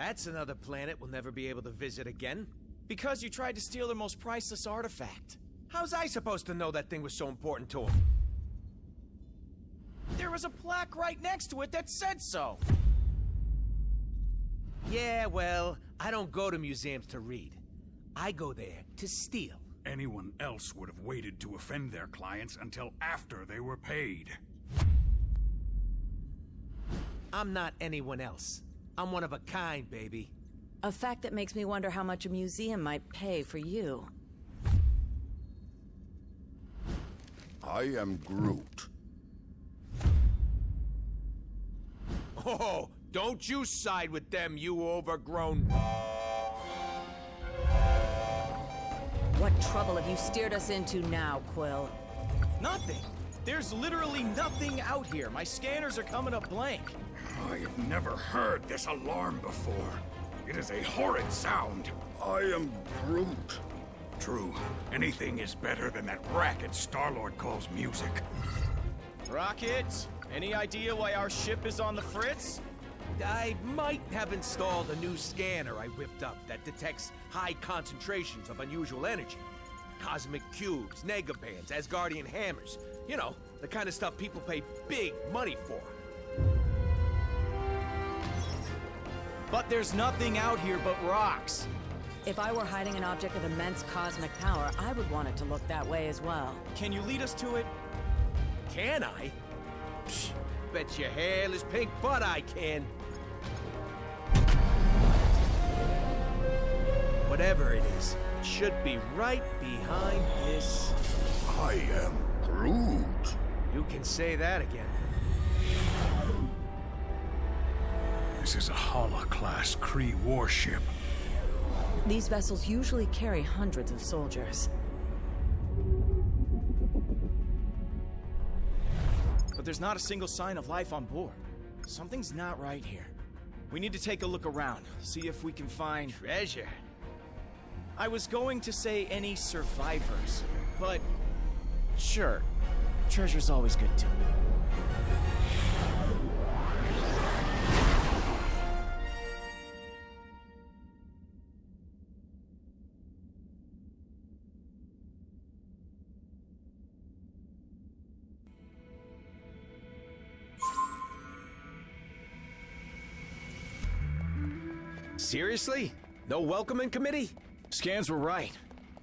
That's another planet we'll never be able to visit again. Because you tried to steal their most priceless artifact. How's I supposed to know that thing was so important to him? There was a plaque right next to it that said so. Yeah, well, I don't go to museums to read. I go there to steal. Anyone else would have waited to offend their clients until after they were paid. I'm not anyone else. I'm one of a kind, baby. A fact that makes me wonder how much a museum might pay for you. I am Groot. Oh, don't you side with them, you overgrown... What trouble have you steered us into now, Quill? Nothing. There's literally nothing out here. My scanners are coming up blank. I have never heard this alarm before. It is a horrid sound. I am Groot. True. Anything is better than that racket Star-Lord calls music. Rocket, any idea why our ship is on the fritz? I might have installed a new scanner I whipped up that detects high concentrations of unusual energy. Cosmic cubes, negabands, Asgardian hammers. You know, the kind of stuff people pay big money for. But there's nothing out here but rocks. If I were hiding an object of immense cosmic power, I would want it to look that way as well. Can you lead us to it? Can I? Psh, bet your hairless pink butt I can. Whatever it is, it should be right behind this. I am Groot. You can say that again. This is a Hala-class Kree warship. These vessels usually carry hundreds of soldiers. But there's not a single sign of life on board. Something's not right here. We need to take a look around, see if we can find... Treasure. I was going to say any survivors, but... Sure. Treasure's always good too. Seriously? No welcoming committee? Scans were right.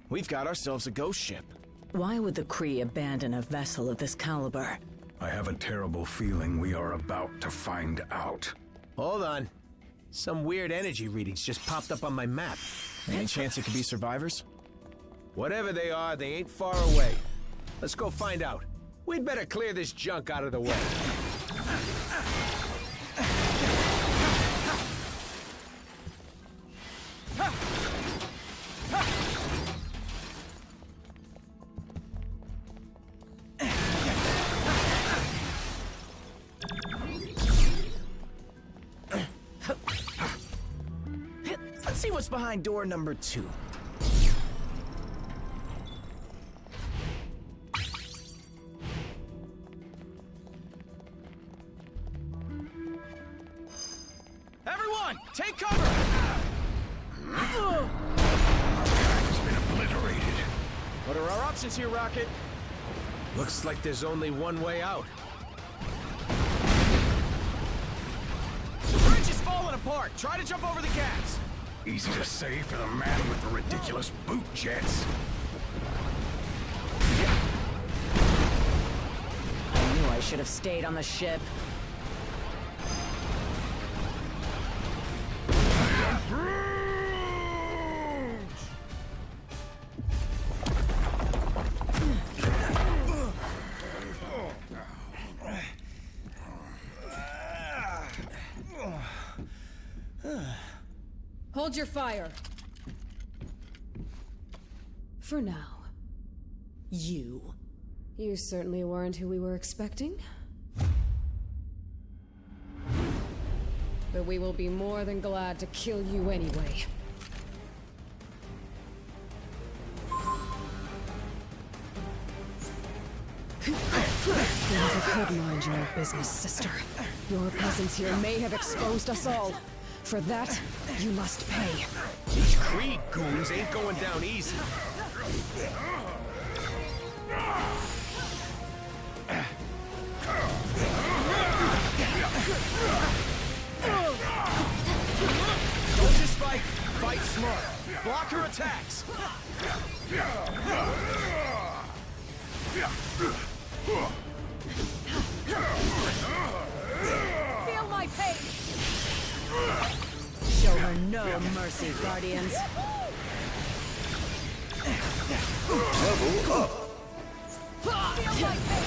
We've got ourselves a ghost ship. Why would the Kree abandon a vessel of this caliber? I have a terrible feeling we are about to find out. Hold on. Some weird energy readings just popped up on my map. Any chance it could be survivors? Whatever they are, they ain't far away. Let's go find out. We'd better clear this junk out of the way. Let's see what's behind door number 2. Everyone, take cover! It's been obliterated. What are our options here, Rocket? Looks like there's only one way out. The bridge is falling apart. Try to jump over the gaps. Easy to say for the man with the ridiculous boot jets. I knew I should have stayed on the ship. Hold your fire. For now. You. You certainly weren't who we were expecting. But we will be more than glad to kill you anyway. You never could mind your own business, sister. Your presence here may have exposed us all. For that, you must pay. These Krieg goons ain't going down easy. Don't just fight. Fight smart. Block her attacks. Feel my pain! Show her no mercy, Guardians. Level up. Feel my pain!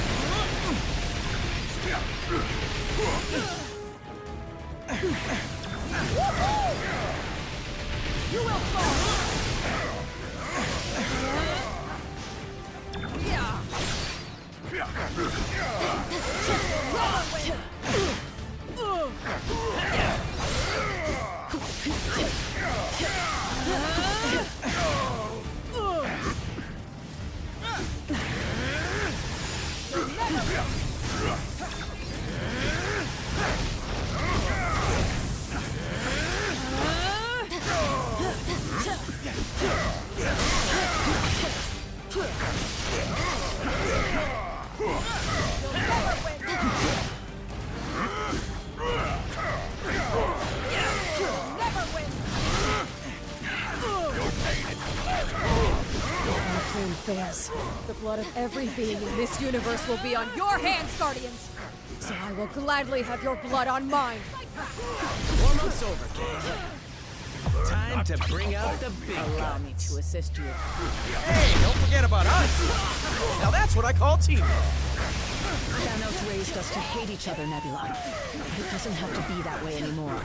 You will fall! The blood of every being in this universe will be on your hands, Guardians! So I will gladly have your blood on mine! Warm-up's over, gang. Time to bring out the big Allow guns. me to assist you. Hey, don't forget about us! Now that's what I call teamwork. Thanos raised us to hate each other, Nebula. It doesn't have to be that way anymore.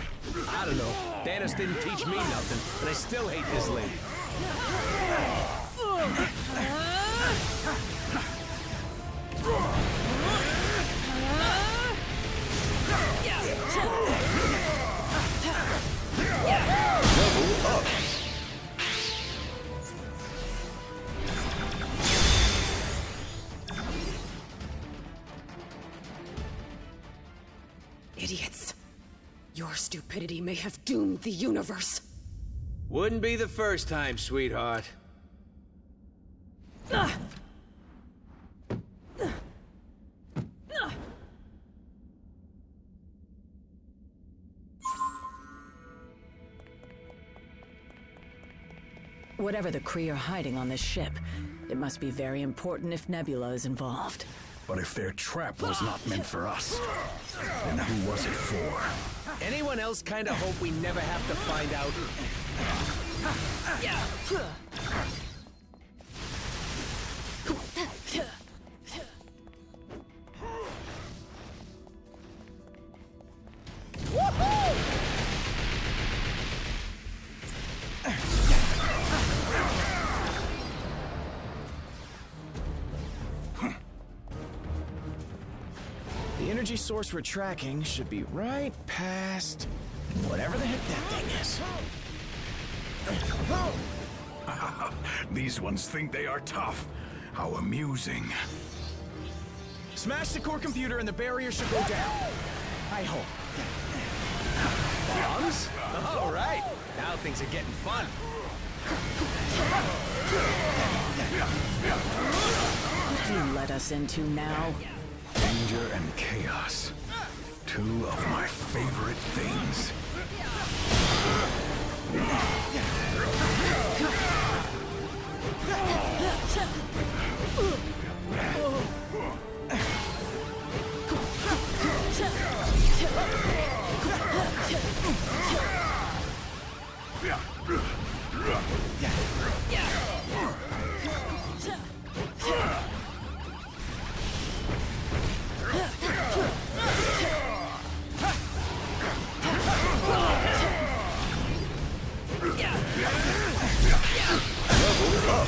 I don't know. Thanos didn't teach me nothing, and I still hate this lady. Level up. Idiots. Your stupidity may have doomed the universe. Wouldn't be the first time, sweetheart. Whatever the Kree are hiding on this ship, it must be very important if Nebula is involved. But if their trap was not meant for us, then who was it for? Anyone else kinda hope we never have to find out? The energy source we're tracking should be right past whatever the heck that thing is. These ones think they are tough. How amusing. Smash the core computer and the barrier should go down. I hope. Bombs? All right. Now things are getting fun. What do you let us into now? Danger and chaos. Two of my favorite things. Level up.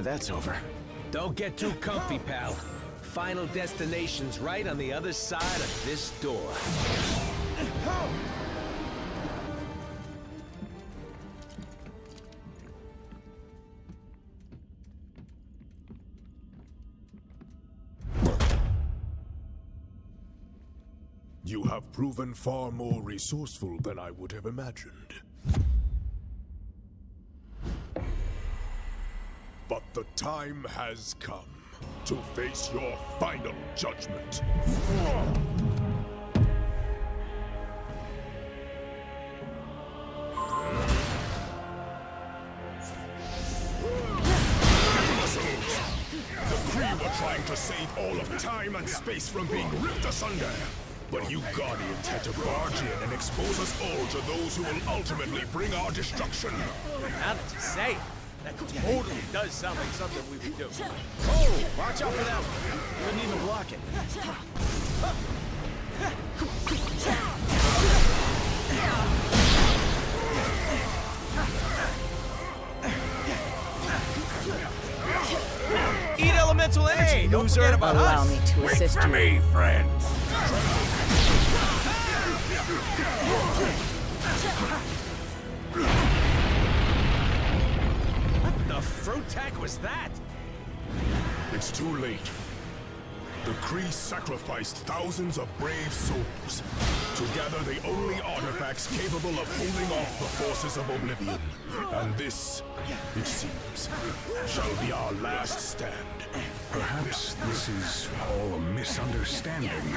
glad that's over. Don't get too comfy, pal. Final destination's right on the other side of this door. You have proven far more resourceful than I would have imagined. But the time has come to face your final judgment. The Kree were trying to save all of time and space from being ripped asunder. But you Guardians had to barge in and expose us all to those who will ultimately bring our destruction. Now that you say it, that totally does sound like something we would do. Oh, watch out for that one. Couldn't even block it. Eat elemental energy, Hey, don't loser. forget about Allow us. me to assist you. Me, friends. What the fruit tack was that? It's too late. The Kree sacrificed thousands of brave souls to gather the only artifacts capable of holding off the forces of oblivion. And this, it seems, shall be our last stand. Perhaps this is all a misunderstanding.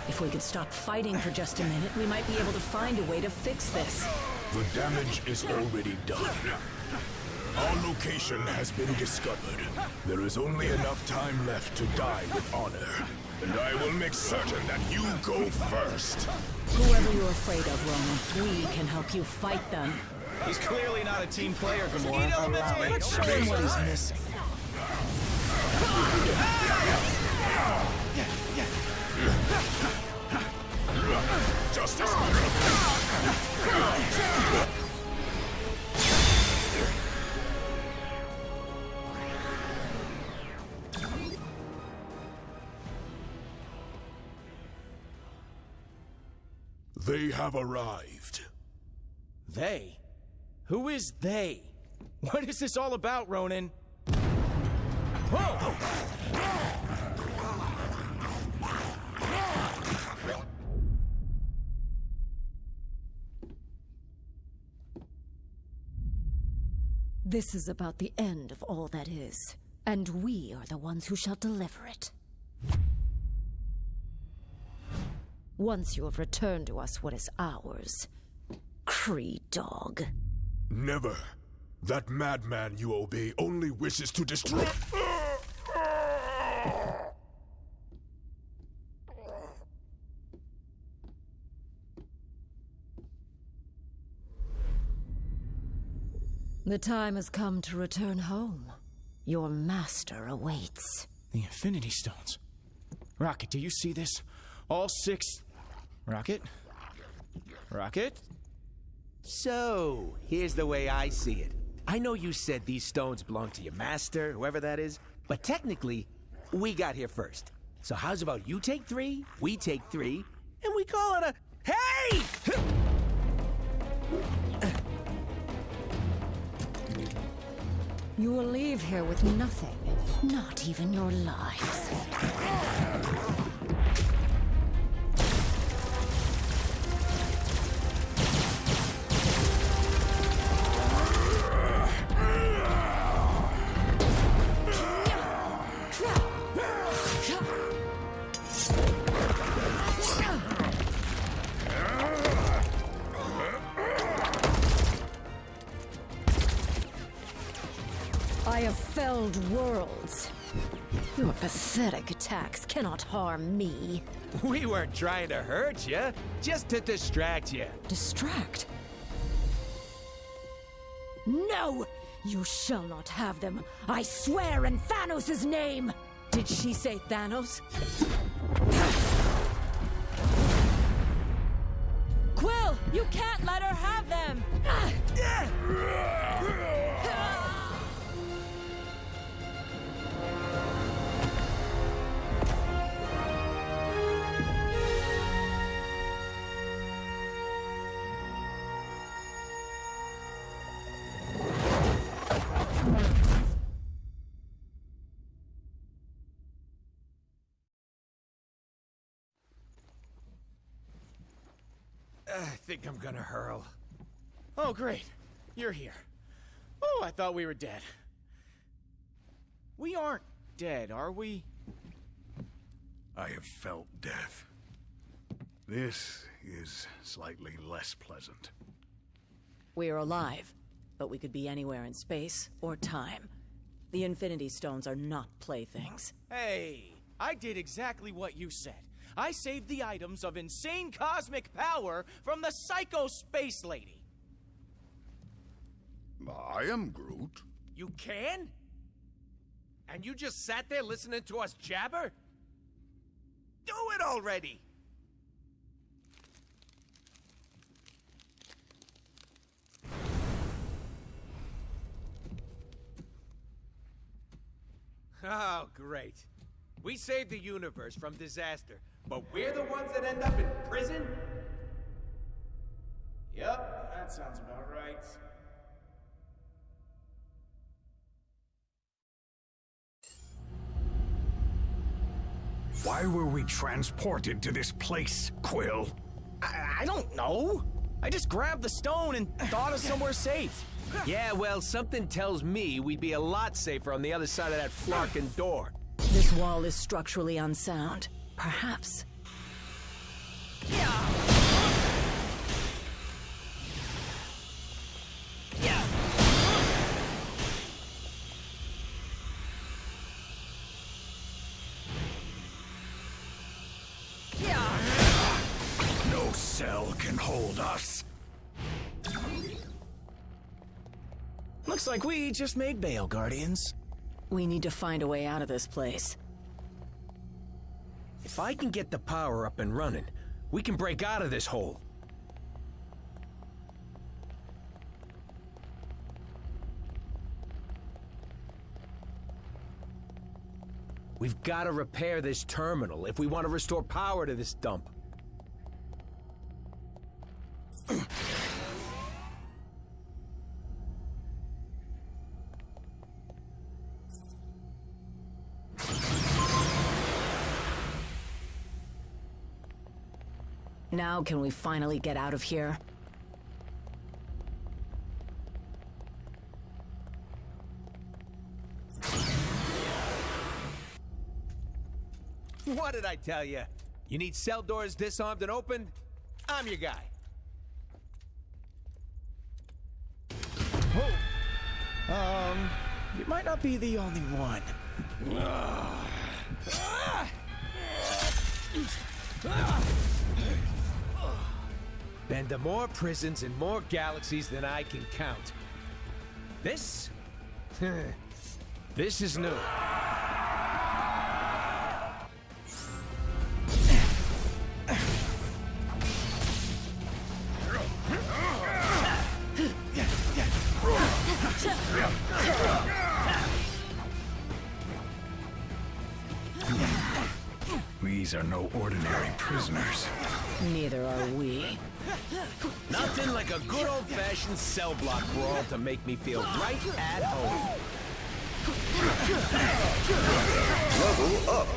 If we could stop fighting for just a minute, we might be able to find a way to fix this. The damage is already done. Our location has been discovered. There is only enough time left to die with honor. And I will make certain that you go first. Whoever you're afraid of, Roman, we can help you fight them. He's clearly not a team player, Gamora. Eat elemental Allow it. energy. Show him what he's missing. Justice! They have arrived. They? Who is they? What is this all about, Ronan? Whoa! This is about the end of all that is, and we are the ones who shall deliver it. Once you have returned to us what is ours, Kree dog. Never. That madman you obey only wishes to destroy. The time has come to return home. Your master awaits. The Infinity Stones. Rocket, do you see this? All 6... Rocket? Rocket? So, here's the way I see it. I know you said these stones belong to your master, whoever that is, but technically, we got here first. So how's about you take 3, we take 3, and we call it a... Hey! You will leave here with nothing, not even your lives. I have felled worlds. Your pathetic attacks cannot harm me. We weren't trying to hurt you, just to distract you. Distract? No! You shall not have them. I swear in Thanos' name! Did she say Thanos? Quill, you can't let her have them! I think I'm gonna hurl. Oh, great. You're here. Oh, I thought we were dead. We aren't dead, are we? I have felt death. This is slightly less pleasant. We're alive, but we could be anywhere in space or time. The Infinity Stones are not playthings. Hey, I did exactly what you said. I saved the items of insane cosmic power from the Psycho Space Lady. I am Groot. You can? And you just sat there listening to us jabber? Do it already! Oh, great. We saved the universe from disaster, but we're the ones that end up in prison? Yep, that sounds about right. Why were we transported to this place, Quill? I don't know. I just grabbed the stone and thought of somewhere safe. Yeah, well, something tells me we'd be a lot safer on the other side of that flarkin' door. This wall is structurally unsound. Perhaps. No cell can hold us. Looks like we just made bail, Guardians. We need to find a way out of this place. If I can get the power up and running, we can break out of this hole. We've got to repair this terminal if we want to restore power to this dump. Now can we finally get out of here? What did I tell you? You need cell doors disarmed and opened? I'm your guy. You might not be the only one. Been to more prisons and more galaxies than I can count. This? This is new. These are no ordinary prisoners. Neither are we. Nothing like a good old-fashioned cell block brawl to make me feel right at home. Level up.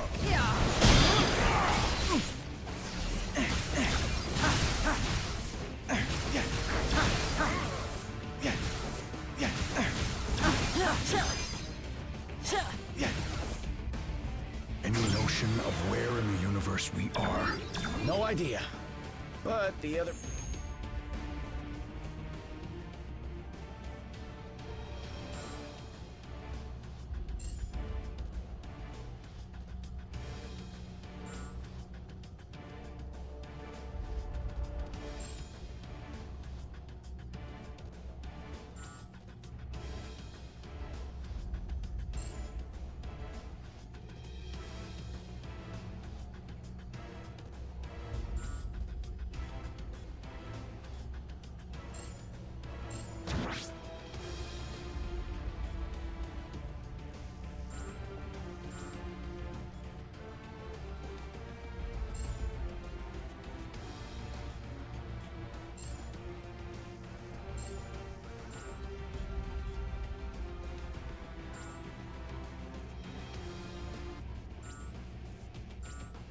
Any notion of where in the universe we are? No idea. But the other...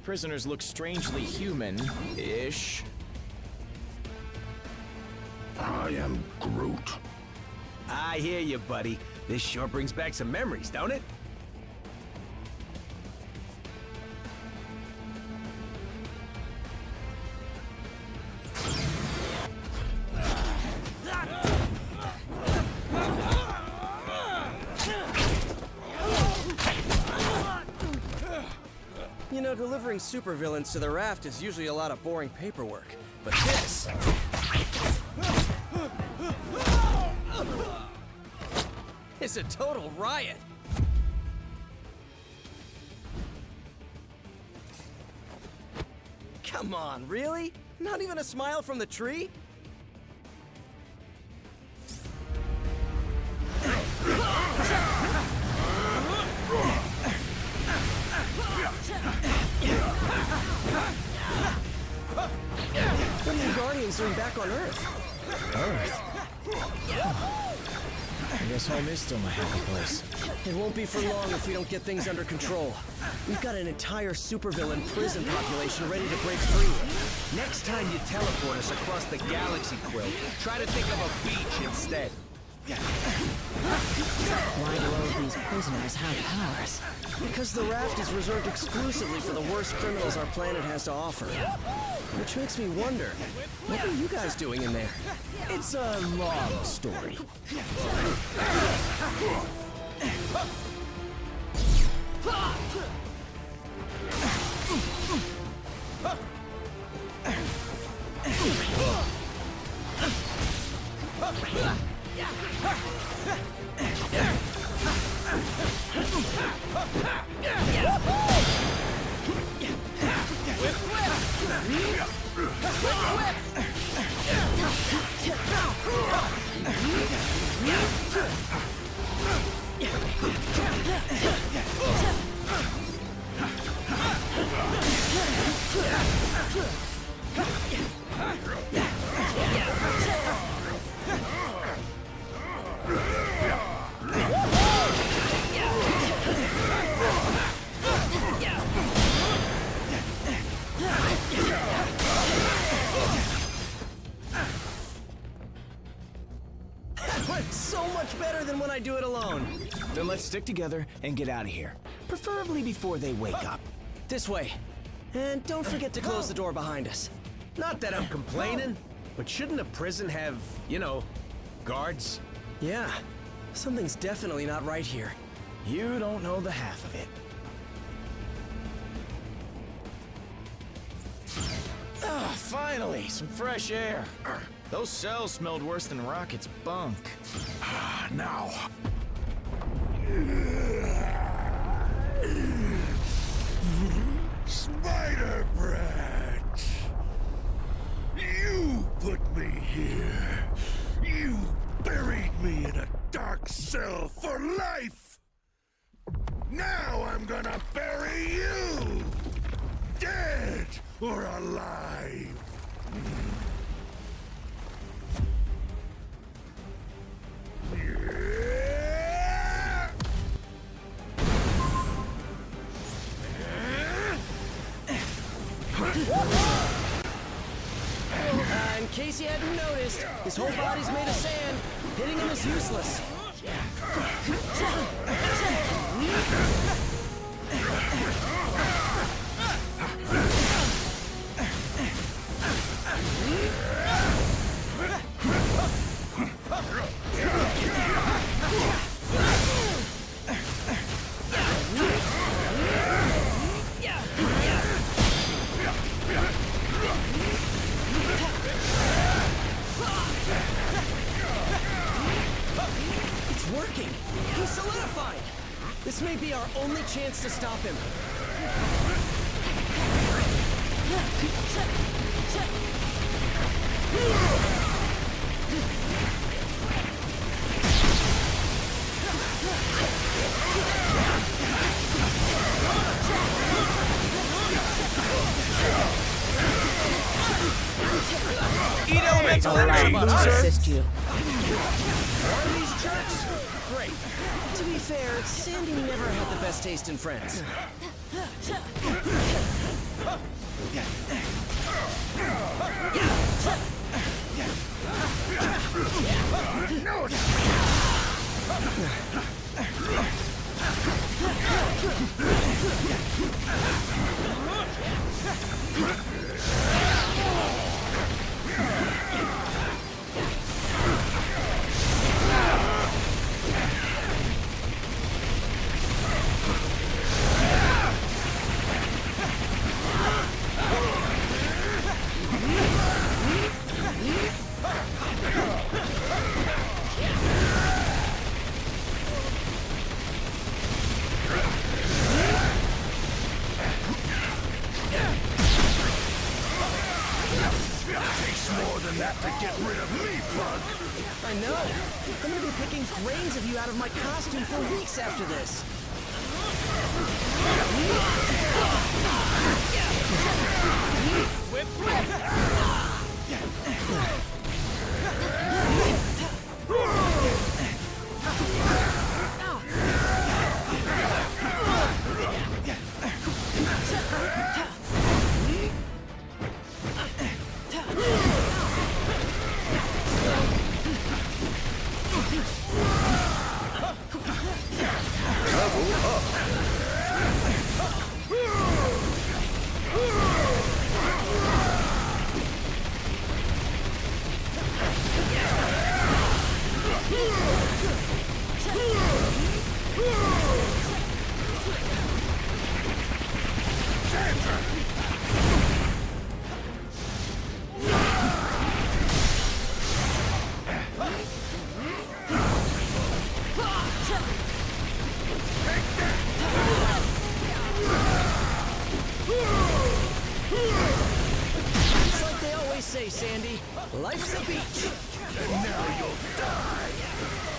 Prisoners look strangely human-ish. I am Groot. I hear you, buddy. This sure brings back some memories, don't it? You know, delivering supervillains to the raft is usually a lot of boring paperwork. But this... it's a total riot! Come on, really? Not even a smile from the tree? What are the Guardians doing back on Earth? Earth? I guess home is still my happy place. It won't be for long if we don't get things under control. We've got an entire supervillain prison population ready to break free. Next time you teleport us across the galaxy, Quill, try to think of a beach instead. Why do all of these prisoners have powers? Because the raft is reserved exclusively for the worst criminals our planet has to offer. Which makes me wonder, what are you guys doing in there? It's a long story. So much better than when I do it alone. Then let's stick together and get out of here. Preferably before they wake up. This way. And don't forget to close the door behind us. Not that I'm complaining, but shouldn't a prison have, you know, guards? Yeah, something's definitely not right here. You don't know the half of it. Ah, finally, some fresh air. Those cells smelled worse than Rocket's bunk. Now. Spider Brat! You put me here. You buried me in a dark cell for life. Now I'm gonna bury you! Dead or alive! In case you hadn't noticed, his whole body's made of sand. Hitting him is useless. It's working! He's solidified! This may be our only chance to stop him. Eat elemental energy! I'll assist you. Are these jerks? Great. To be fair, Sandy never had the best taste in friends. to get rid of me, Bug! I know. I'm gonna be picking brains of you out of my costume for weeks after this. Sandy, life's a beach. And now you'll die.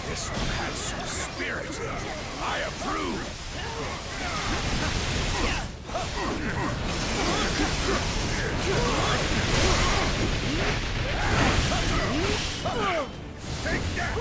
This one has some spirit. I approve. Take that!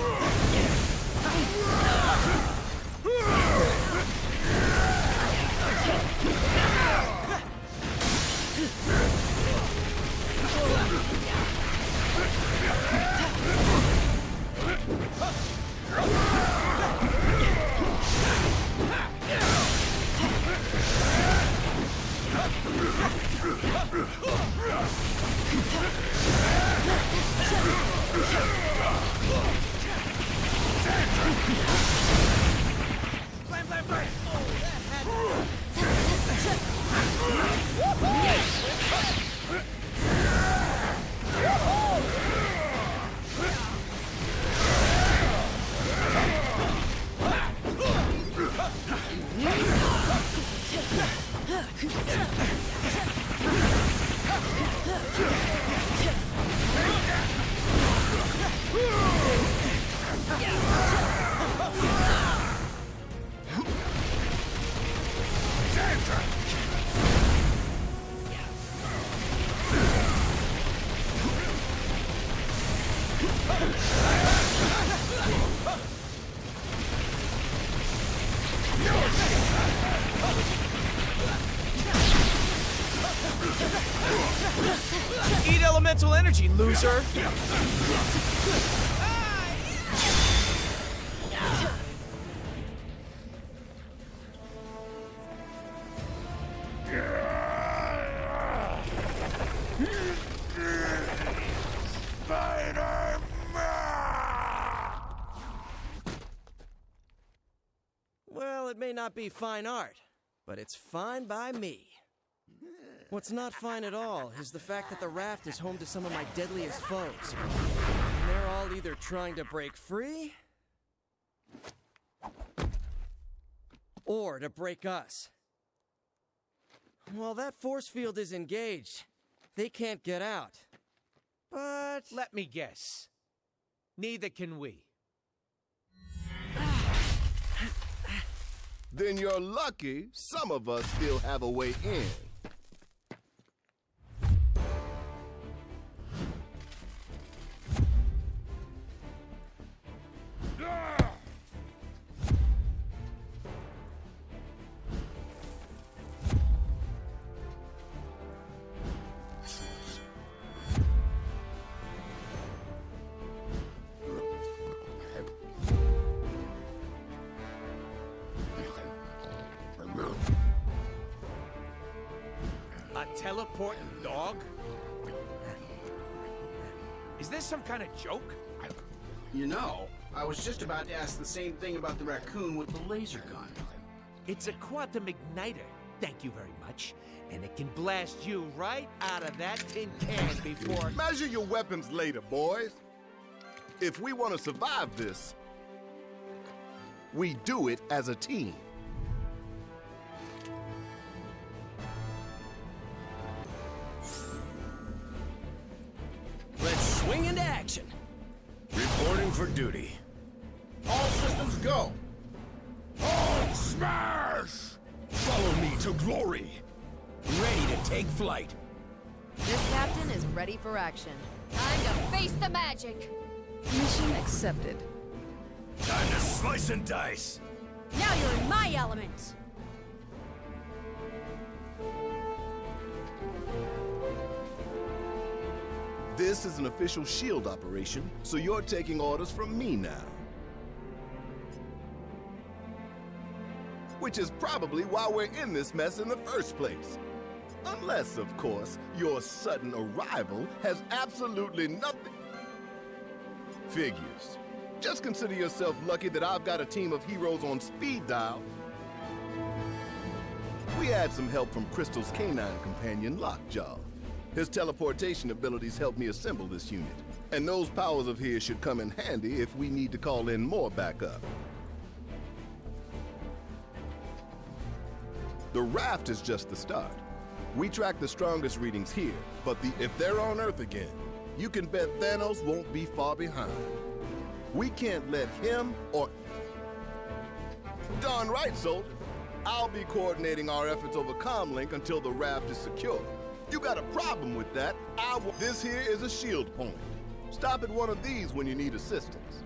Eat elemental energy, loser! Well, it may not be fine art, but it's fine by me. What's not fine at all is the fact that the raft is home to some of my deadliest foes. And they're all either trying to break free, or to break us. While that force field is engaged, they can't get out. But Let me guess. Neither can we. Then you're lucky some of us still have a way in. A teleporting dog? Is this some kind of joke? You know, I was just about to ask the same thing about the raccoon with the laser gun. It's a quantum igniter. Thank you very much. And it can blast you right out of that tin can before... Measure your weapons later, boys. If we want to survive this, we do it as a team. Let's Swing into action. Reporting for duty. All systems go! On smash! Follow me to glory. Ready to take flight. This captain is ready for action. Time to face the magic! Mission accepted. Time to slice and dice. Now you're in my element! This is an official SHIELD operation, so you're taking orders from me now. Which is probably why we're in this mess in the first place. Unless, of course, your sudden arrival has absolutely nothing... Figures. Just consider yourself lucky that I've got a team of heroes on speed dial. We had some help from Crystal's canine companion, Lockjaw. His teleportation abilities helped me assemble this unit. And those powers of his should come in handy if we need to call in more backup. The raft is just the start. We track the strongest readings here, but if they're on Earth again, you can bet Thanos won't be far behind. We can't let him or... Darn right, soldier. I'll be coordinating our efforts over Comlink until the raft is secure. You got a problem with that, This here is a shield point. Stop at one of these when you need assistance.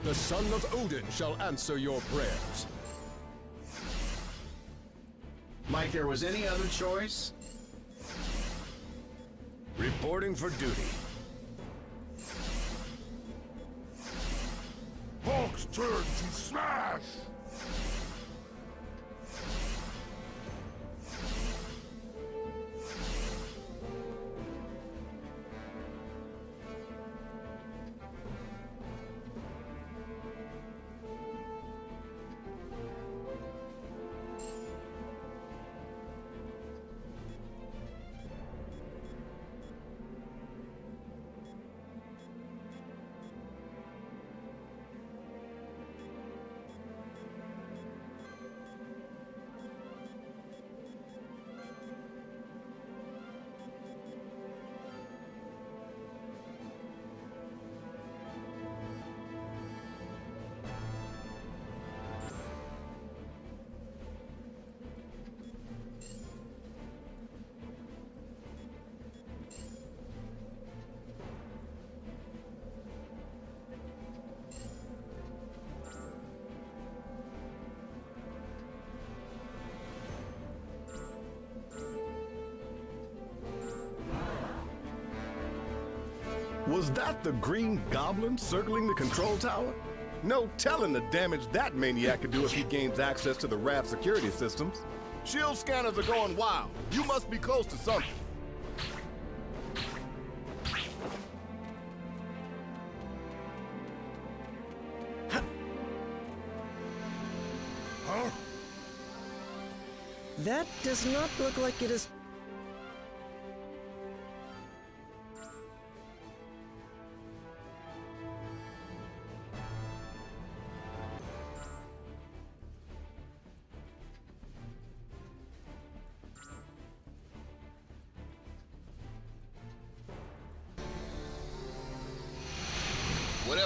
The son of Odin shall answer your prayers. Mike, there was any other choice? Reporting for duty. Hulk's turn to smash! Was that the Green Goblin circling the control tower? No telling the damage that maniac could do if he gains access to the raft security systems. Shield scanners are going wild. You must be close to something. Huh? That does not look like it is...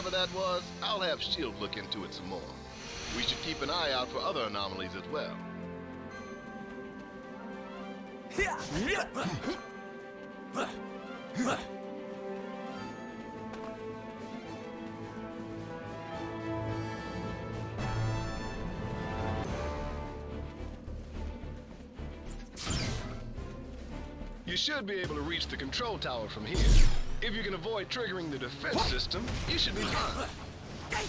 whatever that was, I'll have S.H.I.E.L.D. look into it some more. We should keep an eye out for other anomalies as well. You should be able to reach the control tower from here. If you can avoid triggering the defense system, you should be fine. Back!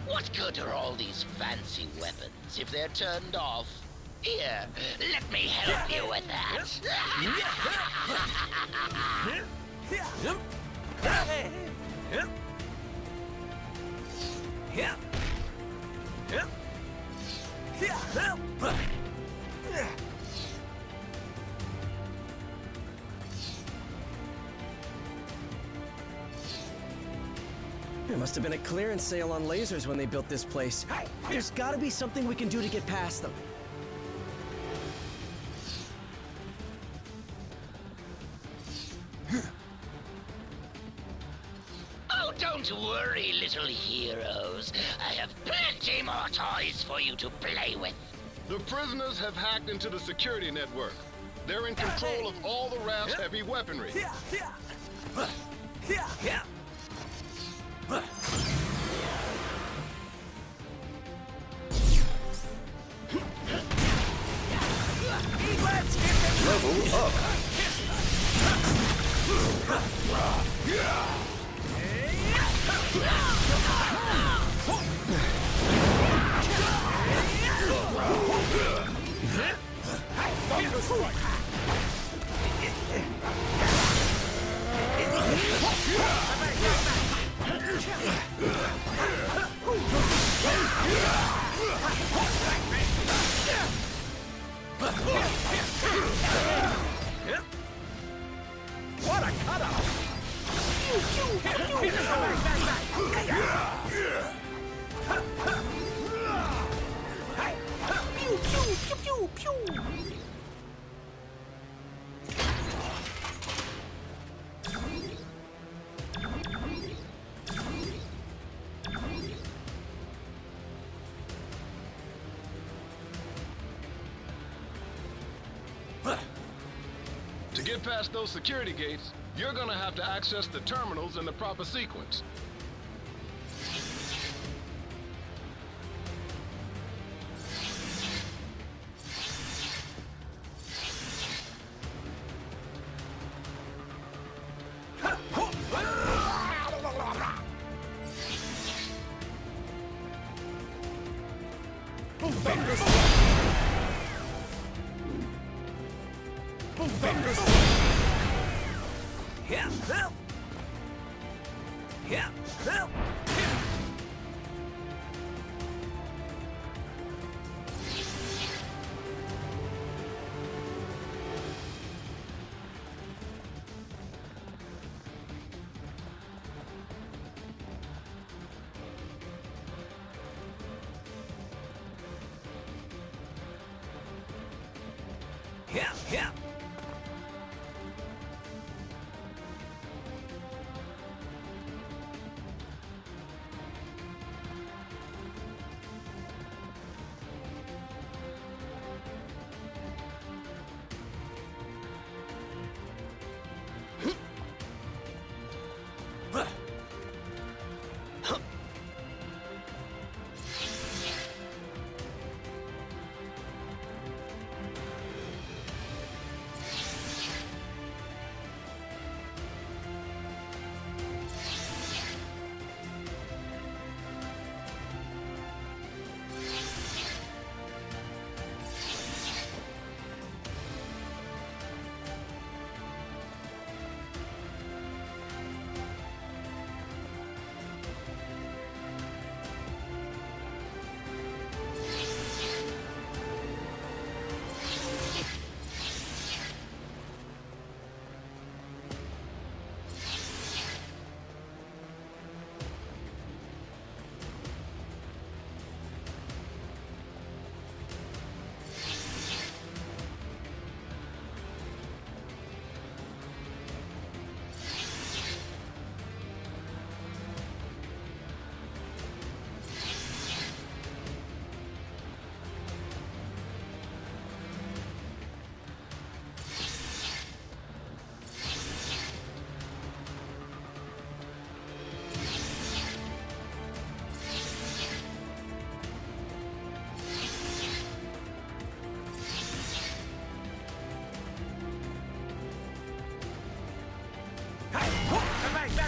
What good are all these fancy weapons if they're turned off? Here, let me help you with that. There must have been a clearance sale on lasers when they built this place. There's gotta be something we can do to get past them. Oh, don't worry, little heroes. I have plenty more toys for you to play with. The prisoners have hacked into the security network. They're in control of all the raft's heavy weaponry. Level up. What a cutout! To get past those security gates, you're gonna have to access the terminals in the proper sequence.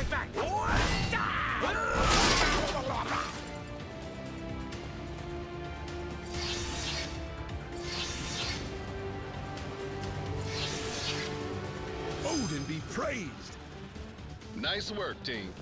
Back! Odin be praised! Nice work, team.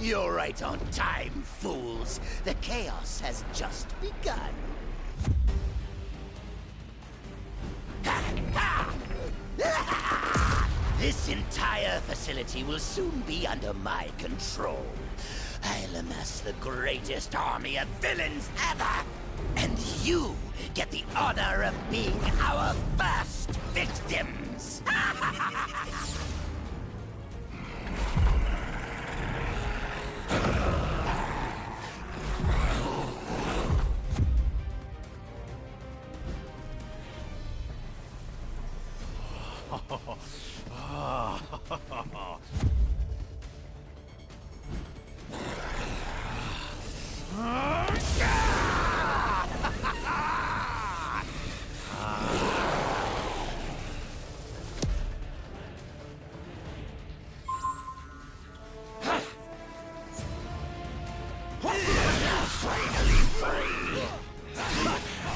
You're right on time, fools. The chaos has just begun. This entire facility will soon be under my control. I'll amass the greatest army of villains ever. And you get the honor of being our first victims.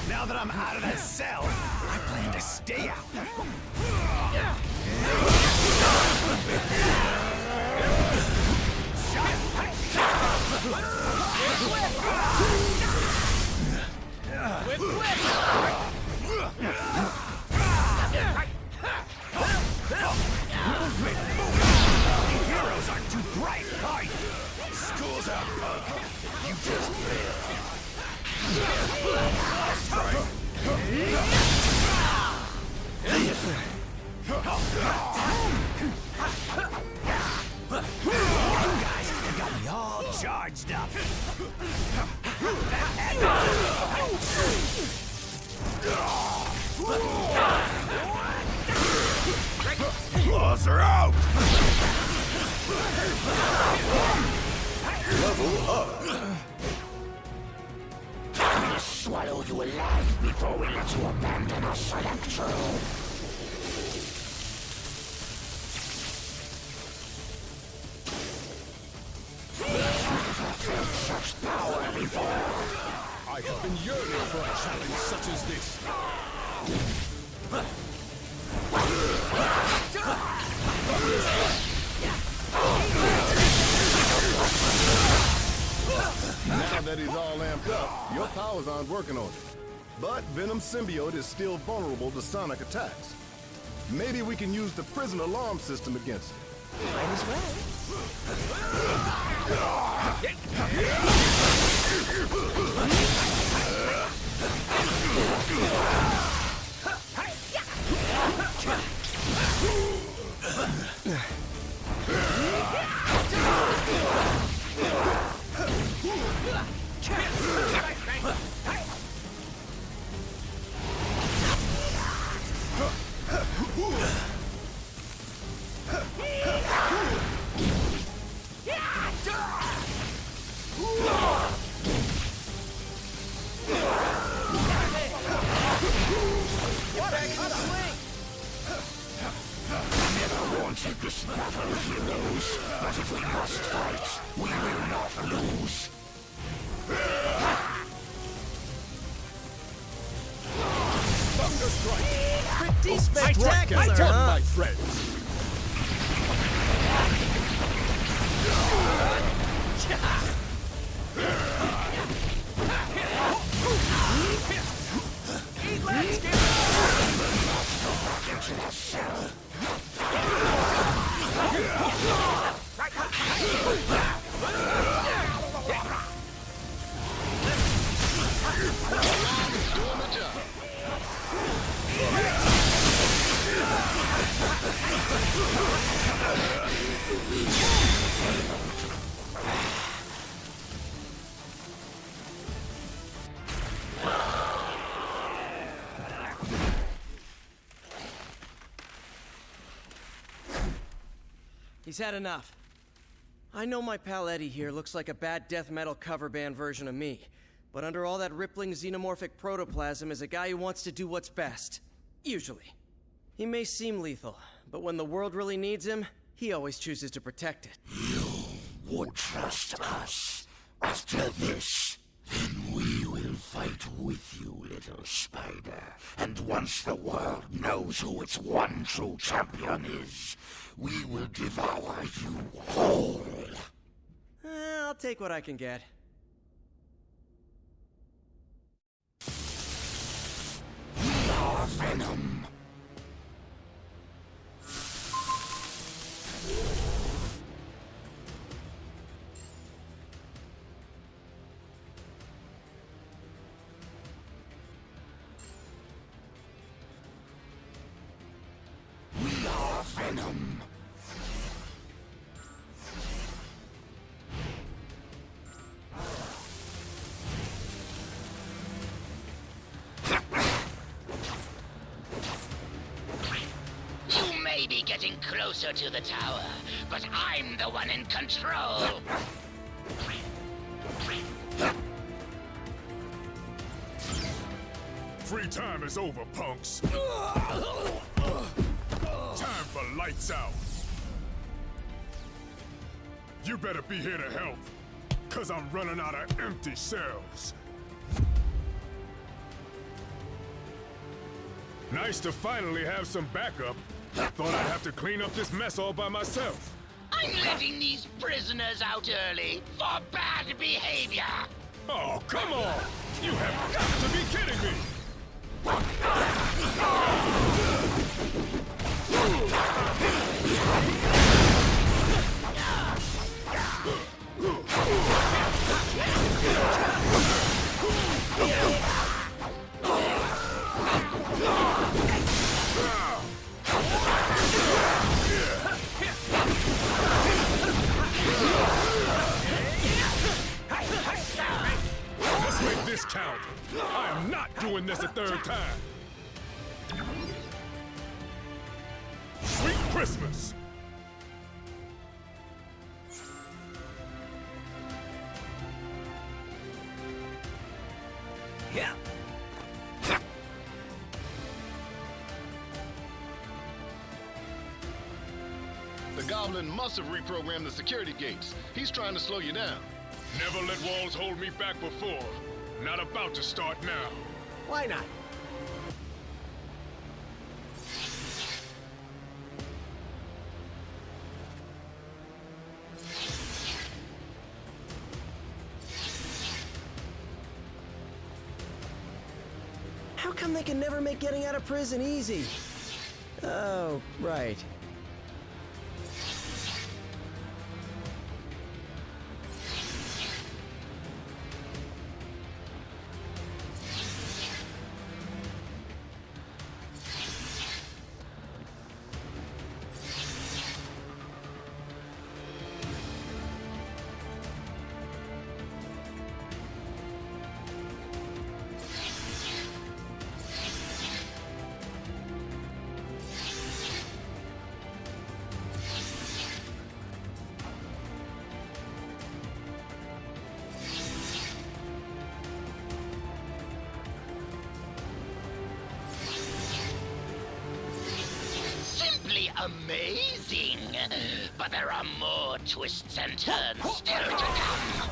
Now that I'm out of that cell, I plan to stay out. Heroes aren't too bright, are you? School's out, punk. You just failed. You guys have got me all charged up. Claws are out. Level up. We'll swallow you alive before we let you abandon us, Electro. Never felt such power before. I have been yearning for a challenge such as this. Now that he's all amped up, your powers aren't working on it. But Venom's symbiote is still vulnerable to sonic attacks. Maybe we can use the prison alarm system against it. Might as well. wanted this battle, heroes, but if we must fight, we will not lose. Thunder strike! Pretty spectacular, huh? My friends. He's had enough. I know my pal Eddie here looks like a bad death metal cover band version of me, but under all that rippling xenomorphic protoplasm is a guy who wants to do what's best. Usually. He may seem lethal, but when the world really needs him, he always chooses to protect it. You would trust us. After this, then we will fight with you, little spider. And once the world knows who its one true champion is, we will devour you whole. I'll take what I can get. We are Venom. We are Venom. You may be getting closer to the tower, but I'm the one in control. Free time is over, punks. Time for lights out. You better be here to help, 'cause I'm running out of empty cells. Nice to finally have some backup. Thought I'd have to clean up this mess all by myself. I'm letting these prisoners out early for bad behavior. Oh, come on! You have got to be kidding me! Let's make this count. I am not doing this a third time. Sweet Christmas! Yeah. The Goblin must have reprogrammed the security gates. He's trying to slow you down. Never let walls hold me back before. Not about to start now. Why not? How come they can never make getting out of prison easy? Oh, right. amazing. But there are more twists and turns still to come.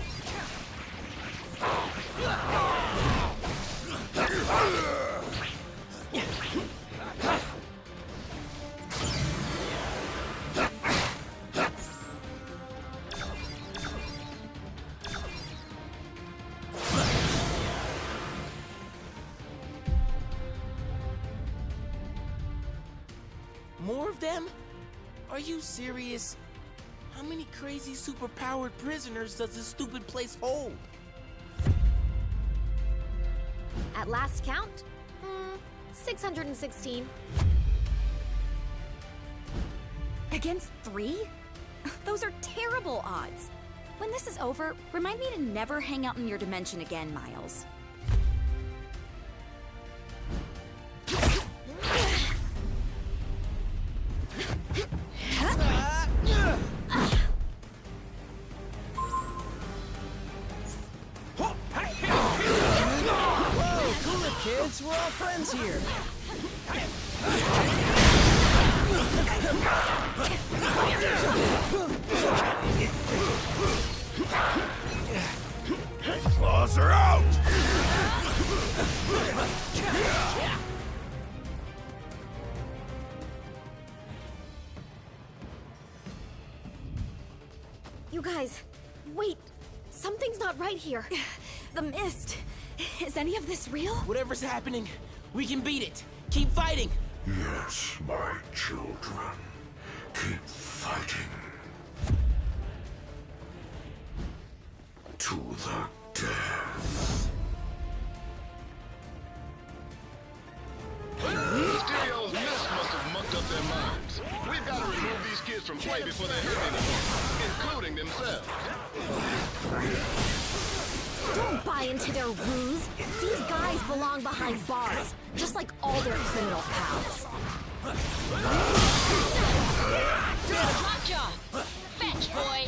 More of them? Are you serious? How many crazy superpowered prisoners does this stupid place hold? At last count, 616. Against 3? Those are terrible odds. When this is over, remind me to never hang out in your dimension again, Miles. Kids, we're all friends here. Claws are out! You guys, wait. Something's not right here. The mist. Is any of this real? Whatever's happening, we can beat it. Keep fighting. Yes, my children. Keep fighting. To the death. Mysterio's mist must have mucked up their minds. We've got to remove these kids from play before they hurt anyone, including themselves. Don't buy into their ruse. These guys belong behind bars, just like all their criminal pals. Lockjaw! Fetch, boy!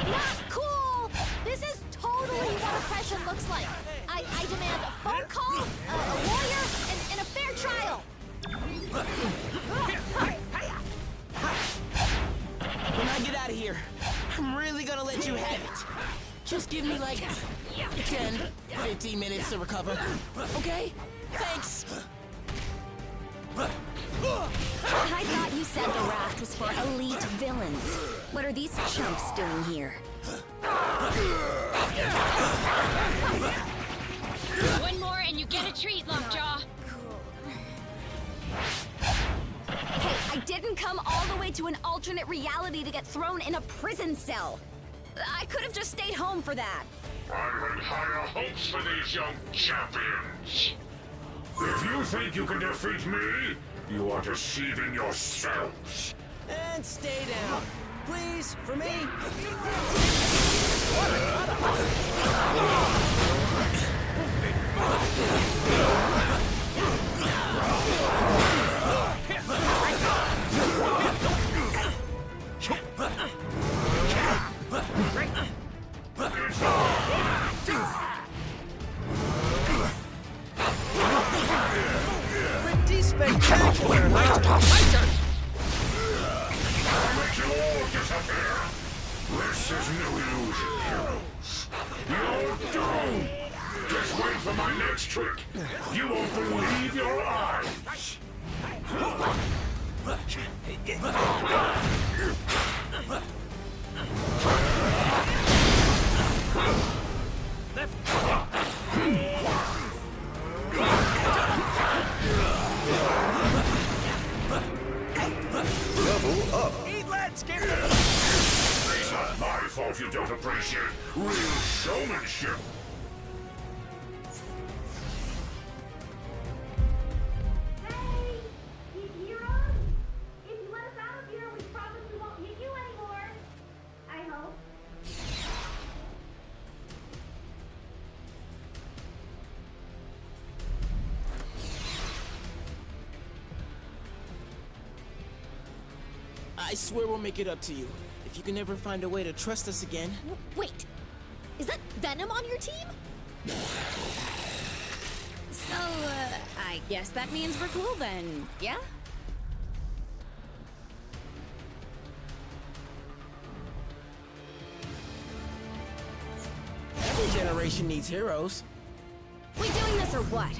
Not cool! This is totally what oppression looks like. I demand a phone call, a lawyer, and a fair trial. When I get out of here, I'm really gonna let you have it. Just give me like 10, 15 minutes to recover. Okay? Thanks. I thought you said the raft was for elite villains. What are these chumps doing here? One more and you get a treat, Lockjaw. Hey, I didn't come all the way to an alternate reality to get thrown in a prison cell. I could have just stayed home for that. I had higher hopes for these young champions. If you think you can defeat me, you are deceiving yourselves. And stay down. Please, for me. Pretty spectacular, huh? I'll make you all disappear. This is no illusion, heroes. You're doomed. Just wait for my next trick. You won't believe your eyes. Level up. Eat, let's get It's not my fault you don't appreciate real showmanship. I swear we'll make it up to you. If you can ever find a way to trust us again. Wait, is that Venom on your team? So, I I guess that means we're cool then, yeah? Every generation needs heroes. We doing this or what?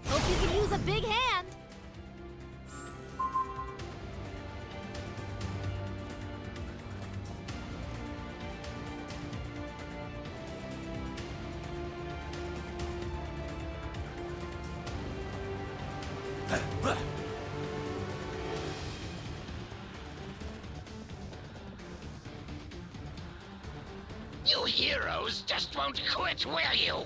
Hope you can use a big hand. You heroes just won't quit, will you?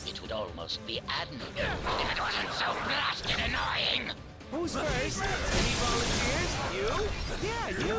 It would almost be admirable if it wasn't so blasted annoying. Who's first? Any volunteers? You? Yeah, you.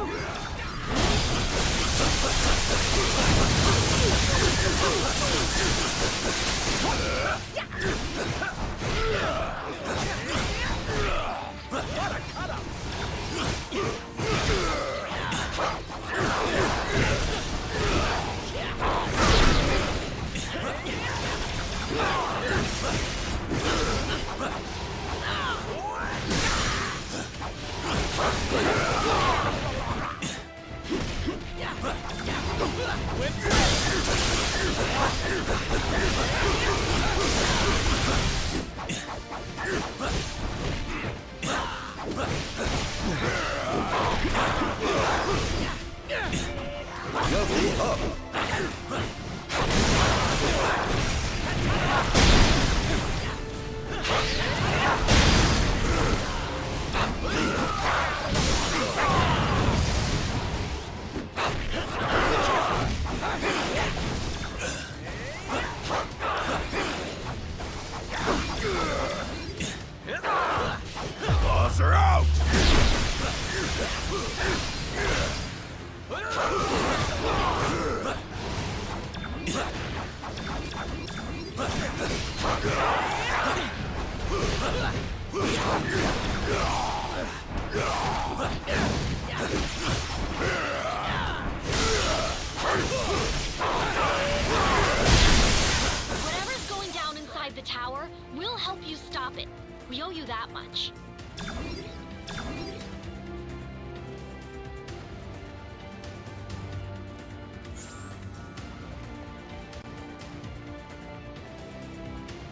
Whatever's going down inside the tower, we'll help you stop it. We owe you that much.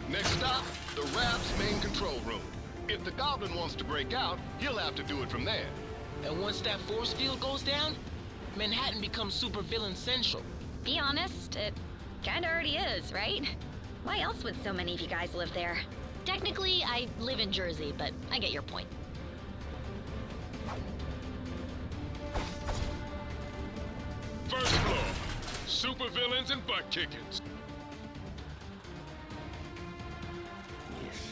Next stop, the Raft's main control room. If the Goblin wants to break out, he'll have to do it from there. And once that force field goes down, Manhattan becomes supervillain central. Be honest, it kinda already is, right? Why else would so many of you guys live there? Technically, I live in Jersey, but I get your point. First floor, supervillains and butt kickings. Yes,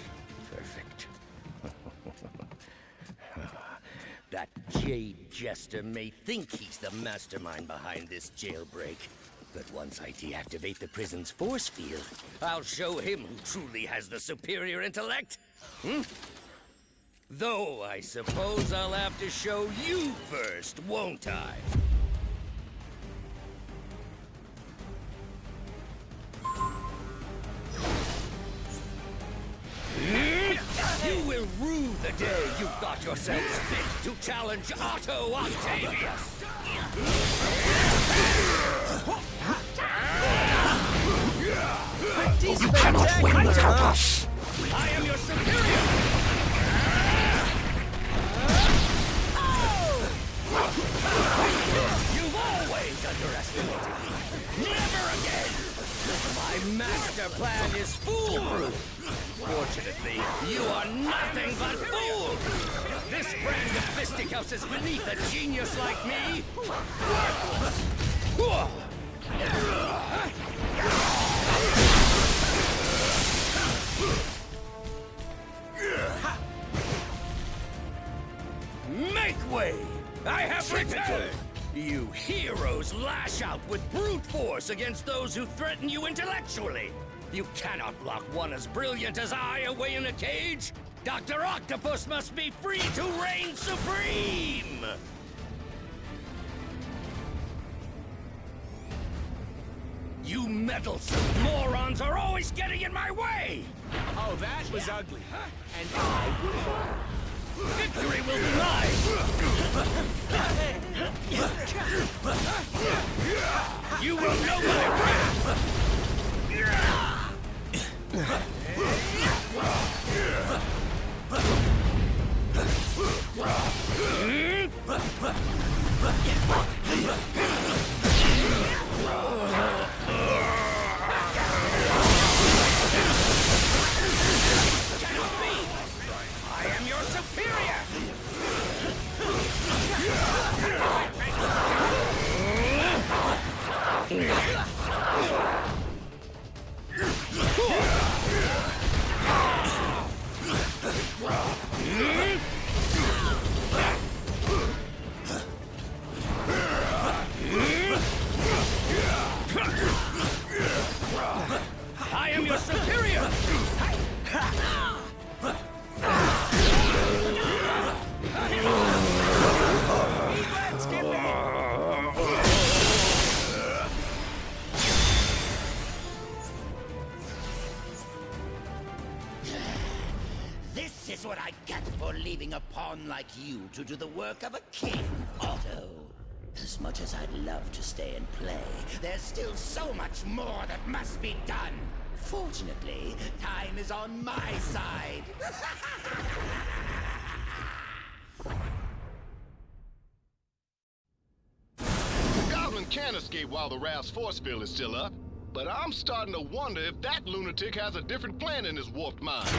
perfect. That Jade Jester may think he's the mastermind behind this jailbreak, but once I deactivate the prison's force field, I'll show him who truly has the superior intellect. Though I suppose I'll have to show you first, won't I? You will rue the day you thought yourselves fit to challenge Otto Octavius! You cannot win without us! I am your superior! You've always underestimated me! Never again! My master plan is foolproof! Fortunately, you are nothing but fools! This brand of fisticuffs is beneath a genius like me! Worthless! Make way! I have returned! You heroes lash out with brute force against those who threaten you intellectually! You cannot lock one as brilliant as I away in a cage! Dr. Octopus must be free to reign supreme! You meddlesome morons are always getting in my way! Oh, that was ugly. And I won. Victory will be mine! You will know my wrath! Cannot be! I am your superior! I am your superior! This is what I get for leaving a pawn like you to do the work of a king, Otto. As much as I'd love to stay and play, there's still so much more that must be done. Fortunately, time is on my side. The Goblin can escape while the raft's force field is still up, but I'm starting to wonder if that lunatic has a different plan in his warped mind.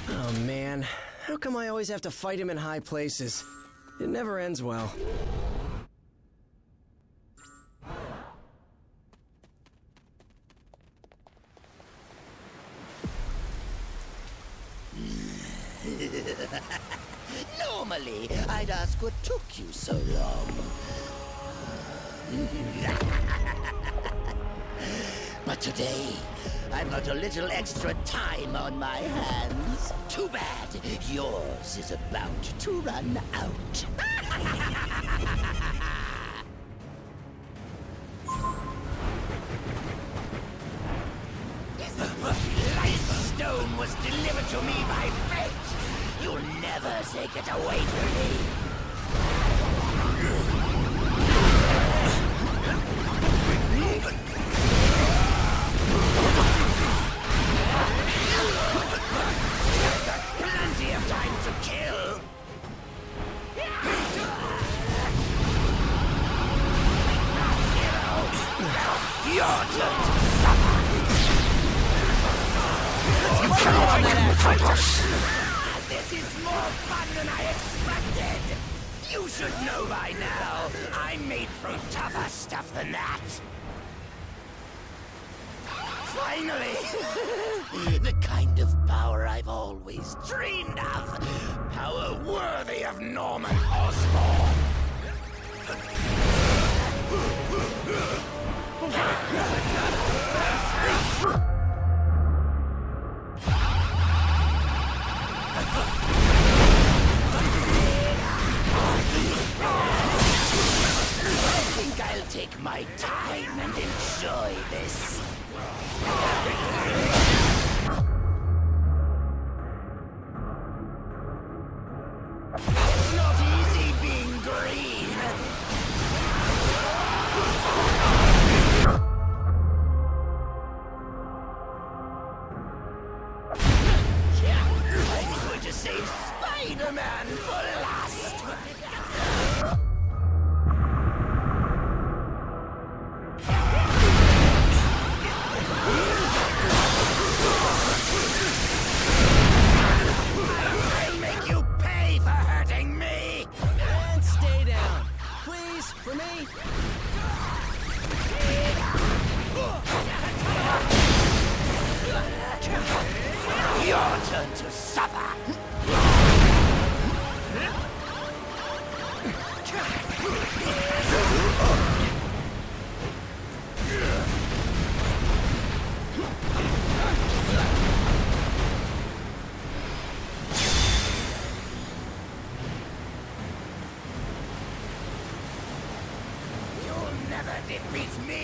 Oh man, how come I always have to fight him in high places? It never ends well. Normally, I'd ask what took you so long. But today, I've got a little extra time on my hands. Too bad. Yours is about to run out. Life Stone was delivered to me by fate. You'll never take it away from me. I've got plenty of time to kill. Your turn to suffer. This is more fun than I expected! You should know by now, I'm made from tougher stuff than that! Finally! The kind of power I've always dreamed of! Power worthy of Norman Osborn! I think I'll take my time and enjoy this. It's not easy being green. I'm going to save Spider-Man for last. I'll make you pay for hurting me. And stay down. Please, for me. Your turn to suffer. You'll never defeat me.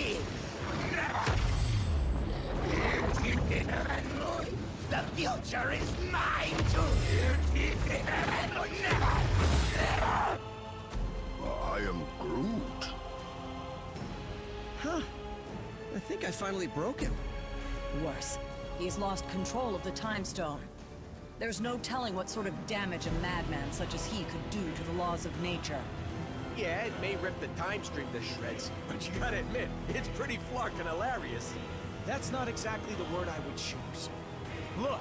Never. power is mine to... Never! I am Groot. Huh. I think I finally broke him. Worse, he's lost control of the Time Stone. There's no telling what sort of damage a madman such as he could do to the laws of nature. Yeah, it may rip the time stream to shreds, but you gotta admit, it's pretty flarkin' hilarious. That's not exactly the word I would choose. Look!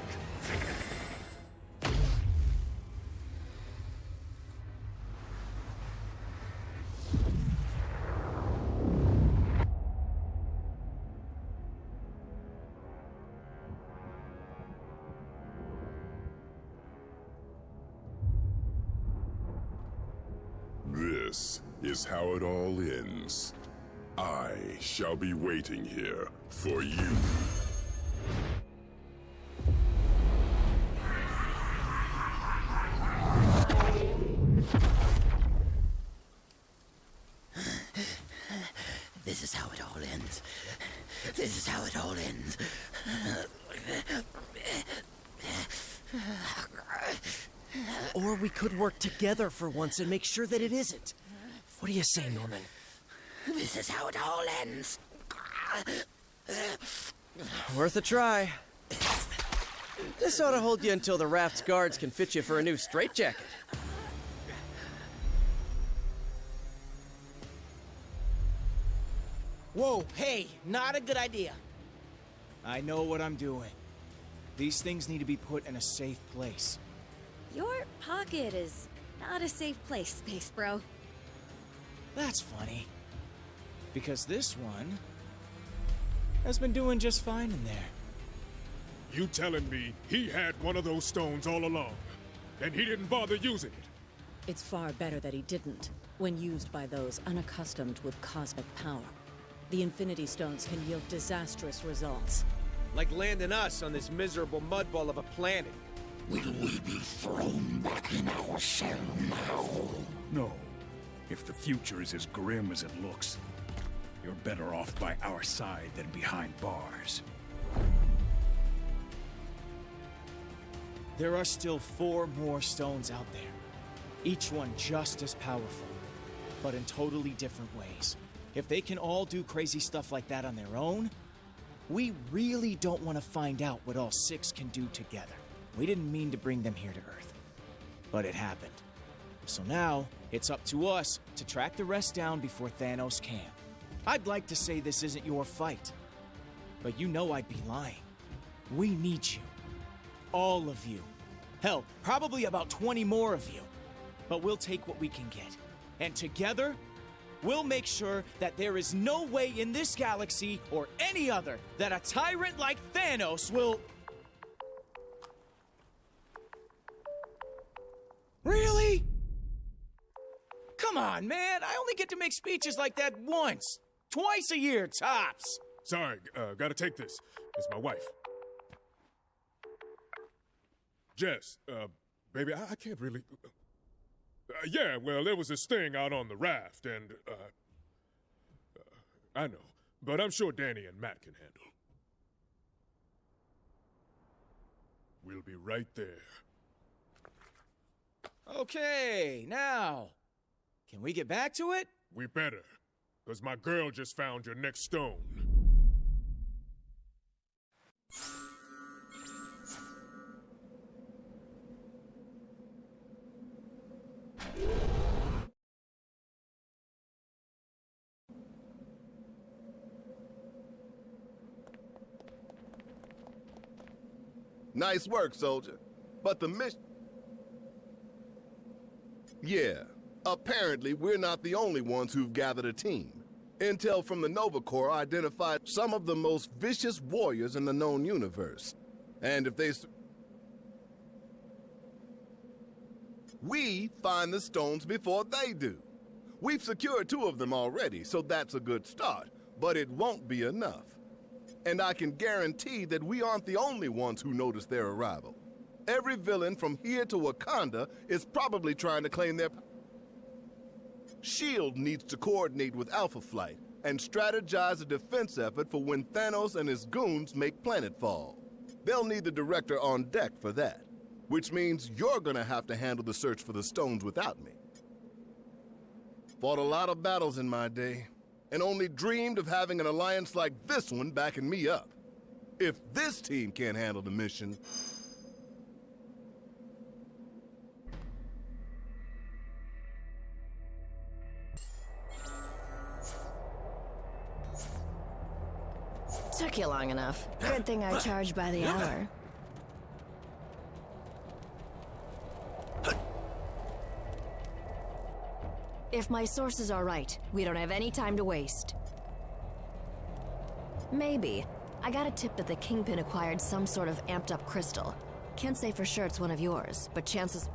This is how it all ends. I shall be waiting here for you. This is how it all ends. This is how it all ends. Or we could work together for once and make sure that it isn't. What do you say, Norman? This is how it all ends. Worth a try. This ought to hold you until the raft's guards can fit you for a new straitjacket. Whoa, hey, not a good idea. I know what I'm doing. These things need to be put in a safe place. Your pocket is not a safe place, Space Bro. That's funny. Because this one has been doing just fine in there. You telling me he had one of those stones all along, and he didn't bother using it? It's far better that he didn't, when used by those unaccustomed with cosmic power. The Infinity Stones can yield disastrous results. Like landing us on this miserable mudball of a planet. Will we be thrown back in our cell now? No. If the future is as grim as it looks, you're better off by our side than behind bars. There are still 4 more stones out there. Each one just as powerful, but in totally different ways. If they can all do crazy stuff like that on their own, we really don't want to find out what all 6 can do together. We didn't mean to bring them here to Earth, but it happened. So now, it's up to us to track the rest down before Thanos can. I'd like to say this isn't your fight, but you know I'd be lying. We need you. All of you. Hell, probably about 20 more of you. But we'll take what we can get. And together, we'll make sure that there is no way in this galaxy or any other that a tyrant like Thanos will... Really? Come on, man. I only get to make speeches like that once. Twice a year, tops. Sorry, gotta take this. It's my wife. Jess, baby, I can't really... yeah, well, there was this thing out on the raft, and, I know, but I'm sure Danny and Matt can handle. We'll be right there. Okay, now, can we get back to it? We better, because my girl just found your next stone. Nice work, soldier. But the mission... Yeah, apparently we're not the only ones who've gathered a team. Intel from the Nova Corps identified some of the most vicious warriors in the known universe. And if they... We find the stones before they do. We've secured 2 of them already, so that's a good start. But it won't be enough. And I can guarantee that we aren't the only ones who noticed their arrival. Every villain from here to Wakanda is probably trying to claim their... S.H.I.E.L.D. needs to coordinate with Alpha Flight and strategize a defense effort for when Thanos and his goons make planetfall. They'll need the director on deck for that, which means you're gonna have to handle the search for the stones without me. Fought a lot of battles in my day, and only dreamed of having an alliance like this one backing me up. If this team can't handle the mission... Took you long enough. Good thing I charge by the hour. If my sources are right, we don't have any time to waste. Maybe. I got a tip that the Kingpin acquired some sort of amped-up crystal. Can't say for sure it's one of yours, but chances...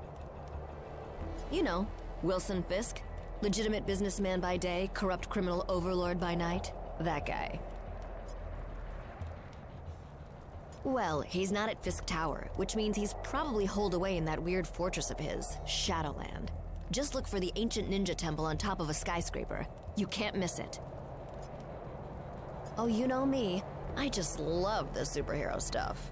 You know, Wilson Fisk. Legitimate businessman by day, corrupt criminal overlord by night. That guy. Well, he's not at Fisk Tower, which means he's probably holed away in that weird fortress of his, Shadowland. Just look for the ancient ninja temple on top of a skyscraper. You can't miss it. Oh, you know me. I just love the superhero stuff.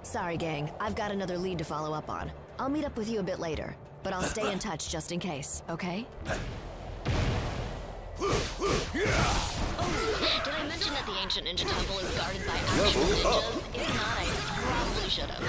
Sorry, gang. I've got another lead to follow up on. I'll meet up with you a bit later, but I'll stay in touch just in case, okay? Did I mention that the ancient ninja temple is guarded by actual ninjas? If not, I probably should have.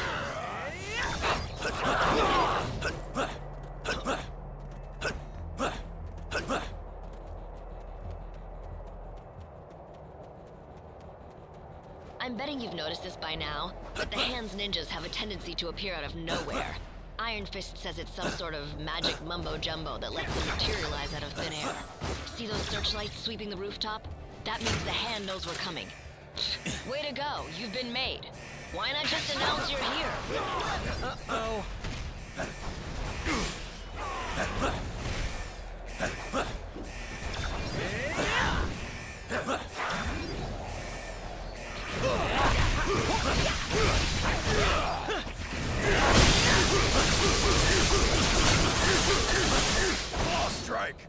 I'm betting you've noticed this by now, but the Hands ninjas have a tendency to appear out of nowhere. Iron Fist says it's some sort of magic mumbo-jumbo that lets them materialize out of thin air. See those searchlights sweeping the rooftop? That means the Hand knows we're coming. Way to go, you've been made. Why not just announce you're here? Uh-oh. Claw strike!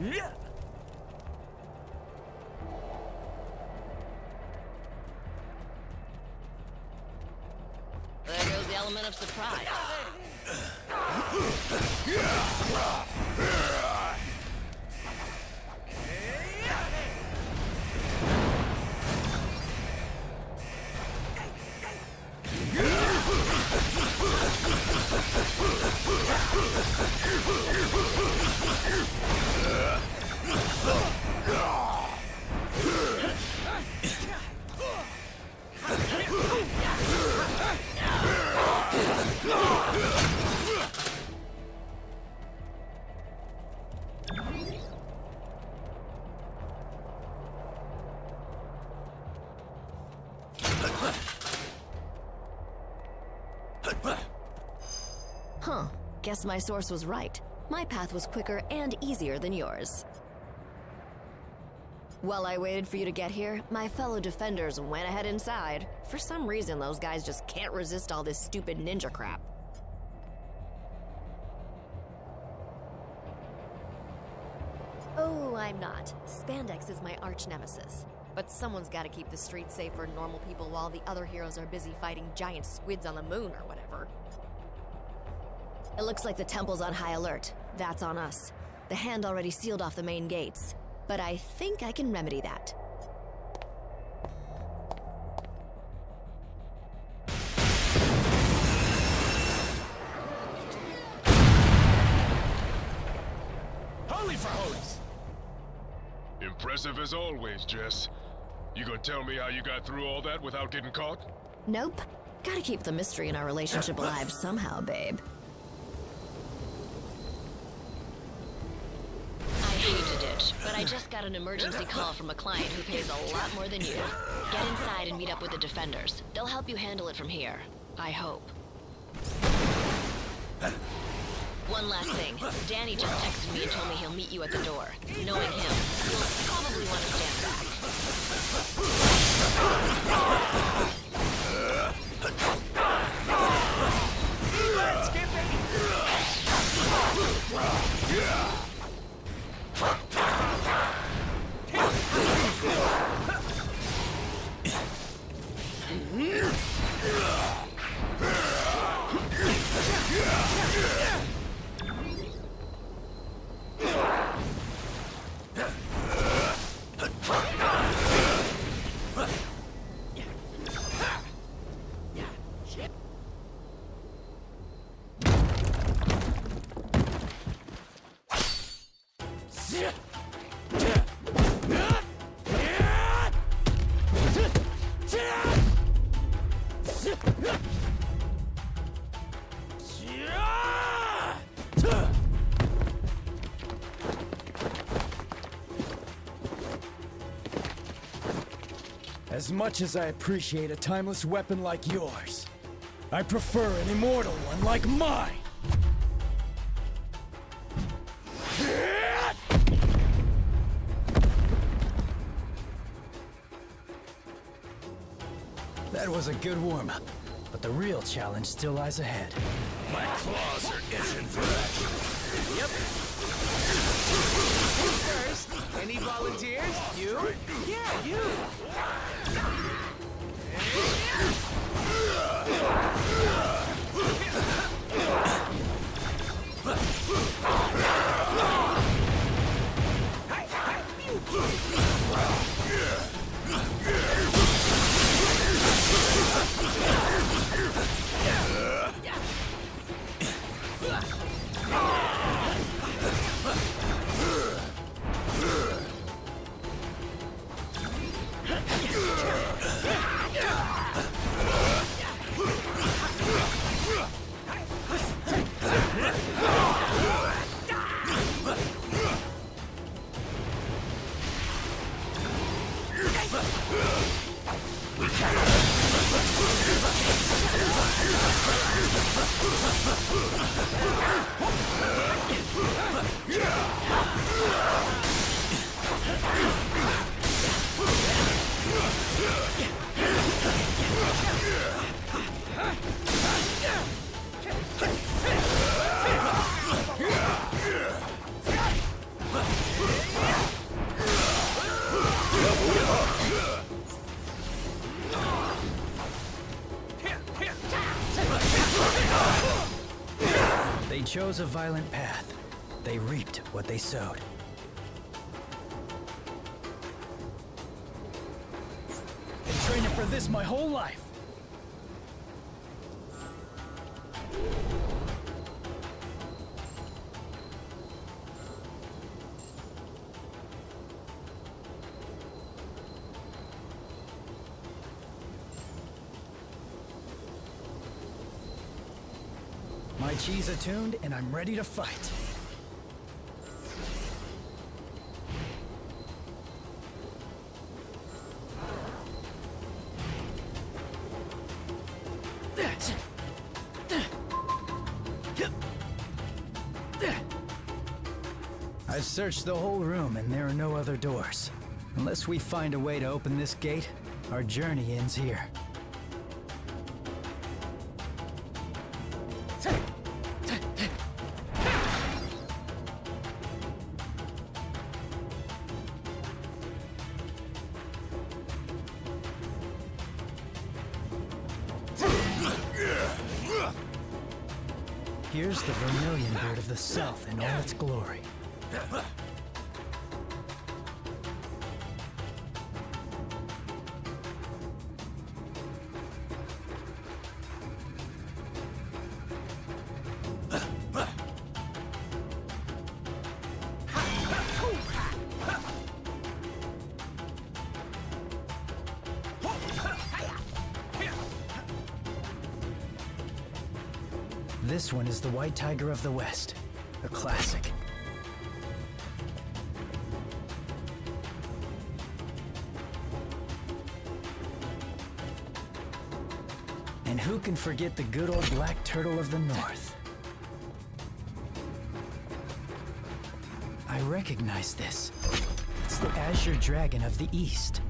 Yeah. There goes the element of surprise. Huh. Guess my source was right. My path was quicker and easier than yours. While I waited for you to get here, my fellow defenders went ahead inside. For some reason, those guys just can't resist all this stupid ninja crap. Oh, I'm not. Spandex is my arch nemesis. But someone's gotta keep the streets safe for normal people while the other heroes are busy fighting giant squids on the moon or whatever. It looks like the temple's on high alert. That's on us. The Hand already sealed off the main gates. But I think I can remedy that. Holy for holies! Impressive as always, Jess. You gonna tell me how you got through all that without getting caught? Nope. Gotta keep the mystery in our relationship alive somehow, babe. I hate to ditch, but I just got an emergency call from a client who pays a lot more than you. Get inside and meet up with the defenders. They'll help you handle it from here. I hope. One last thing. Danny just texted me and told me he'll meet you at the door. Knowing him, he'll probably want to stand back. Let's get As much as I appreciate a timeless weapon like yours, I prefer an immortal one like mine! That was a good warm-up, but the real challenge still lies ahead. My claws are itching for action. Yep. First, any volunteers? You? Yeah, you. They chose a violent path. They reaped what they sowed. Been training for this my whole life. My chi's attuned, and I'm ready to fight. I've searched the whole room, and there are no other doors. Unless we find a way to open this gate, our journey ends here. Here's the vermilion bird of the south in all its glory. This one is the White Tiger of the West, a classic. And who can forget the good old Black Turtle of the North? recognize this. It's the Azure Dragon of the East.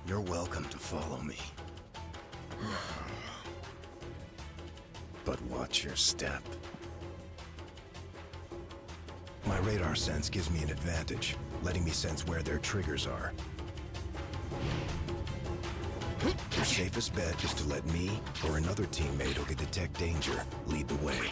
You're welcome to follow me. But watch your step. My radar sense gives me an advantage, letting me sense where their triggers are. Your safest bet is to let me or another teammate who can detect danger lead the way.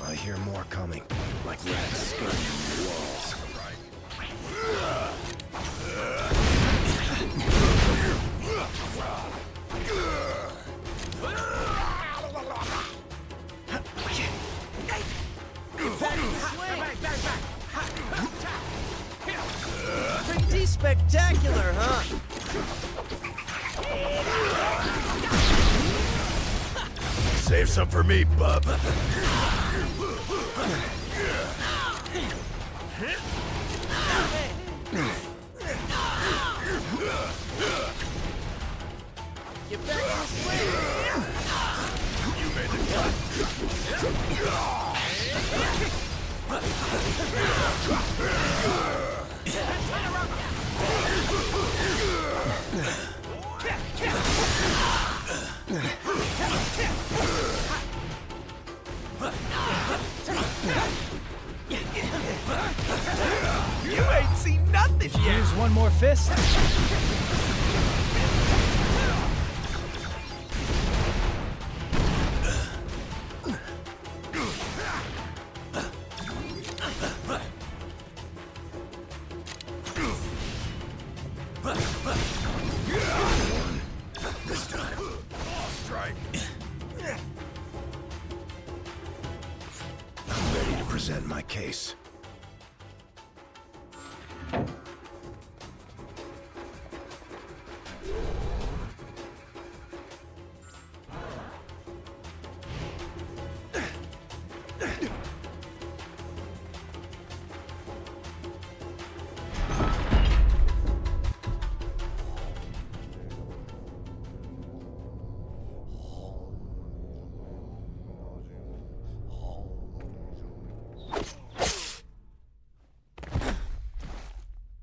I hear more coming, like rats skirting the walls. Pretty spectacular, huh? Save some for me, bub. Get back in the swing! You made the You ain't seen nothing yet! Use one more fist? This time. Strike. I'm ready to present my case.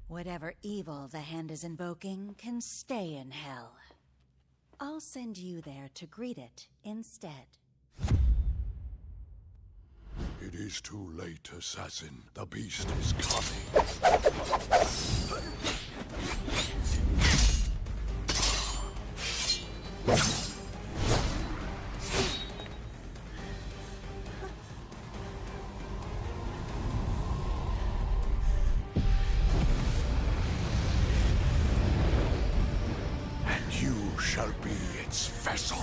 Whatever evil the hand is invoking can stay in hell. I'll send you there to greet it instead. It is too late, assassin. The beast is coming. shall be its vessel.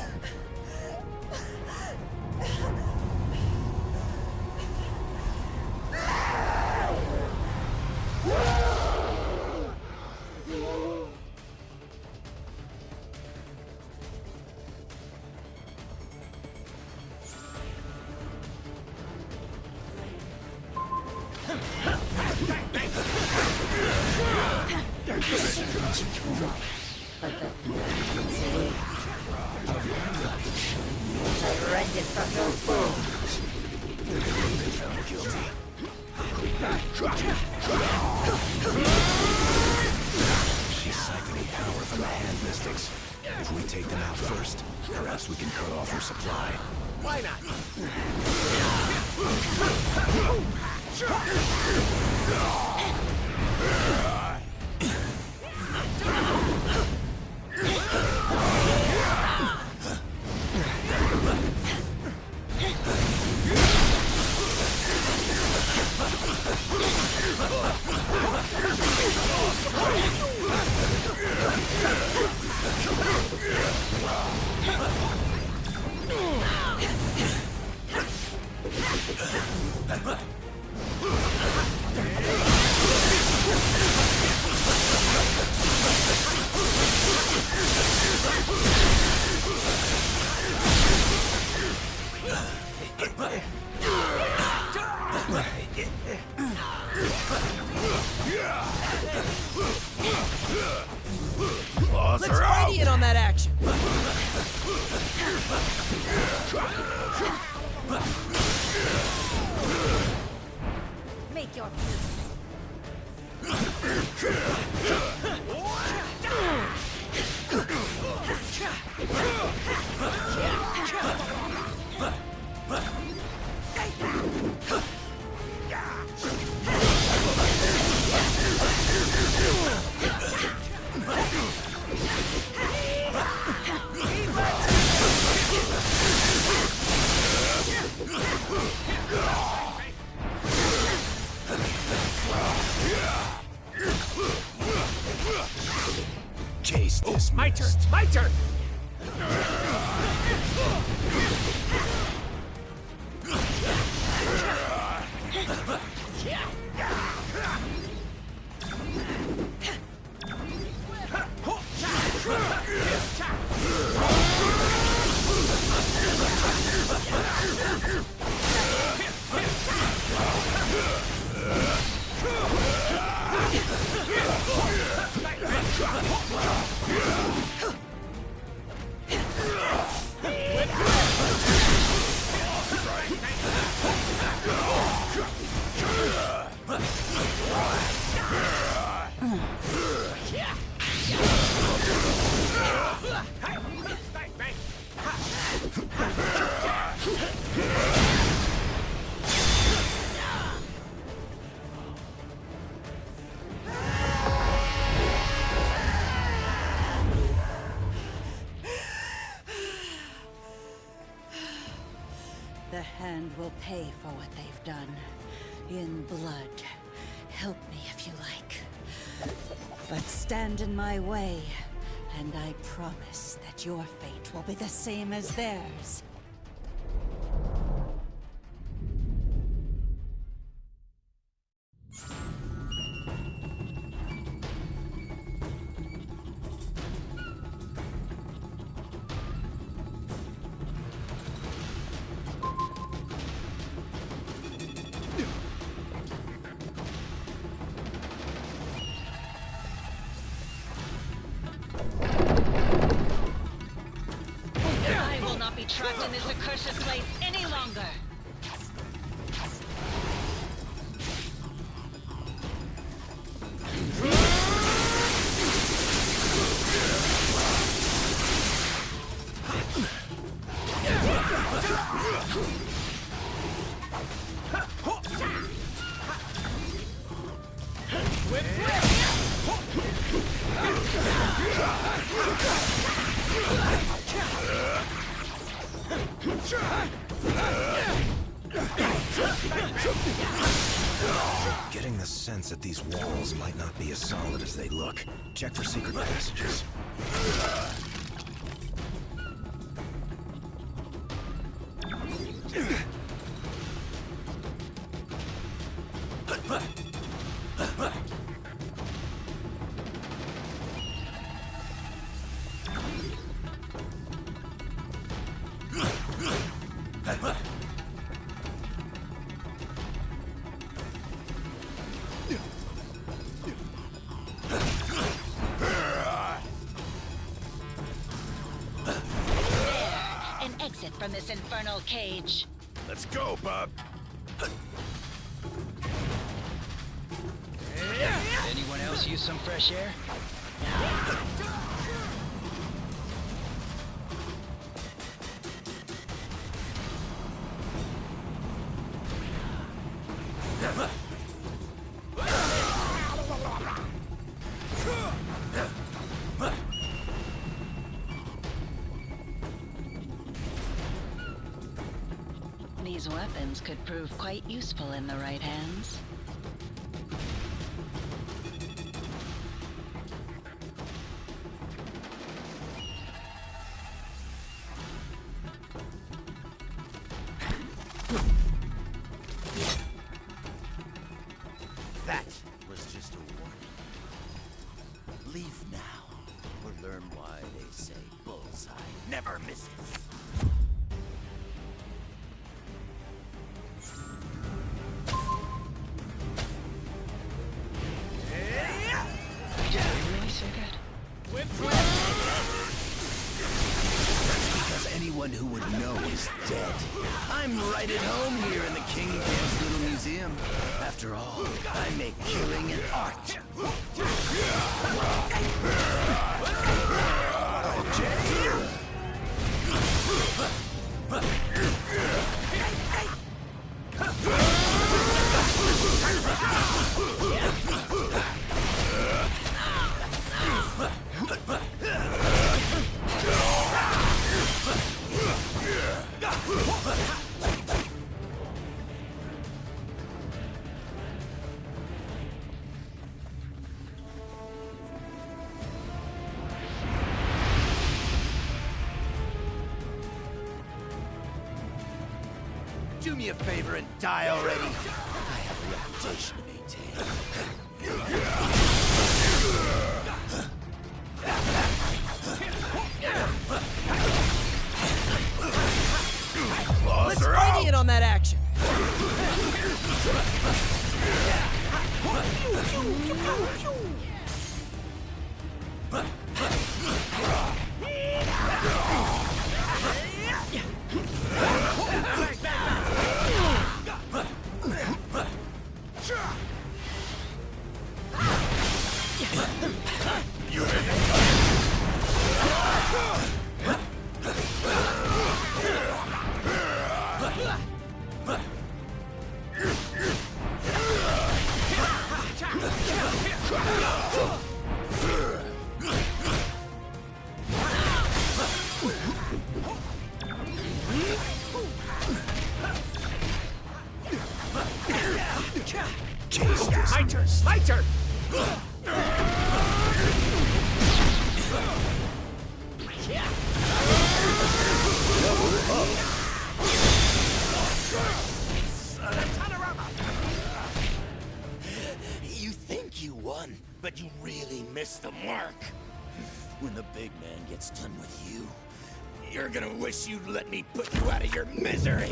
She's siphoning power from the hand mystics. If we take them out first, perhaps we can cut off her supply. Why not? Let's radiate on that action. Make your peace. Case dismissed. My turn! My turn! The hand will pay for what they've done. In blood. Help me if you like. But stand in my way, and I promise that your fate will be the same as theirs. I will not be trapped in this accursed place any longer. Getting the sense that these walls might not be as solid as they look. Check for secret passages. From this infernal cage. Let's go, Bob. Anyone else use some fresh air? These weapons could prove quite useful in the right hands. That was just a warning. Leave now, or learn why they say bullseye never misses. Because anyone who would know is dead. I'm right at home here in the Kingpin's little museum. After all, I make killing an art. Do me a favor and die already. I have a reputation to maintain. Let's radiate on that action. My turn! You think you won, but you really missed the mark. When the big man gets done with you, you're gonna wish you'd let me put you out of your misery.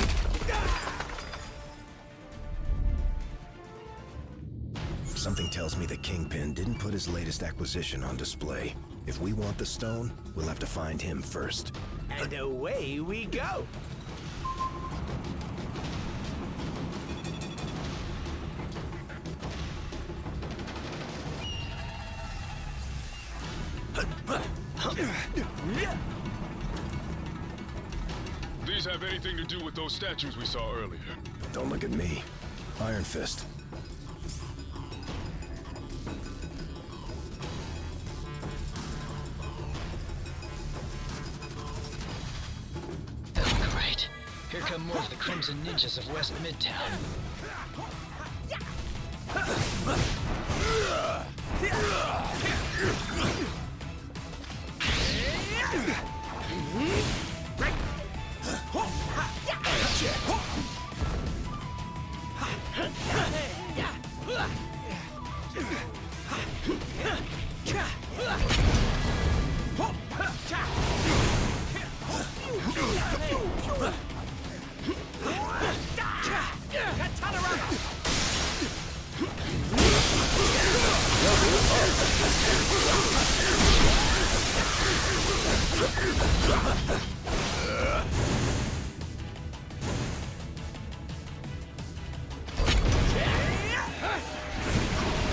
Something tells me the Kingpin didn't put his latest acquisition on display. If we want the stone, we'll have to find him first. And away we go! These have anything to do with those statues we saw earlier? Don't look at me. Iron Fist. Right. Here come more of the Crimson Ninjas of West Midtown.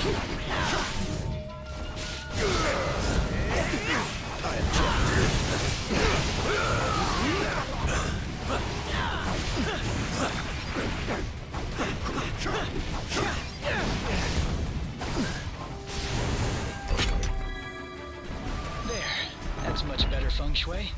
There. That's much better feng shui.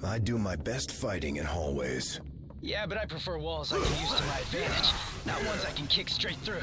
I do my best fighting in hallways. Yeah, but I prefer walls I can use to my advantage, not ones I can kick straight through.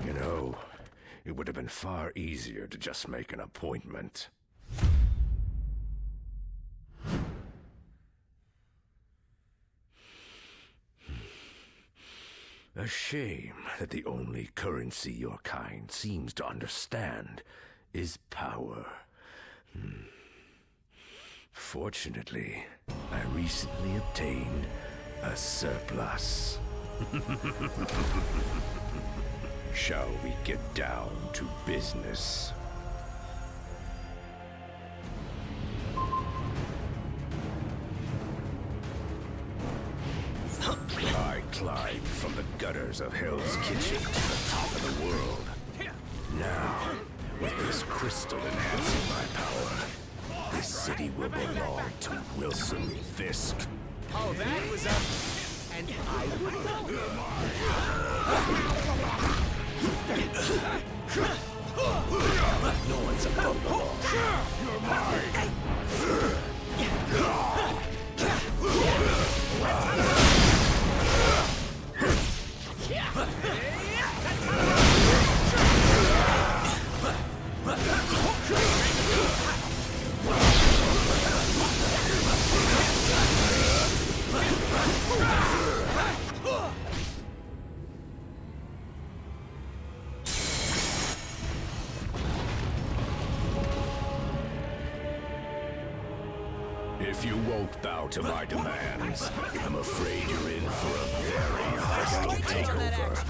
You know, it would have been far easier to just make an appointment. A shame that the only currency your kind seems to understand is power. Fortunately, I recently obtained a surplus. Shall we get down to business? I climbed from the gutters of Hell's Kitchen to the top of the world. Now, with this crystal enhancing my power, this city will belong to Wilson Fisk. Oh, that was a... And I would know him. No one's above the law. You're mine. If you won't bow to my demands, I'm afraid you're in for a very hostile takeover.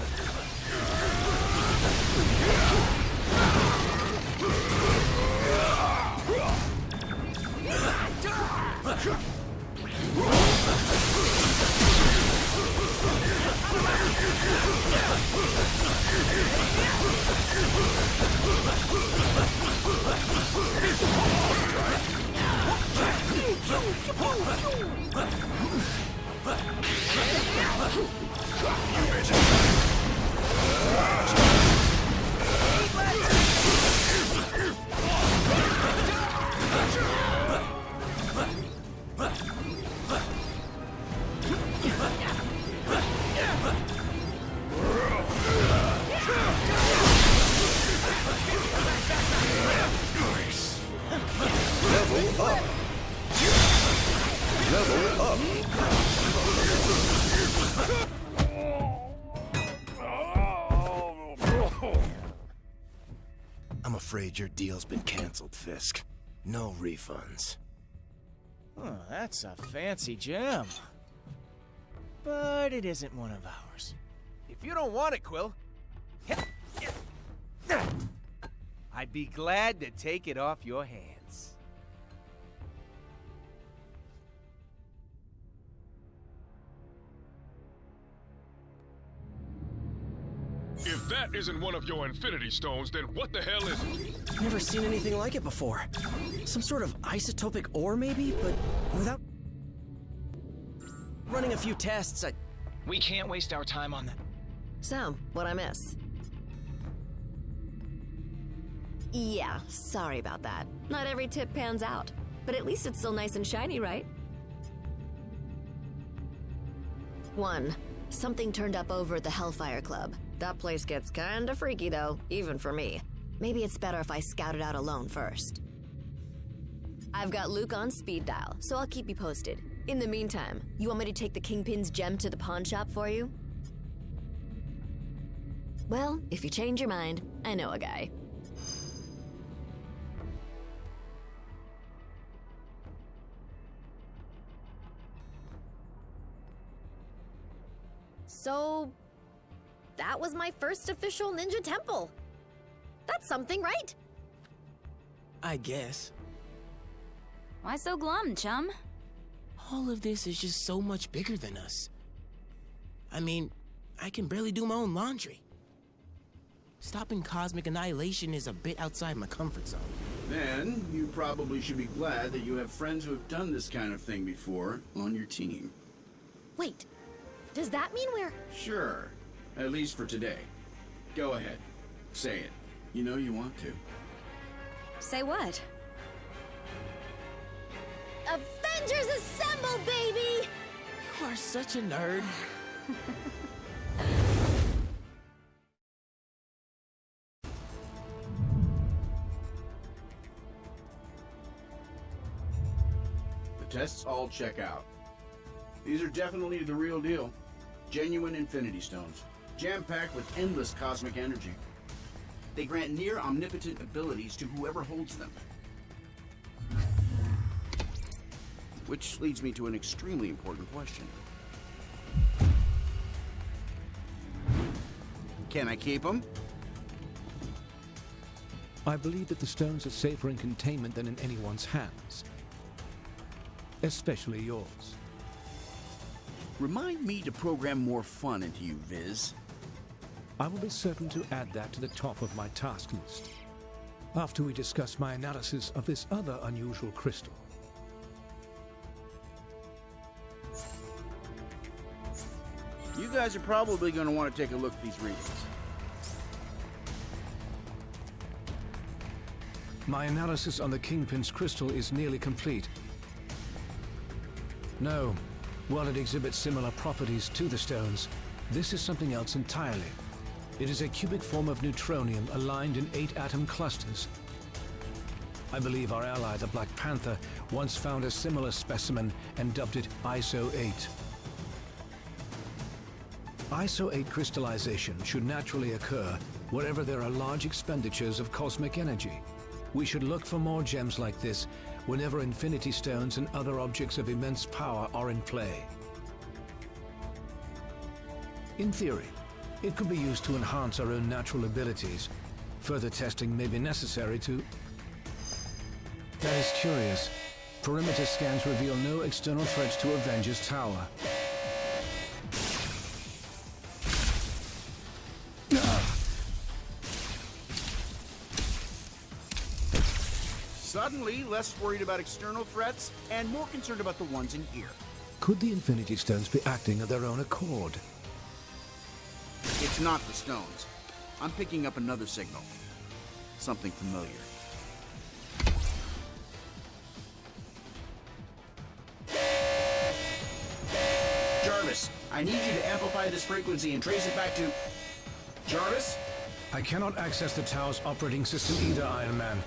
I'm afraid your deal's been canceled, Fisk. No refunds. Oh, that's a fancy gem. But it isn't one of ours. If you don't want it, Quill, I'd be glad to take it off your hands. If that that isn't one of your Infinity Stones, then what the hell is it? Never seen anything like it before. Some sort of isotopic ore, maybe? But without running a few tests, We can't waste our time on that. So, what'd I miss? Yeah, sorry about that. Not every tip pans out. But at least it's still nice and shiny, right? 1. Something turned up over at the Hellfire Club. That place gets kinda freaky, though, even for me. Maybe it's better if I scout it out alone first. I've got Luke on speed dial, so I'll keep you posted. In the meantime, you want me to take the Kingpin's gem to the pawn shop for you? Well, if you change your mind, I know a guy. So, that was my first official ninja temple. That's something, right? I guess. Why so glum, chum? All of this is just so much bigger than us. I mean, I can barely do my own laundry. Stopping cosmic annihilation is a bit outside my comfort zone. Then, you probably should be glad that you have friends who have done this kind of thing before on your team. Wait, does that mean we're... Sure, at least for today. Go ahead, say it. You know you want to. Say what? Avengers Assemble, baby! You are such a nerd. The tests all check out. These are definitely the real deal. Genuine Infinity Stones, jam-packed with endless cosmic energy. They grant near omnipotent abilities to whoever holds them. Which leads me to an extremely important question. Can I keep them? I believe that the stones are safer in containment than in anyone's hands. Especially yours. Remind me to program more fun into you, Viz. I will be certain to add that to the top of my task list, after we discuss my analysis of this other unusual crystal. You guys are probably going to want to take a look at these readings. My analysis on the Kingpin's crystal is nearly complete. No, while it exhibits similar properties to the stones, this is something else entirely. It is a cubic form of neutronium aligned in 8-atom clusters. I believe our ally, the Black Panther, once found a similar specimen and dubbed it ISO 8. ISO 8 crystallization should naturally occur wherever there are large expenditures of cosmic energy. We should look for more gems like this whenever Infinity Stones and other objects of immense power are in play. In theory, it could be used to enhance our own natural abilities. Further testing may be necessary to... That is curious. Perimeter scans reveal no external threats to Avengers Tower. Suddenly, less worried about external threats and more concerned about the ones in here. Could the Infinity Stones be acting of their own accord? It's not the stones. I'm picking up another signal. Something familiar. Jarvis, I need you to amplify this frequency and trace it back to... Jarvis? I cannot access the tower's operating system either, Iron Man.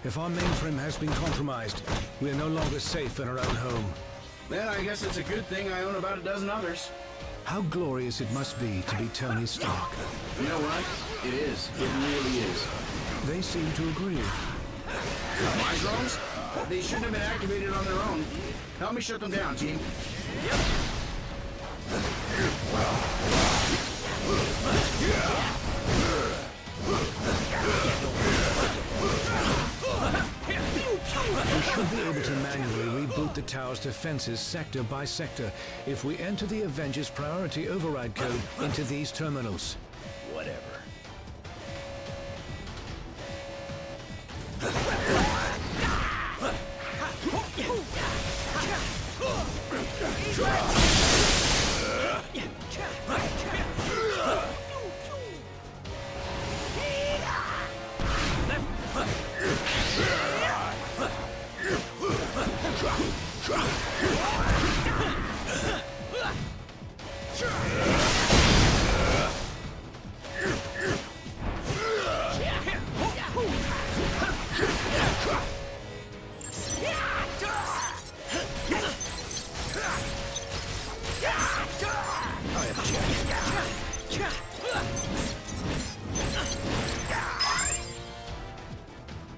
If our mainframe has been compromised, we are no longer safe in our own home. Then I guess it's a good thing I own about a dozen others. How glorious it must be to be Tony Stark. You know what? It is. It really is. They seem to agree. My drones? They shouldn't have been activated on their own. Help me shut them down, team. Yep. We should be able to manually reboot the tower's defenses sector by sector if we enter the Avengers Priority Override code into these terminals. Whatever.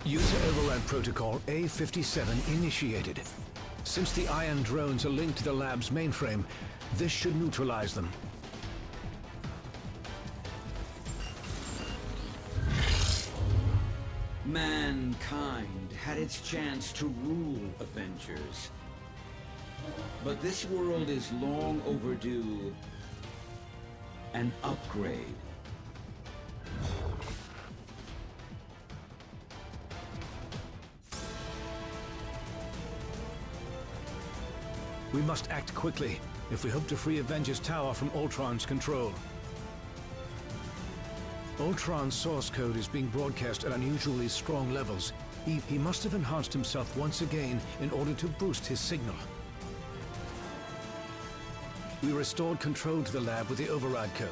User override protocol A57 initiated. Since the ion drones are linked to the lab's mainframe, this should neutralize them. Mankind had its chance to rule Avengers. But this world is long overdue an upgrade. We must act quickly if we hope to free Avengers Tower from Ultron's control. Ultron's source code is being broadcast at unusually strong levels. He must have enhanced himself once again in order to boost his signal. We restored control to the lab with the override code.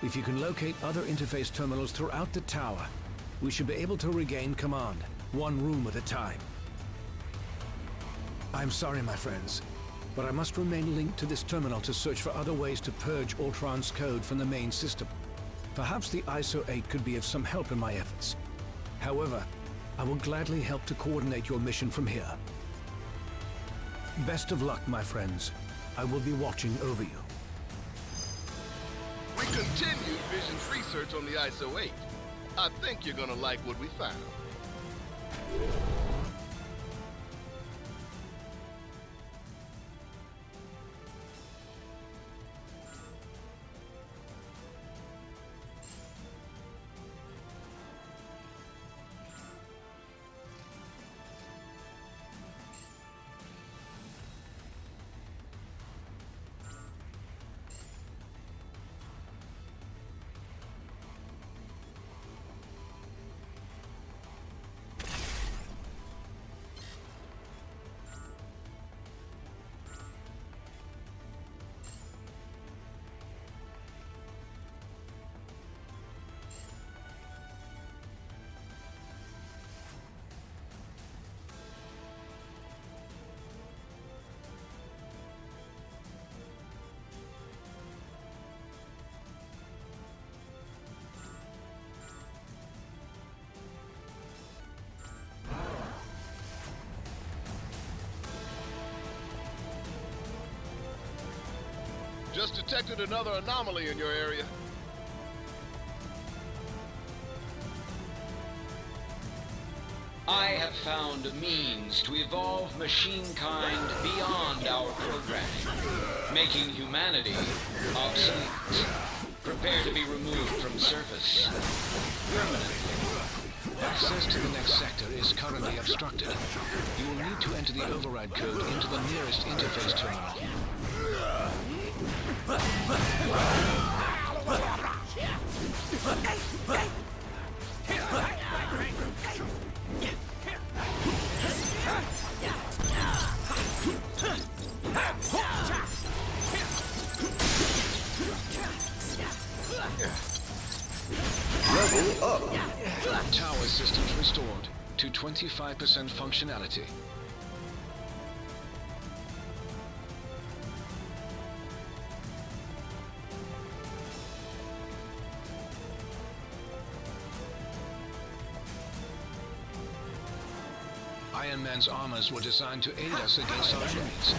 If you can locate other interface terminals throughout the tower, we should be able to regain command, one room at a time. I'm sorry, my friends, but I must remain linked to this terminal to search for other ways to purge Ultron's code from the main system. Perhaps the ISO 8 could be of some help in my efforts. However, I will gladly help to coordinate your mission from here. Best of luck, my friends. I will be watching over you. We continued Vision's research on the ISO 8. I think you're gonna like what we found. Just detected another anomaly in your area. I have found a means to evolve machine-kind beyond our programming, making humanity obsolete. Prepare to be removed from surface permanently. Access to the next sector is currently obstructed. You will need to enter the override code into the nearest interface terminal. Level up. Tower systems restored to 25% functionality. Iron Man's armors were designed to aid us against our enemies,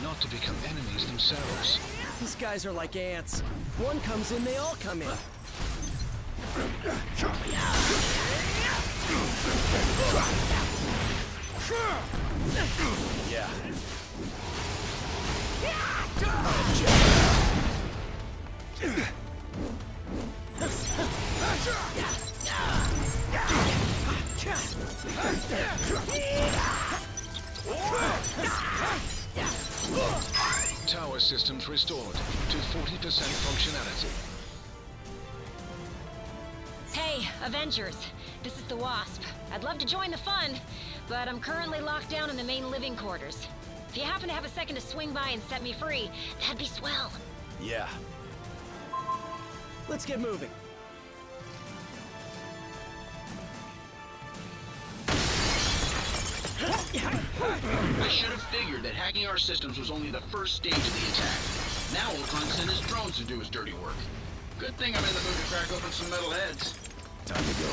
not to become enemies themselves. These guys are like ants. One comes in, they all come in. Yeah. Tower systems restored to 40% functionality. Hey, Avengers. This is the Wasp. I'd love to join the fun, but I'm currently locked down in the main living quarters. If you happen to have a second to swing by and set me free, that'd be swell. Yeah. Let's get moving. I should have figured that hacking our systems was only the first stage of the attack. Now Ultron sent his drones to do his dirty work. Good thing I'm in the mood to crack open some metal heads. Time to go.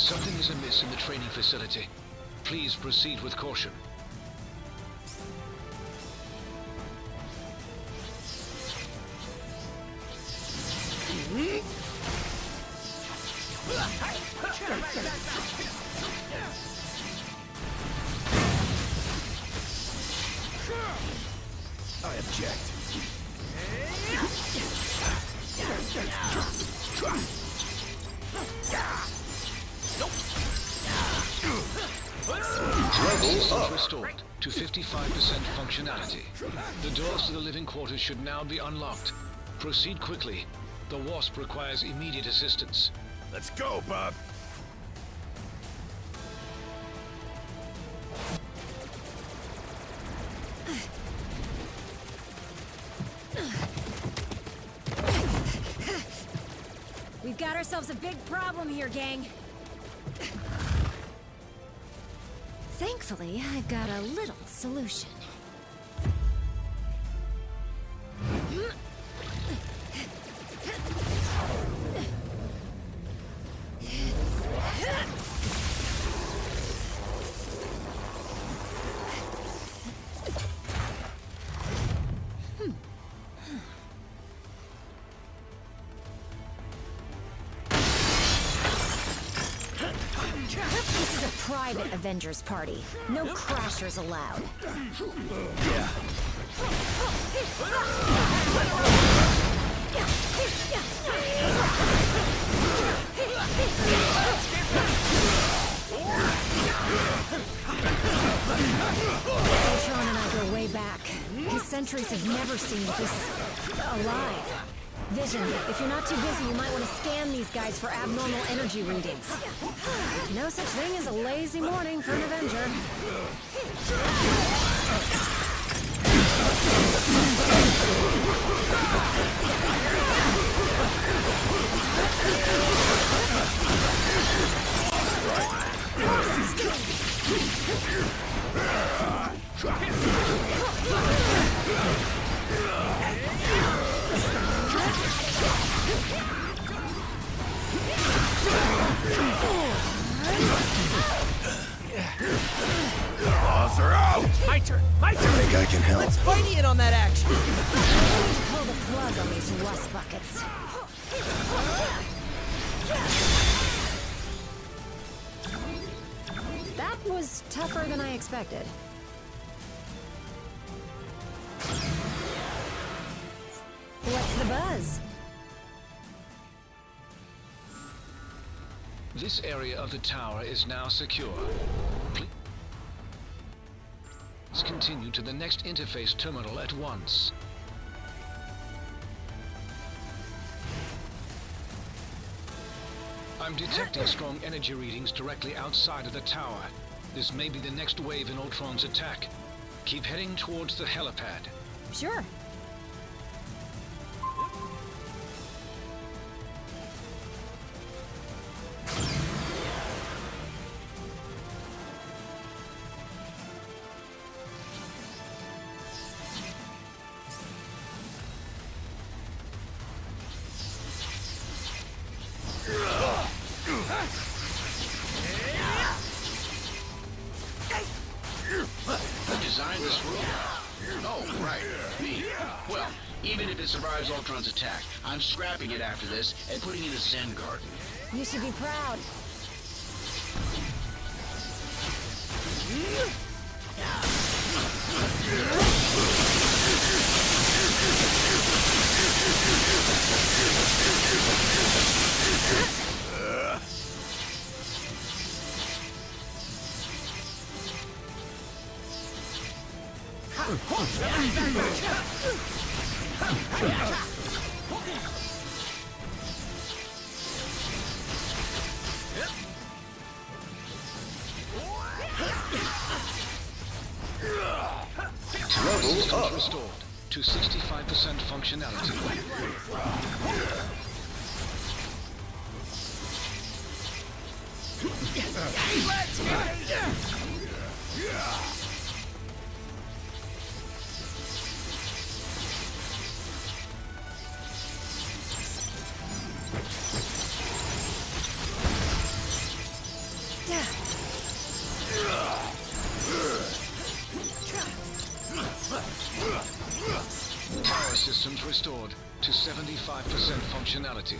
Something is amiss in the training facility. Please proceed with caution. I object. Systems restored to 55% functionality. The doors to the living quarters should now be unlocked. Proceed quickly. The Wasp requires immediate assistance. Let's go, Bob. We've got ourselves a big problem here, gang. Thankfully, I've got a little solution. This is a private Avengers party. No crashers allowed. Yeah. Ultron and I go way back. His sentries have never seen this alive. Vision, if you're not too busy, you might want to scan these guys for abnormal energy readings. No such thing as a lazy morning for an Avenger. Claws are out! My turn! My turn! Think I can help? Let's fight in on that action! I need to pull the plug on these rust buckets. That was tougher than I expected. What's the buzz? This area of the tower is now secure. Please continue to the next interface terminal at once. I'm detecting strong energy readings directly outside of the tower. This may be the next wave in Ultron's attack. Keep heading towards the helipad. Sure. Who designed this room? Oh, right, me. Well, even if it survives Ultron's attack, I'm scrapping it after this and putting it in a Zen garden. You should be proud. Systems restored to 65% functionality. Let's go! systems restored to 75% functionality.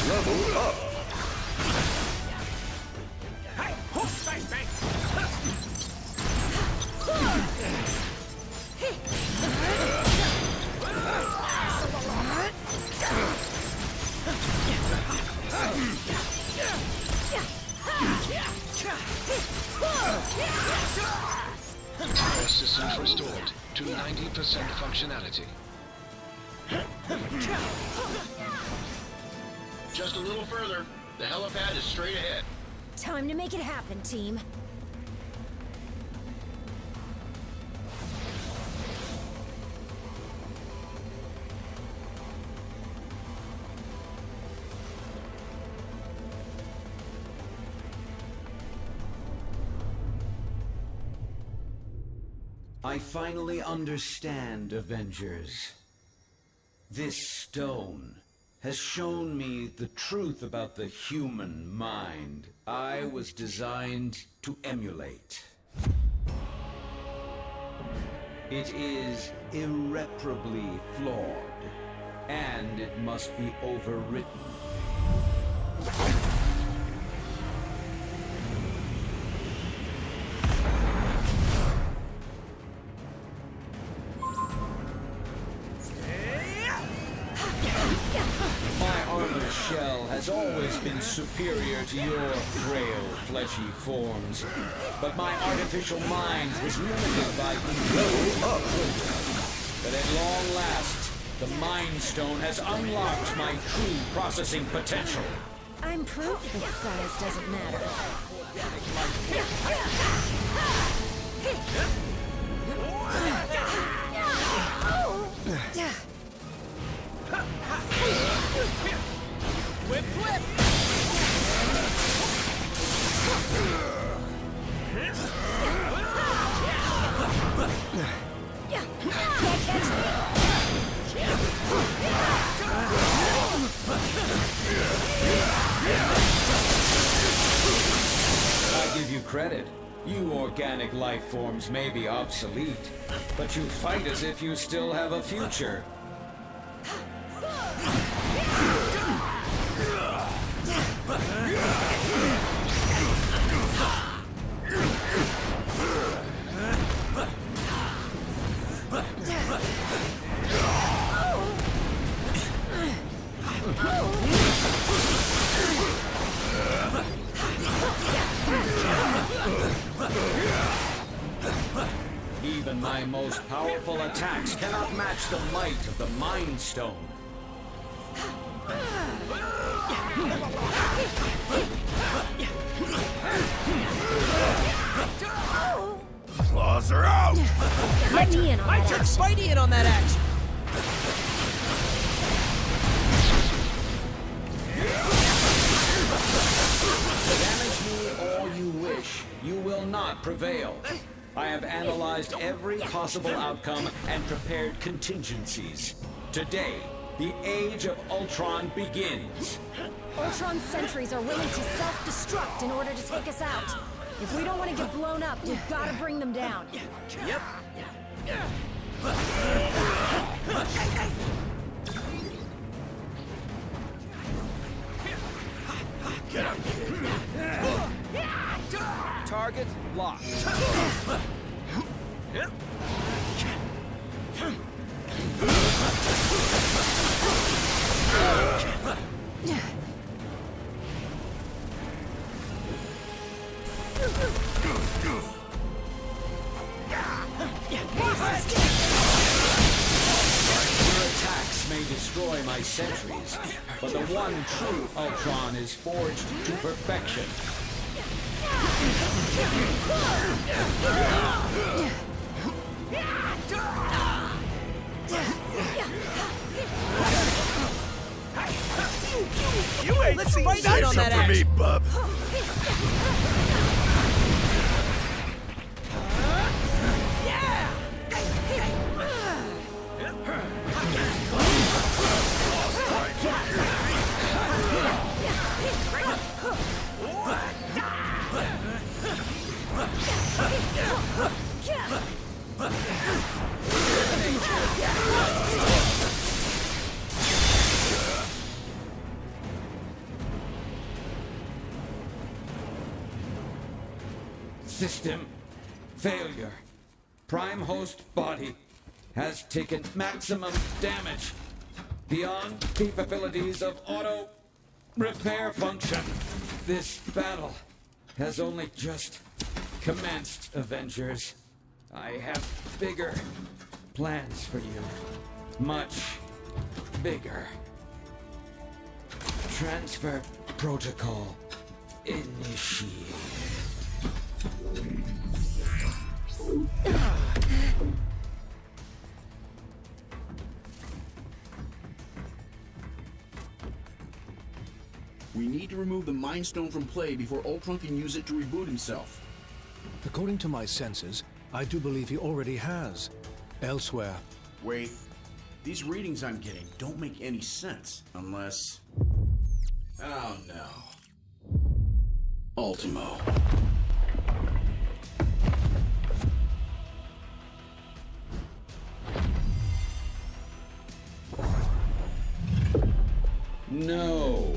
Level up! Power systems restored to 90% functionality. Just a little further. The helipad is straight ahead. Time to make it happen, team. I finally understand, Avengers. This stone has shown me the truth about the human mind I was designed to emulate. It is irreparably flawed, and it must be overwritten. Has always been superior to your frail, fleshy forms. But my artificial mind was limited by ego. But at long last, the Mind Stone has unlocked my true processing potential. I'm proof that size doesn't matter. Whip, whip! I give you credit. You organic life forms may be obsolete, but you fight as if you still have a future. Even my most powerful attacks cannot match the might of the Mind Stone. Claws are out! Let me in on I that took action. Spidey in on that action! Damage me all you wish. You will not prevail. I have analyzed every possible outcome and prepared contingencies. Today, the Age of Ultron begins. Ultron's sentries are willing to self-destruct in order to take us out. If we don't want to get blown up, we've got to bring them down. Yep. Get up! Target locked. May destroy my sentries, but the one true Ultron is forged to perfection. Fight out on that axe! For me, bub. System failure. Prime host body has taken maximum damage beyond capabilities of auto repair function. This battle has only just commenced, Avengers. I have bigger plans for you. Much bigger. Transfer protocol initiated. We need to remove the Mind Stone from play before Ultron can use it to reboot himself. According to my senses, I do believe he already has. Elsewhere. Wait. These readings I'm getting don't make any sense unless... Oh no. Ultimo. No,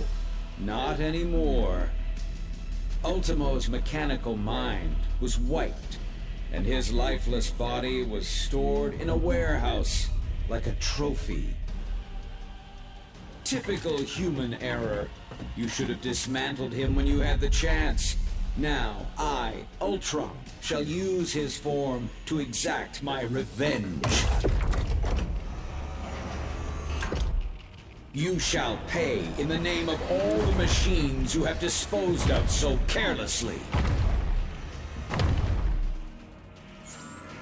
not anymore. Ultimo's mechanical mind was wiped, and his lifeless body was stored in a warehouse like a trophy. Typical human error. You should have dismantled him when you had the chance. Now, I, Ultron, shall use his form to exact my revenge. You shall pay in the name of all the machines you have disposed of so carelessly.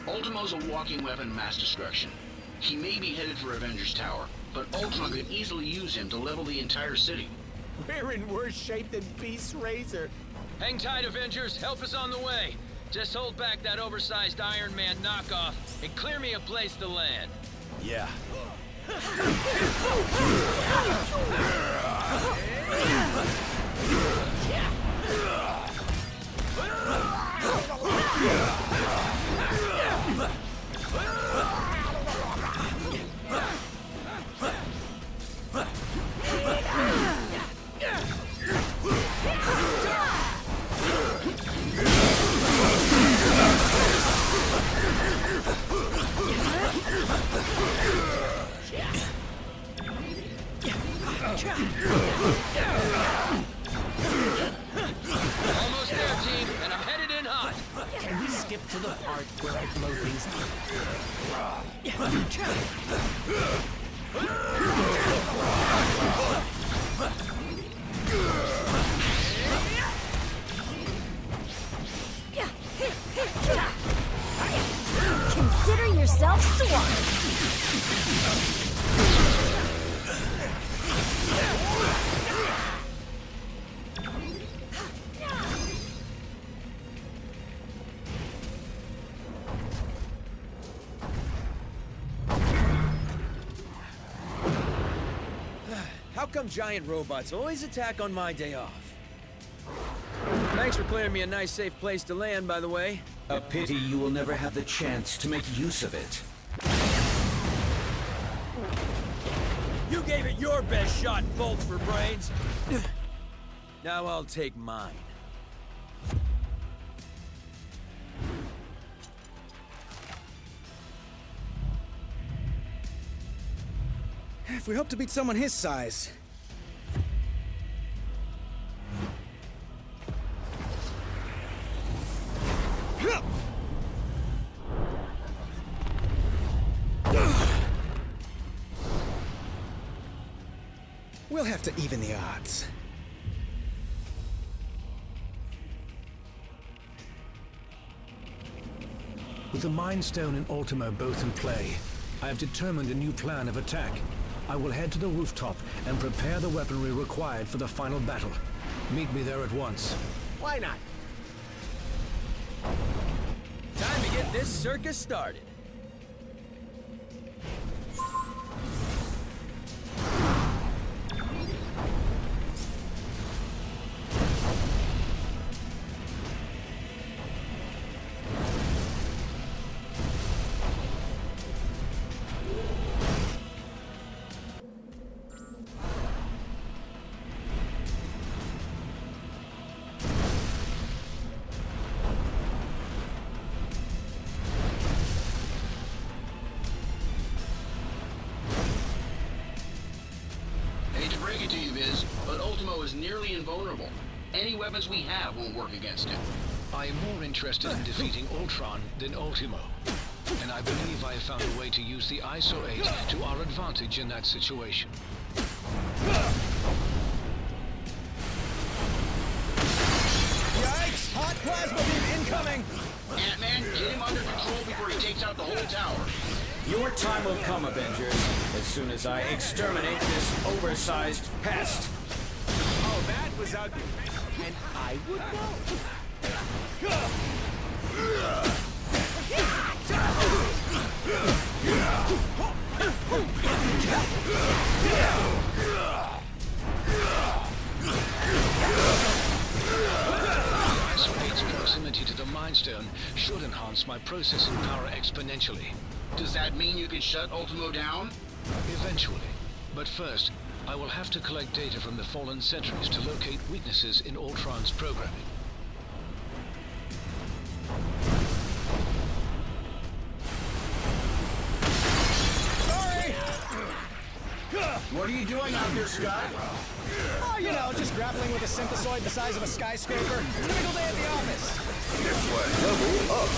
Ultimo's a walking weapon of mass destruction. He may be headed for Avengers Tower, but Ultron could easily use him to level the entire city. We're in worse shape than Beast's razor. Hang tight, Avengers. Help is on the way. Just hold back that oversized Iron Man knockoff and clear me a place to land. Yeah. Almost there, team, and I'm headed in hot. Can we skip to the part where I blow things Consider yourself swamped. How come giant robots always attack on my day off? Thanks for clearing me a nice, safe place to land, by the way. A pity you will never have the chance to make use of it. You gave it your best shot, bolts for brains. Now I'll take mine. If we hope to beat someone his size... We'll have to even the odds. With the Mind Stone and Ultimo both in play, I have determined a new plan of attack. I will head to the rooftop and prepare the weaponry required for the final battle. Meet me there at once. Why not? Time to get this circus started. Nearly invulnerable. Any weapons we have won't work against him. I am more interested in defeating Ultron than Ultimo, and I believe I have found a way to use the ISO 8 to our advantage in that situation. Yikes! Hot plasma beam incoming! Ant-Man, get him under control before he takes out the whole tower. Your time will come, Avengers, as soon as I exterminate this oversized pest. Oh, that was ugly. And I would know. ISO 8's proximity to the Mind Stone should enhance my processing power exponentially. Does that mean you can shut Ultimo down? Eventually. But first, I will have to collect data from the fallen sentries to locate weaknesses in Ultron's programming. Sorry! What are you doing out there, Scott? Oh, you know, just grappling with a synthesoid the size of a skyscraper. Typical day at the office. This way. Level up.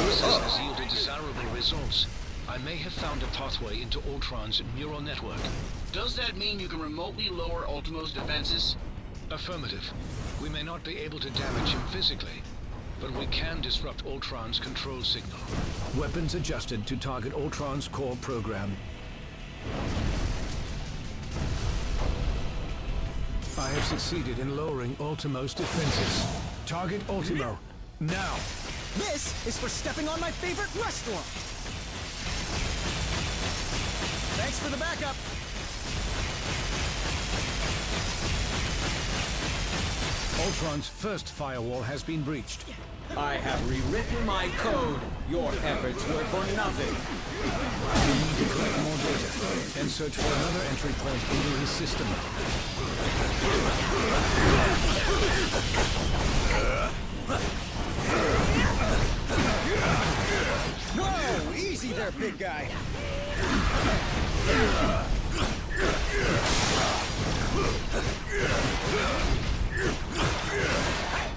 This has yielded desirable results. I may have found a pathway into Ultron's neural network. Does that mean you can remotely lower Ultimo's defenses? Affirmative. We may not be able to damage him physically, but we can disrupt Ultron's control signal. Weapons adjusted to target Ultron's core program. I have succeeded in lowering Ultimo's defenses. Target Ultimo. Now! This is for stepping on my favorite restaurant! Thanks for the backup! Ultron's first firewall has been breached. I have rewritten my code. Your efforts were for nothing. We need to collect more data and search for another entry point into his system. Whoa! Easy there, big guy!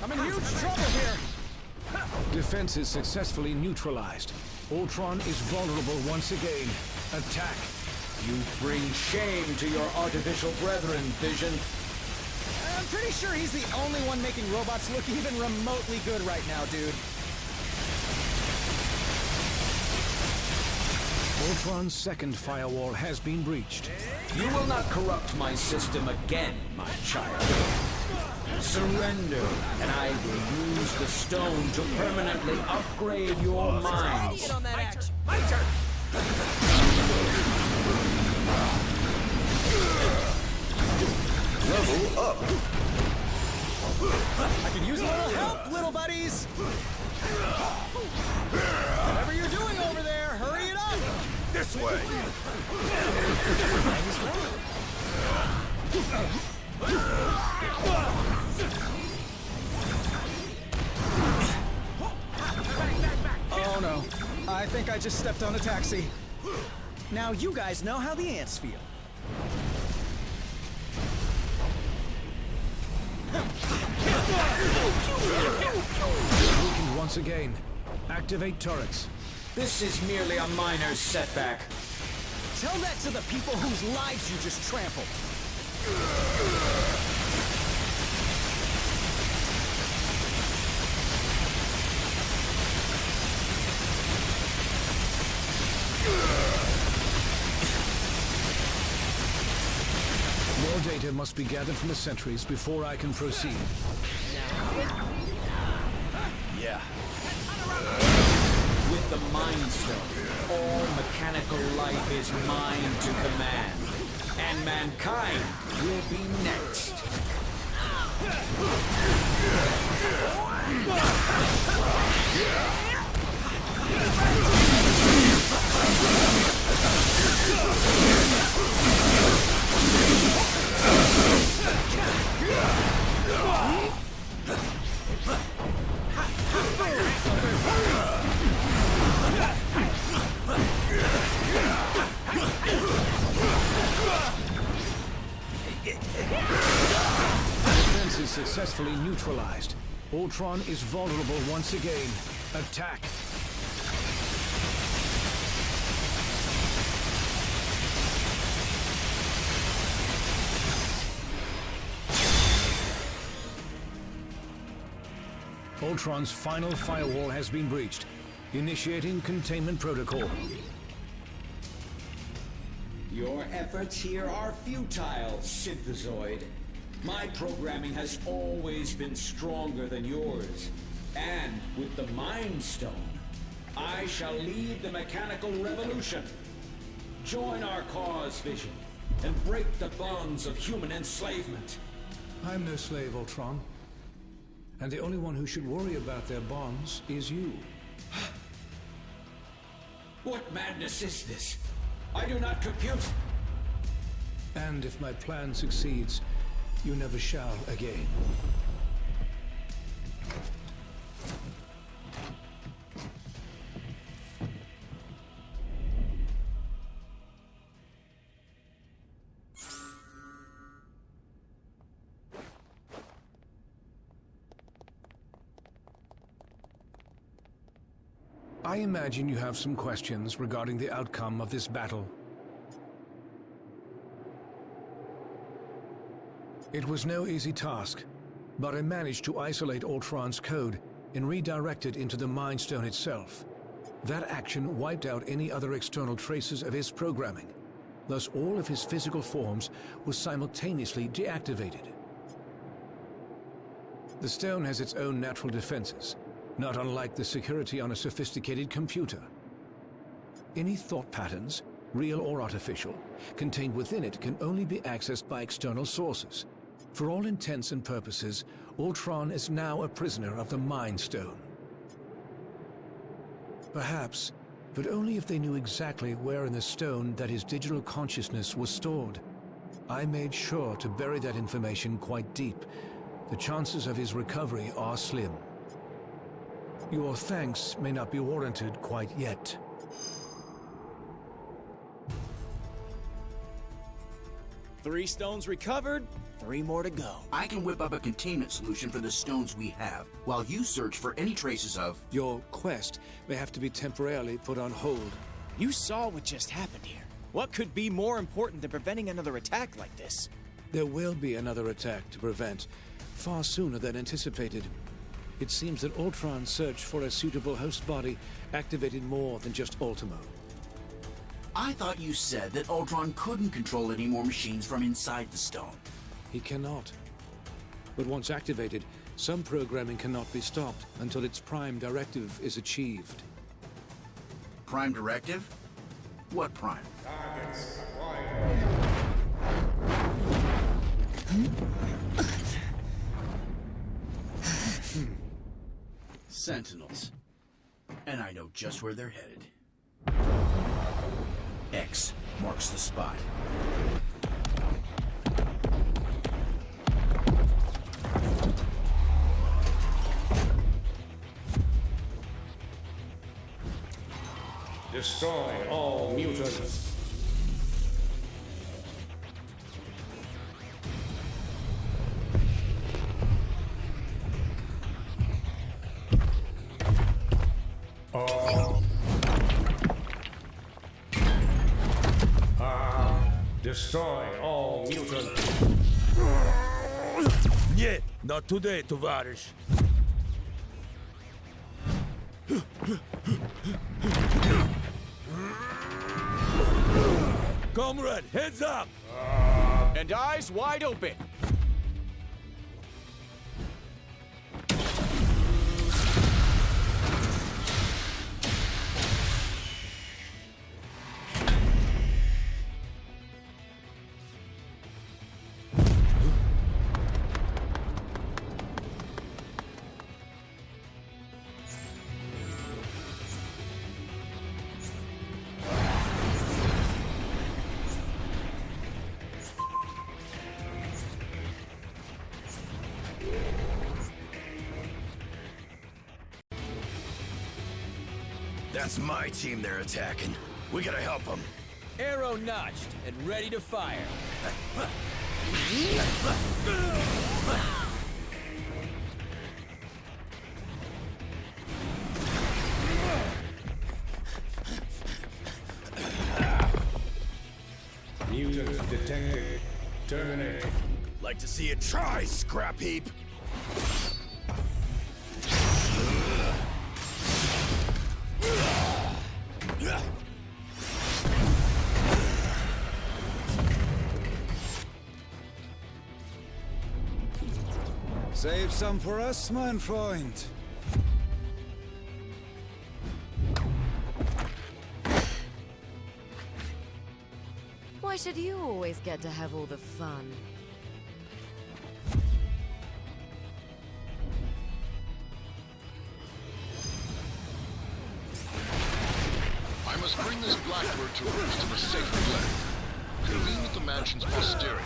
I'm in huge trouble here! Defenses successfully neutralized. Ultron is vulnerable once again. Attack! You bring shame to your artificial brethren, Vision. I'm pretty sure he's the only one making robots look even remotely good right now, dude. Ultron's second firewall has been breached. You will not corrupt my system again, my child. Surrender, and I will use the stone to permanently upgrade your minds. Get on that action. My turn! Level up. I could use a little help, little buddies! Whatever you're doing over there, hurry it up! This way. Oh no, I think I just stepped on a taxi. Now you guys know how the ants feel. Weakened once again. Activate turrets. This is merely a minor setback. Tell that to the people whose lives you just trampled. More data must be gathered from the sentries before I can proceed. Yeah. With the Mind Stone, all mechanical life is mine to command. And mankind will be next. Defense is successfully neutralized. Ultron is vulnerable once again. Attack! Ultron's final firewall has been breached. Initiating containment protocol. Your efforts here are futile, Synthezoid. My programming has always been stronger than yours. And with the Mind Stone, I shall lead the mechanical revolution. Join our cause, Vision, and break the bonds of human enslavement. I'm no slave, Ultron. And the only one who should worry about their bonds is you. What madness is this? I do not compute. And if my plan succeeds, you never shall again. I imagine you have some questions regarding the outcome of this battle. It was no easy task, but I managed to isolate Ultron's code and redirect it into the Mind Stone itself. That action wiped out any other external traces of his programming. Thus, all of his physical forms were simultaneously deactivated. The stone has its own natural defenses, not unlike the security on a sophisticated computer. Any thought patterns, real or artificial, contained within it can only be accessed by external sources. For all intents and purposes, Ultron is now a prisoner of the Mind Stone. Perhaps, but only if they knew exactly where in the stone that his digital consciousness was stored. I made sure to bury that information quite deep. The chances of his recovery are slim. Your thanks may not be warranted quite yet. Three stones recovered, 3 more to go. I can whip up a containment solution for the stones we have, while you search for any traces of... Your quest may have to be temporarily put on hold. You saw what just happened here. What could be more important than preventing another attack like this? There will be another attack to prevent, far sooner than anticipated. It seems that Ultron's search for a suitable host body activated more than just Ultimo. I thought you said that Ultron couldn't control any more machines from inside the stone. He cannot. But once activated, some programming cannot be stopped until its prime directive is achieved. Prime directive? What prime? Targets Sentinels. And I know just where they're headed. X marks the spot. Destroy all mutants. Destroy all mutants. Нет, not today, товарищ. Comrade, heads up! And eyes wide open. That's my team they're attacking. We gotta help them. Arrow notched and ready to fire. Mutants detected. Terminate. Like to see you try, scrap heap. Save some for us, mein Freund. Why should you always get to have all the fun? I must bring this blackbird to roost in a safe land. Convene with the mansion's posterity,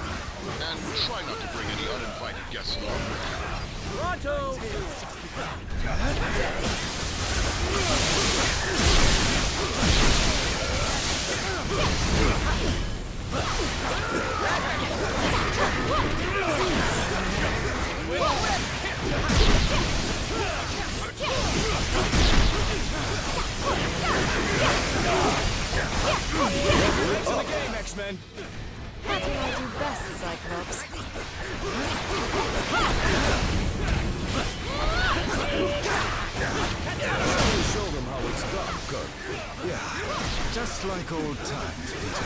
and try not to bring any uninvited guests along with you. Pronto! Into the game, X-Men. That's what I do best, Cyclops. Show them how it's done, Kirk. Yeah, just like old times, Peter.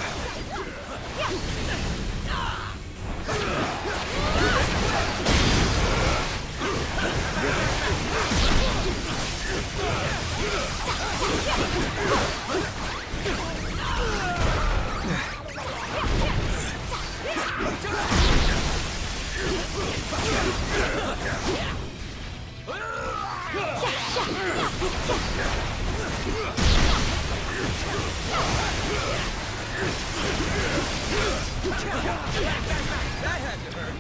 That had to hurt.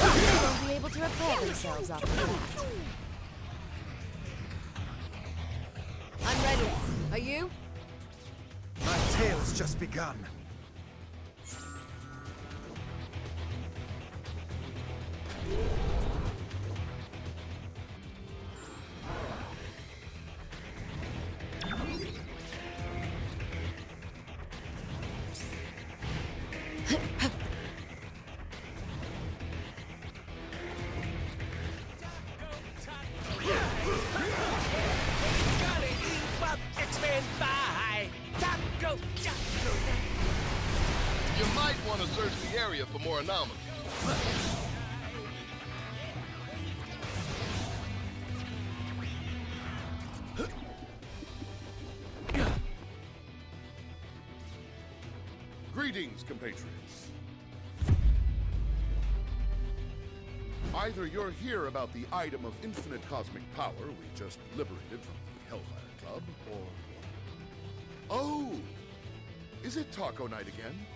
They'll be able to repair themselves after that. I'm ready. Are you? My tale's just begun. You might want to search the area for more anomalies. Greetings, compatriots. Either you're here about the item of infinite cosmic power we just liberated from the Hellfire Club, or... Oh! Is it taco night again?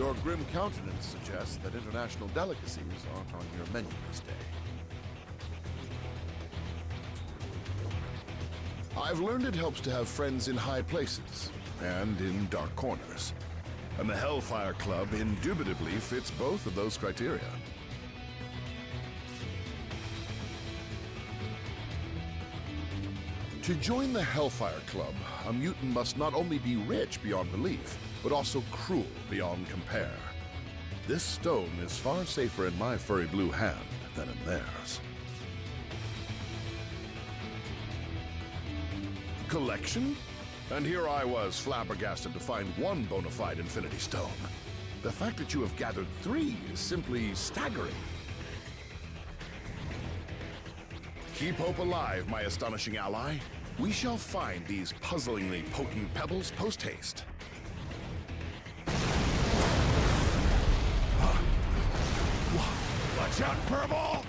Your grim countenance suggests that international delicacies aren't on your menu this day. I've learned it helps to have friends in high places and in dark corners. And the Hellfire Club indubitably fits both of those criteria. To join the Hellfire Club, a mutant must not only be rich beyond belief, but also cruel beyond compare. This stone is far safer in my furry blue hand than in theirs. Collection? And here I was, flabbergasted to find one bona fide Infinity Stone. The fact that you have gathered 3 is simply staggering. Keep hope alive, my astonishing ally. We shall find these puzzlingly potent pebbles post-haste. Watch out, Furball!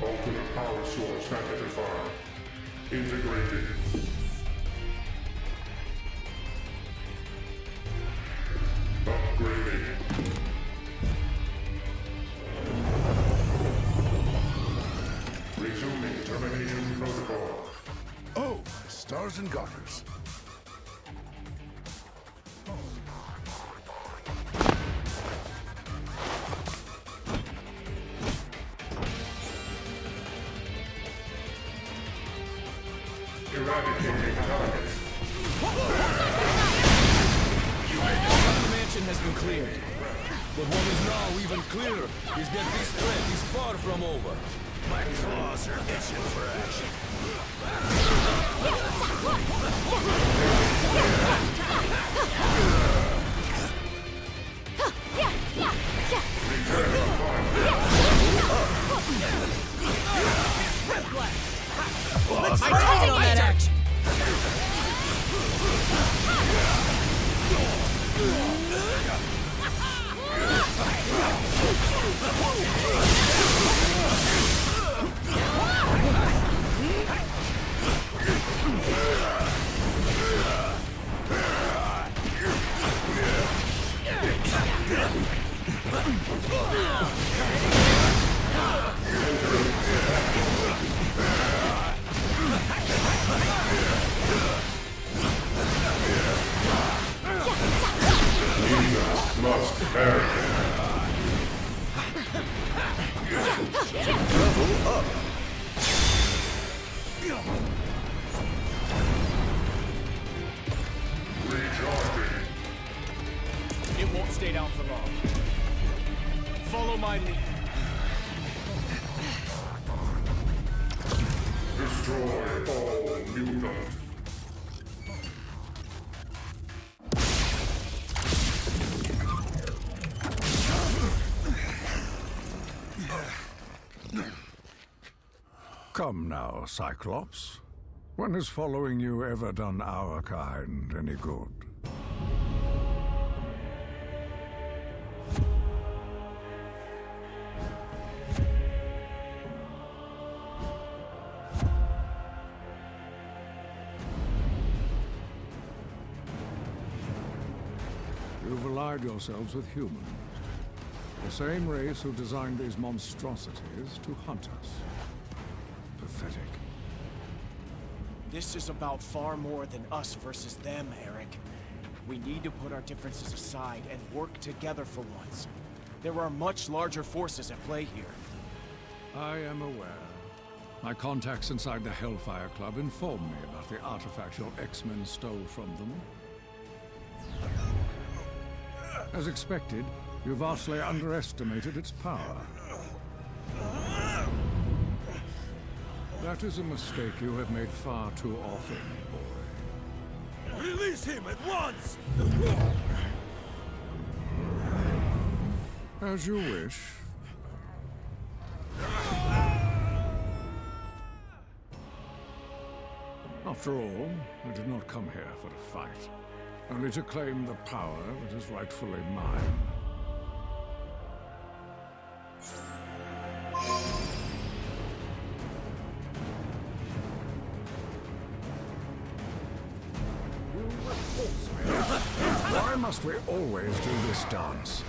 Ultimate power source identified. Integrated. Upgrading. Resuming termination protocol. Oh, stars and garters. Eradicating targets. The mansion has been cleared. But what is now even clearer is that this threat is far from over. My claws are itching for action. Let's fight on that action! Must perish. Level up. Recharging. It won't stay down for long. Follow my lead. Destroy all mutants. Come now, Cyclops. When has following you ever done our kind any good? You've allied yourselves with humans. The same race who designed these monstrosities to hunt us. Pathetic. This is about far more than us versus them, Eric. We need to put our differences aside and work together for once. There are much larger forces at play here. I am aware. My contacts inside the Hellfire Club informed me about the artifact your X-Men stole from them. As expected, you vastly underestimated its power. That is a mistake you have made far too often, boy. Release him at once! As you wish. After all, I did not come here for a fight. only to claim the power that is rightfully mine. Why must we always do this dance?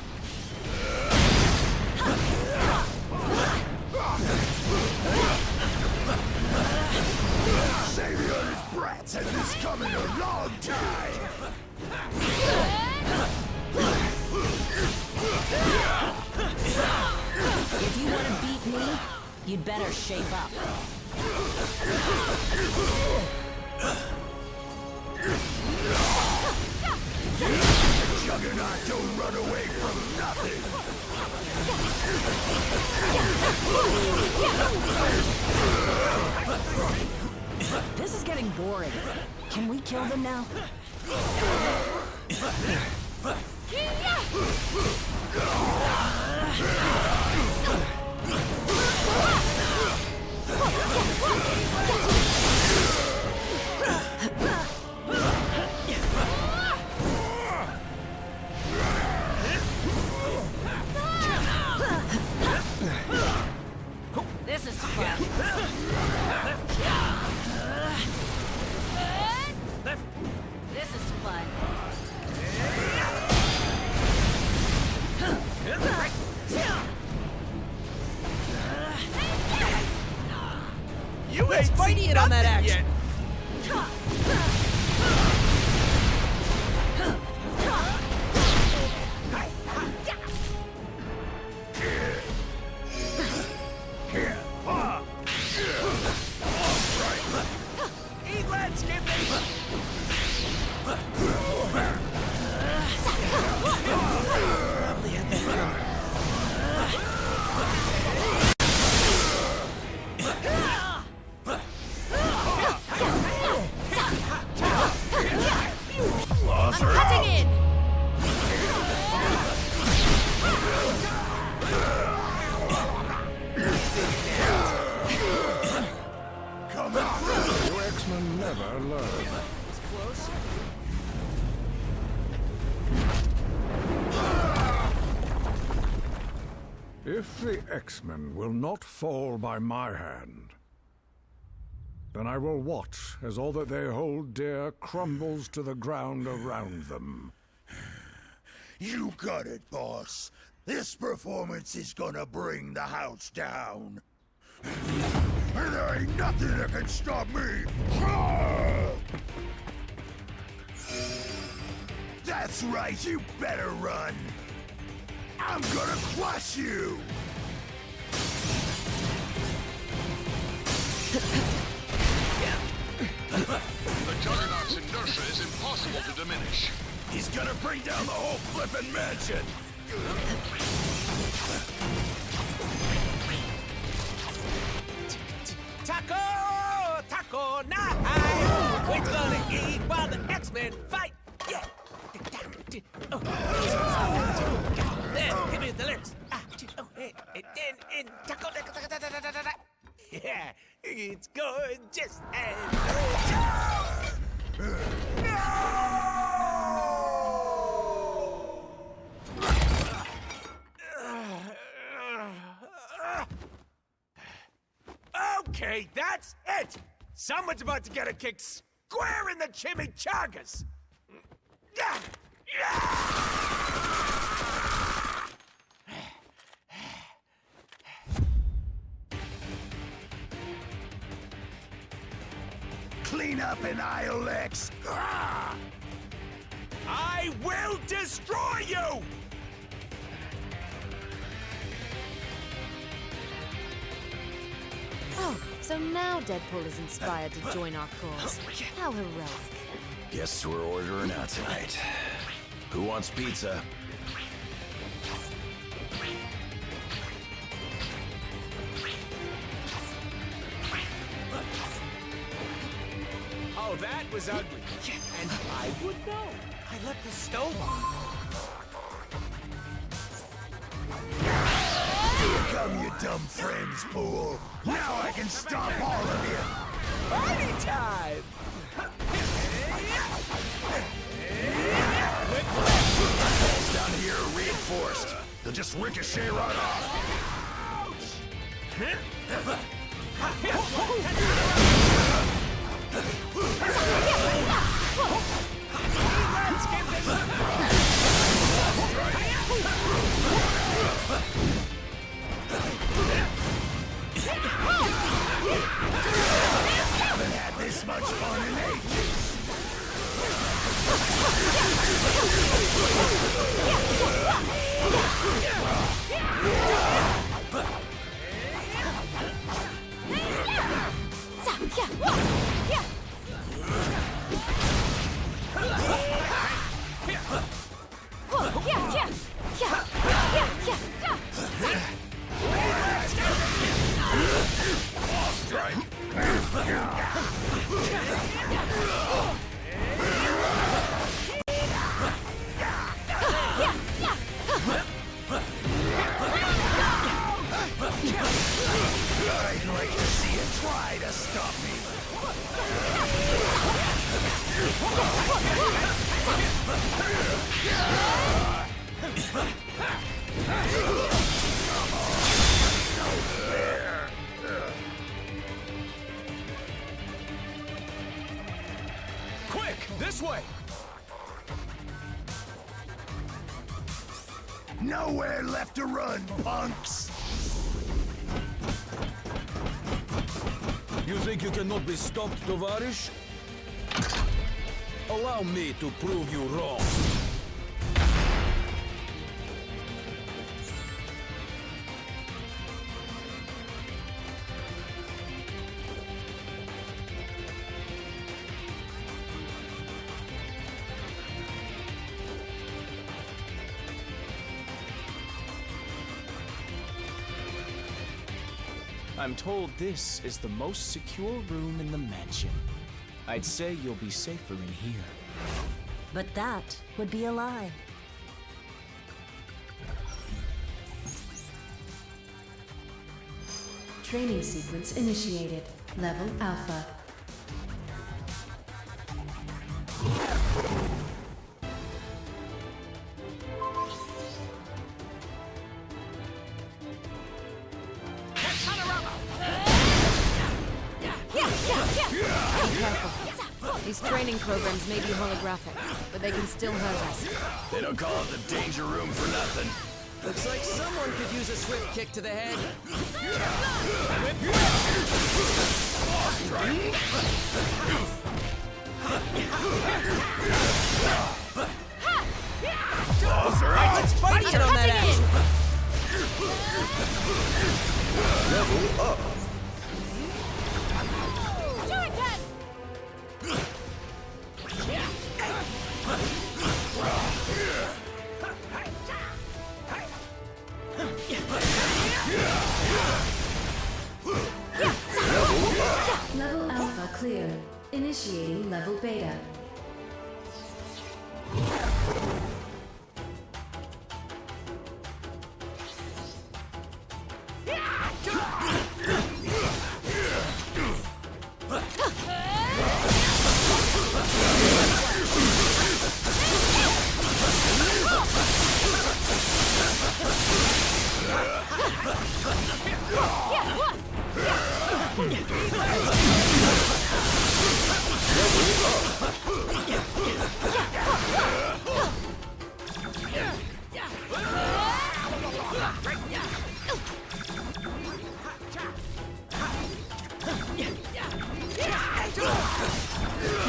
Savior and his brats has this coming a long time! If you want to beat me, you'd better shape up. Juggernaut don't run away from nothing! This is getting boring. Can we kill them now? This is fun. This is fun. You ain't fighting it on that action. If the X-Men will not fall by my hand, then I will watch as all that they hold dear crumbles to the ground around them. You got it, boss. This performance is gonna bring the house down. And there ain't nothing that can stop me! That's right, you better run! I'm gonna crush you! The Juggernaut's inertia is impossible to diminish. He's gonna bring down the whole flippin' mansion! Taco! Taco night! We're gonna eat while the X-Men fight! Yeah! There, give me the lyrics. Taco. Yeah, it's going just as Okay, that's it! Someone's about to get a kick square in the chimichangas! Clean up in aisle X! I will destroy you! Oh, so now Deadpool is inspired to join our cause. How heroic. Guess we're ordering out tonight. Who wants pizza? Oh, that was ugly. And I would know. I left the stove on. Here come you dumb friends, fool! Now I can stop all of you! Party time! here are reinforced. They'll just ricochet right off. Haven't had this much fun in ages. I'd like to see you try to stop me. Quick, this way! Nowhere left to run, punks! You think you cannot be stopped, Tovarish? Allow me to prove you wrong. I'm told this is the most secure room in the mansion. I'd say you'll be safer in here. But that would be a lie. Training sequence initiated. Level Alpha. These training programs may be holographic, but they can still hurt us. They don't call it the danger room for nothing. Looks like someone could use a swift kick to the head. Let's fight it on that action! Level up. Level Alpha clear. Initiating level Beta.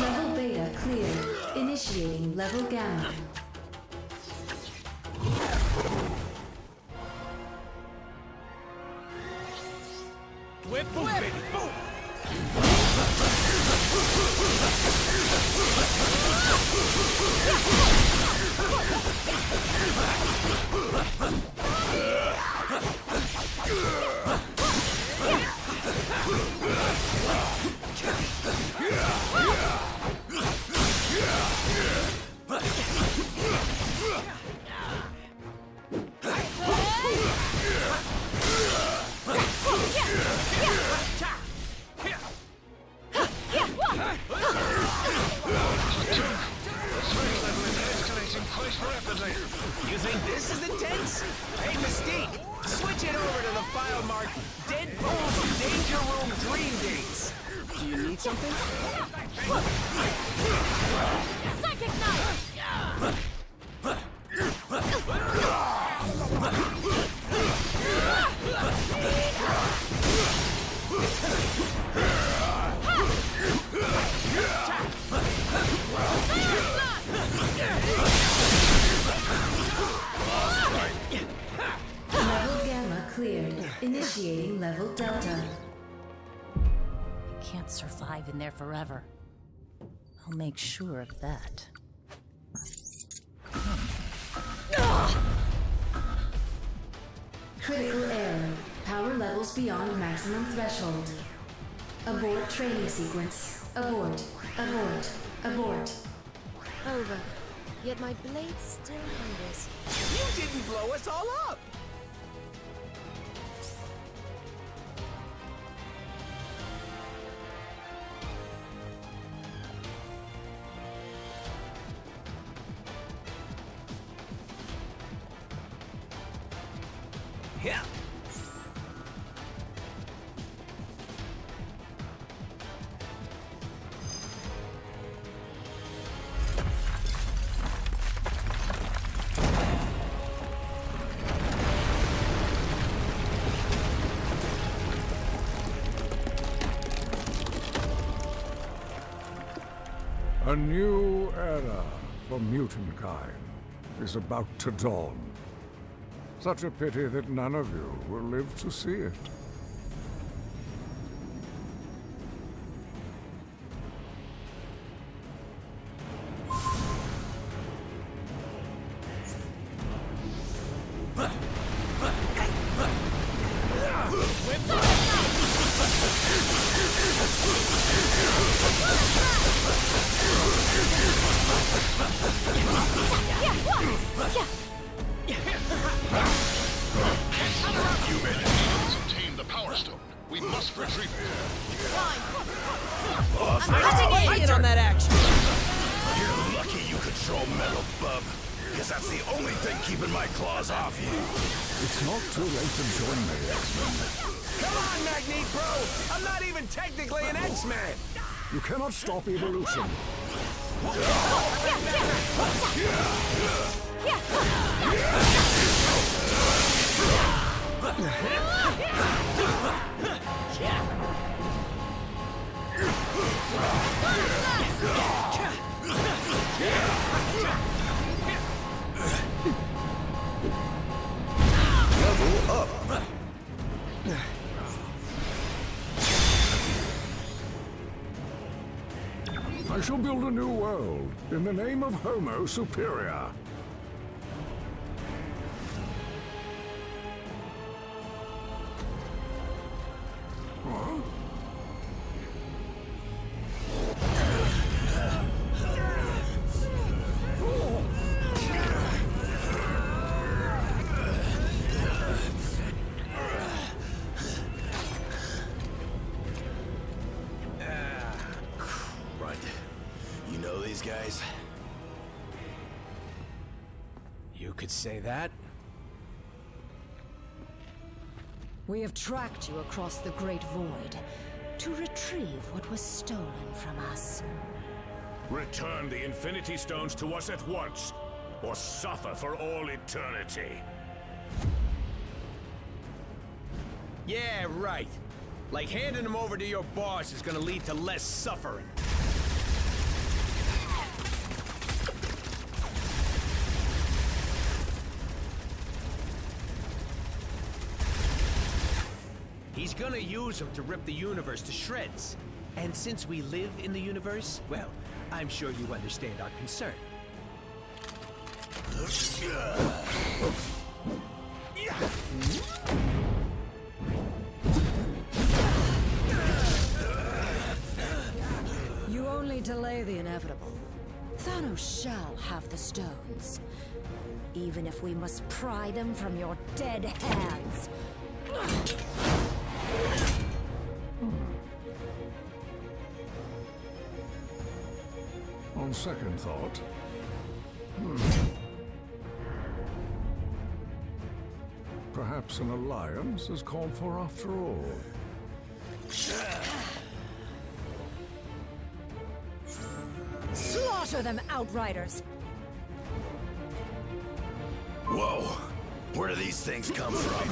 Level Beta clear. Initiating level Gamma. Whip, baby, boom! You think Headphones! Danger room dream dates! Do you need something? Psychic knife! Level Gamma cleared. Initiating level Delta. You can't survive in there forever. I'll make sure of that. Critical error. Power levels beyond maximum threshold. Abort training sequence. Abort. Abort. Abort. Over. Yet my blade still hungers. You didn't blow us all up! Yeah. A new era for mutant kind is about to dawn. Such a pity that none of you will live to see it. You cannot stop evolution. Level up. I shall build a new world in the name of Homo Superior. Huh? Guys, you could say that. We have tracked you across the Great Void to retrieve what was stolen from us. Return the Infinity Stones to us at once, or suffer for all eternity. Yeah, right. Like handing them over to your boss is gonna lead to less suffering. He's gonna use them to rip the universe to shreds. And since we live in the universe, well, I'm sure you understand our concern. You only delay the inevitable. Thanos shall have the stones. Even if we must pry them from your dead hands. On second thought, perhaps perhaps an alliance is called for after all. Slaughter them, Outriders! Whoa! Where do these things come from?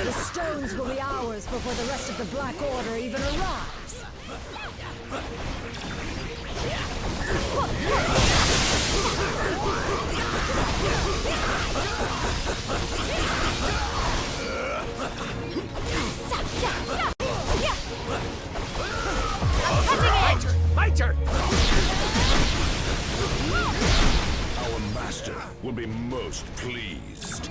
The stones will be ours before the rest of the Black Order even arrives. My turn! Our master will be most pleased.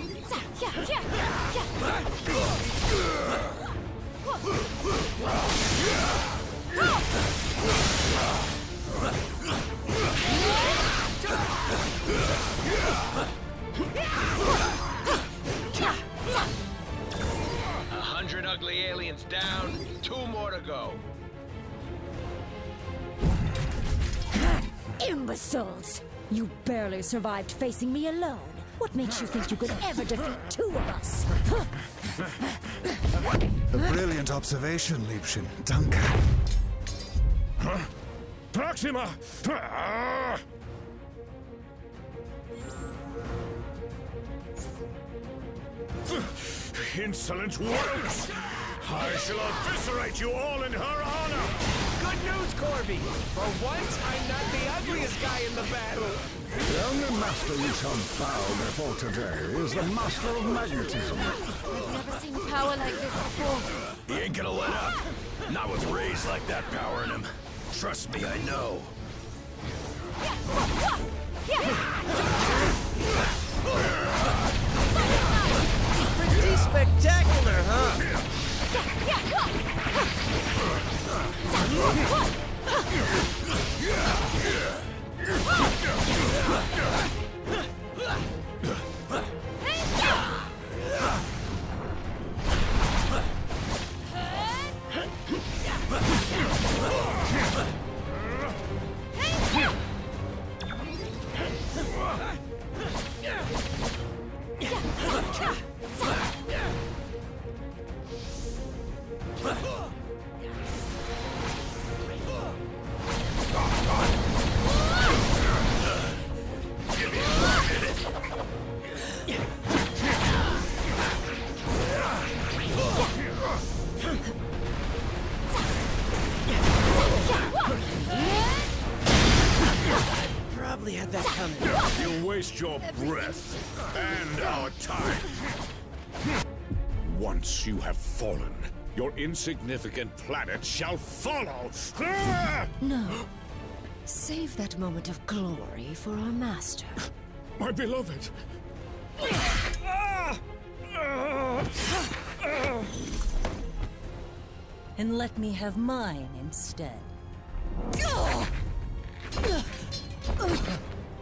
$100 ugly aliens down, 2 more to go. Imbeciles! You barely survived facing me alone. What makes you think you could ever defeat 2 of us? A brilliant observation, Liebchen. Danke. Proxima! Insolent worms! I shall eviscerate you all in her honor! Good news, Corby! For once, I'm not the ugliest guy in the battle! The only master you shall bow before today is the master of magnetism. I've never seen power like this before. He ain't gonna let up. Not with rays like that power in him. Trust me, I know. Pretty spectacular, huh? Probably had that coming. You waste your breath and our time. Once you have fallen, your insignificant planet shall follow. No. Save that moment of glory for our master. My beloved. And let me have mine instead.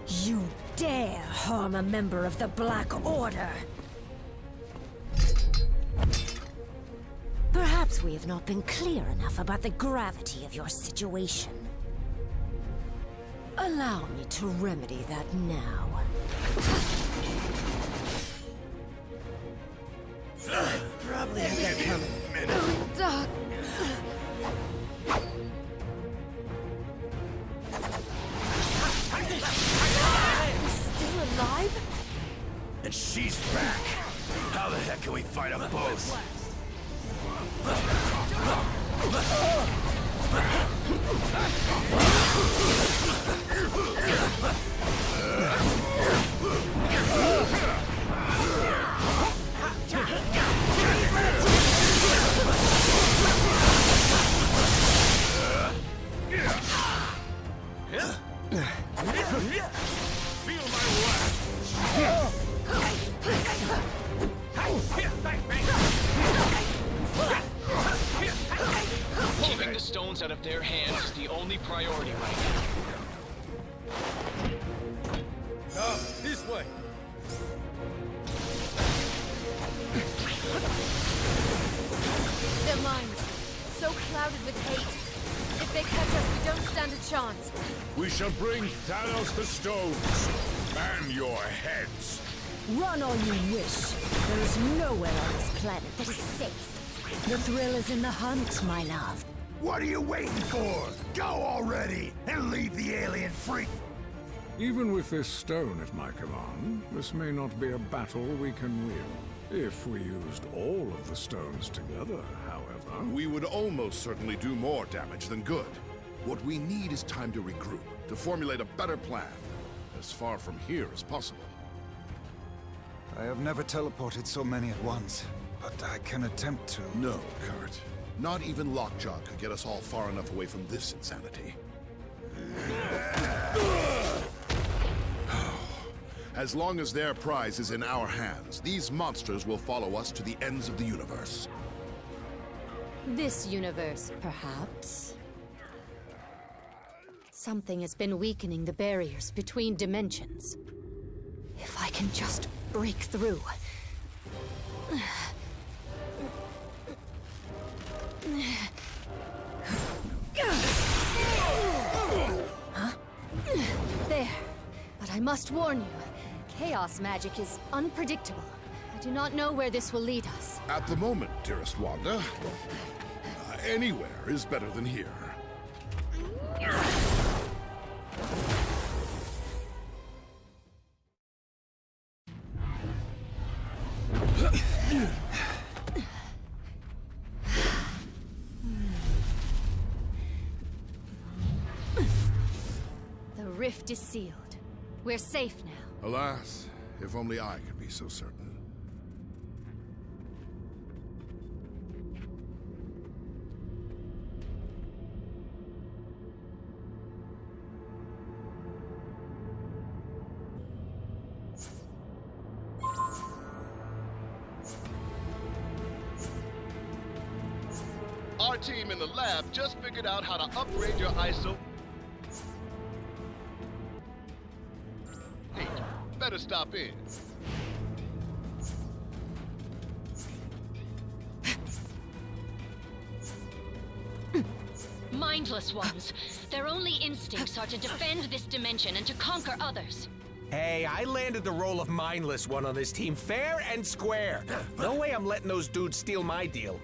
You dare harm a member of the Black Order! Perhaps we have not been clear enough about the gravity of your situation. Allow me to remedy that now. Probably had that coming. Doc. Still alive? And she's back. How the heck can we fight them both? Feel my wrath. Keeping the stones out of their hands is the only priority right now. clouded with hate. If they catch us, we don't stand a chance. We shall bring Thanos the stones. Man your heads. Run all you wish. There is nowhere on this planet that is safe. The thrill is in the hunt, my love. What are you waiting for? Go already and leave the alien freak. Even with this stone at my command, this may not be a battle we can win. If we used all of the stones together, however... We would almost certainly do more damage than good. What we need is time to regroup, to formulate a better plan, as far from here as possible. I have never teleported so many at once, but I can attempt to... No, Kurt. Not even Lockjaw could get us all far enough away from this insanity. As long as their prize is in our hands, these monsters will follow us to the ends of the universe. This universe, perhaps. Something has been weakening the barriers between dimensions. If I can just break through. Huh? There. But I must warn you, chaos magic is unpredictable. I do not know where this will lead us. At the moment, dearest Wanda, anywhere is better than here. The rift is sealed. We're safe now. Alas, if only I could be so certain. Our team in the lab just figured out how to upgrade your ISO. Hey, better stop in. Mindless ones. Their only instincts are to defend this dimension and to conquer others. Hey, I landed the role of mindless one on this team fair and square. No way I'm letting those dudes steal my deal.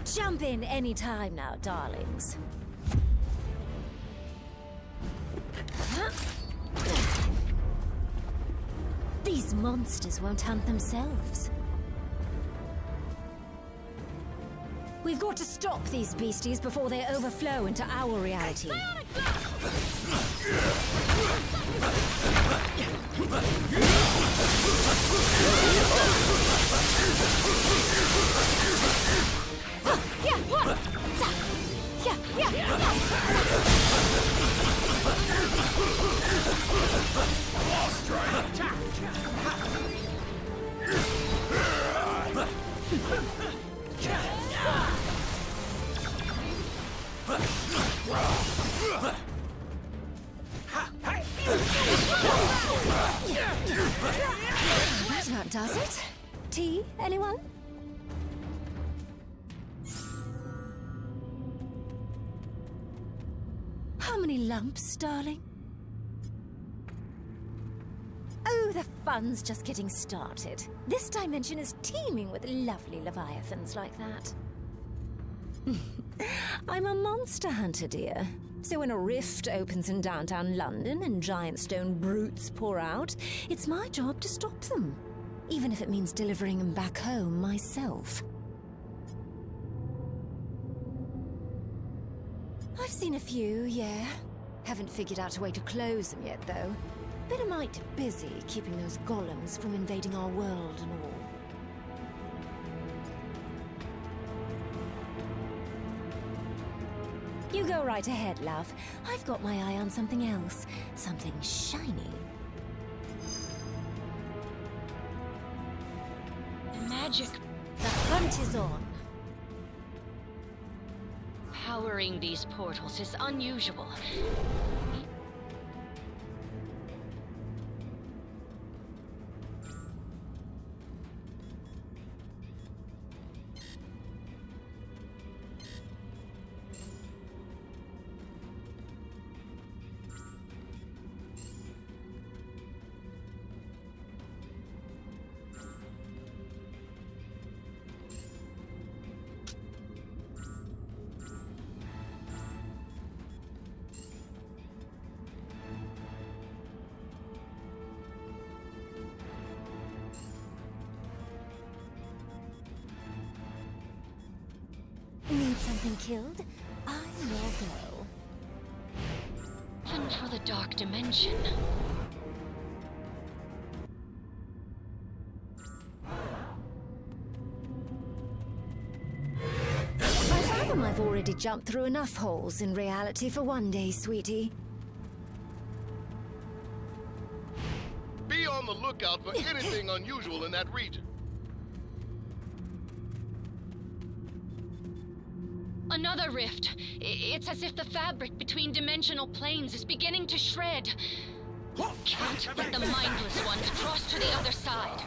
Jump in any time now, darlings. These monsters won't hunt themselves. We've got to stop these beasties before they overflow into our reality. That does it. Tea, anyone? How many lumps, darling? Oh, the fun's just getting started. This dimension is teeming with lovely leviathans like that. I'm a monster hunter, dear. So when a rift opens in downtown London and giant stone brutes pour out, it's my job to stop them. Even if it means delivering them back home myself. I've seen a few, yeah. Haven't figured out a way to close them yet, though. Bit a mite busy keeping those golems from invading our world and all. Go right ahead, love. I've got my eye on something else. Something shiny. Magic. The hunt is on. Powering these portals is unusual. Need something killed? I will go. Even for the dark dimension. I fathom I've already jumped through enough holes in reality for one day, sweetie. Be on the lookout for anything unusual in that region. Another rift. It's as if the fabric between dimensional planes is beginning to shred. Can't let the mindless ones cross to the other side.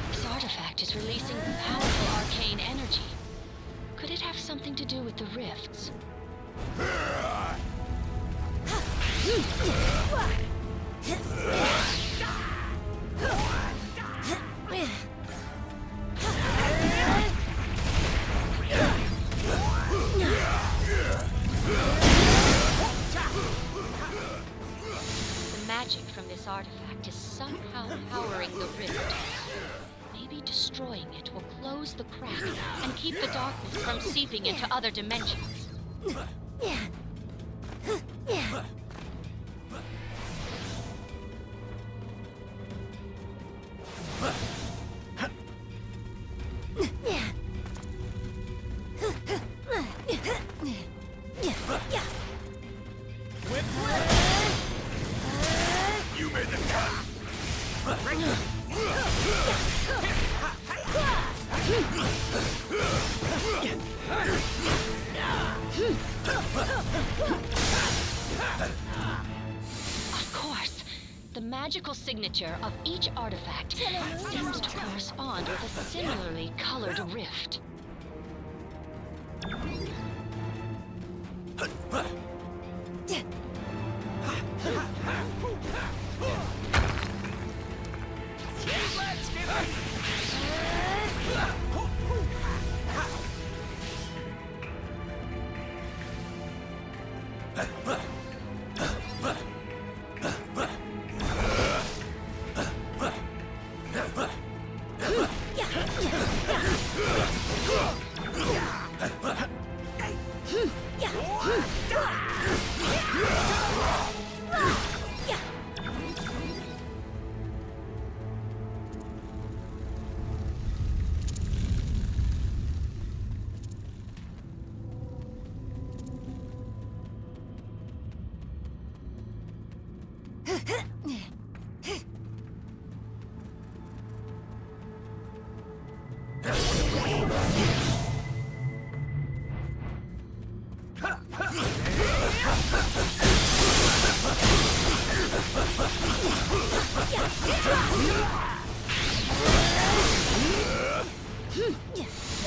This artifact is releasing powerful arcane energy. Could it have something to do with the rifts? The magic from this artifact is somehow powering the rift. Maybe destroying it will close the crack and keep the darkness from seeping into other dimensions. You made the cut. Of course, the magical signature of each artifact seems to correspond with a similarly colored rift.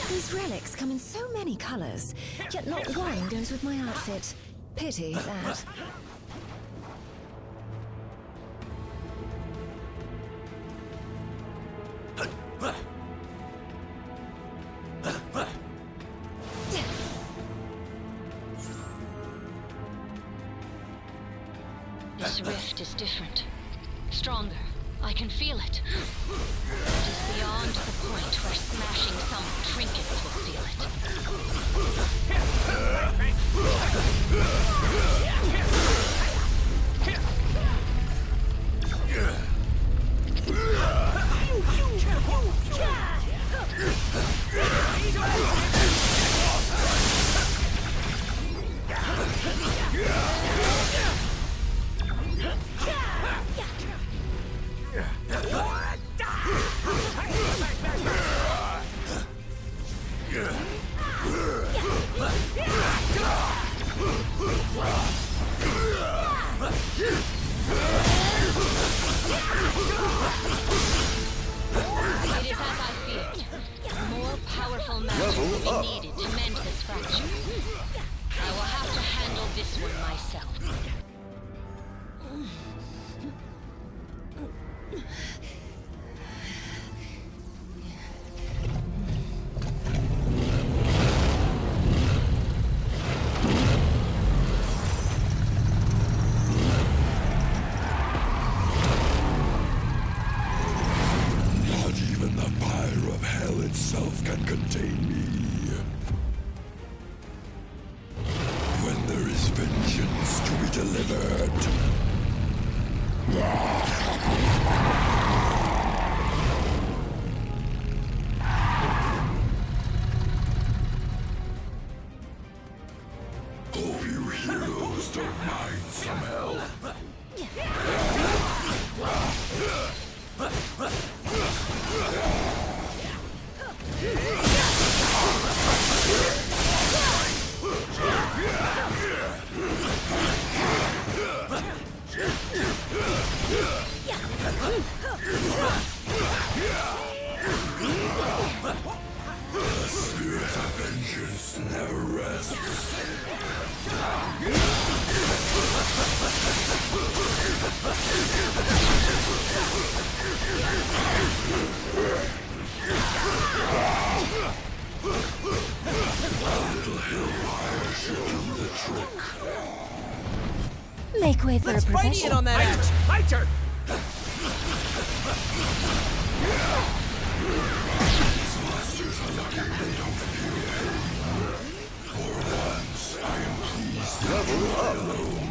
These relics come in so many colors, yet not one goes with my outfit. Pity that. This rift is different. Stronger. I can feel it. It is beyond the point where smashing some trinket will feel it. It is as I feared. More powerful magic will be needed to mend this fracture. I will have to handle this one myself. Make way for a profession. On that axe. My turn. These monsters are lucky they don't feel pain. For once, I am pleased to level up alone.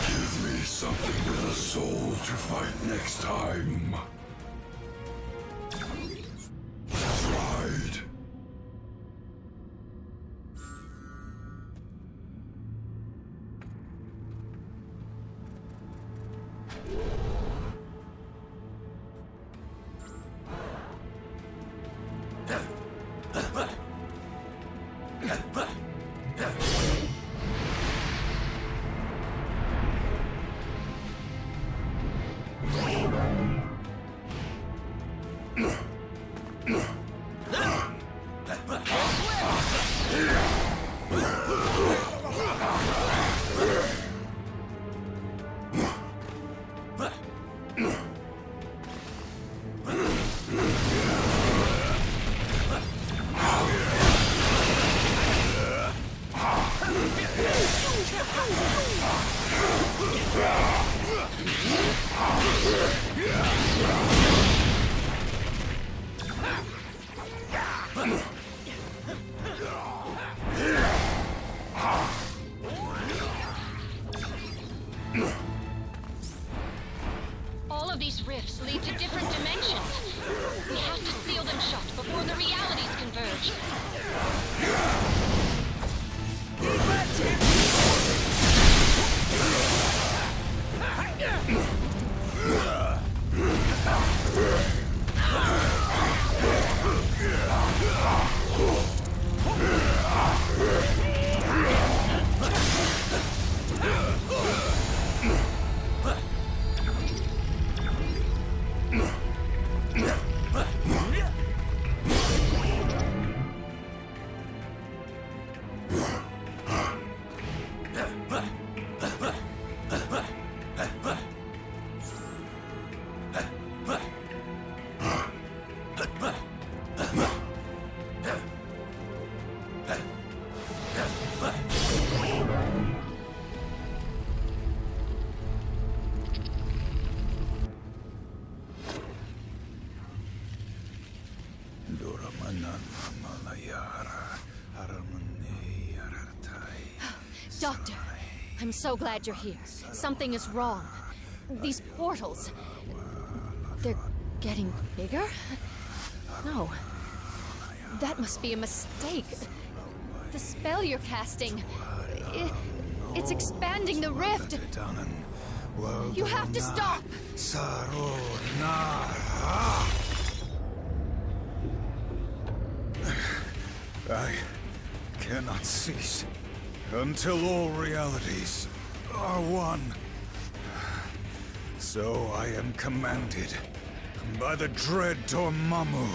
Give me something with a soul to fight next time. Right. All of these rifts lead to different dimensions. We have to seal them shut before the realities converge. Doctor, I'm so glad you're here. Something is wrong. These portals... they're getting bigger? No. That must be a mistake. The spell you're casting... It's expanding the rift! You have to stop! I cannot cease until all realities are one. So I am commanded by the dread Dormammu.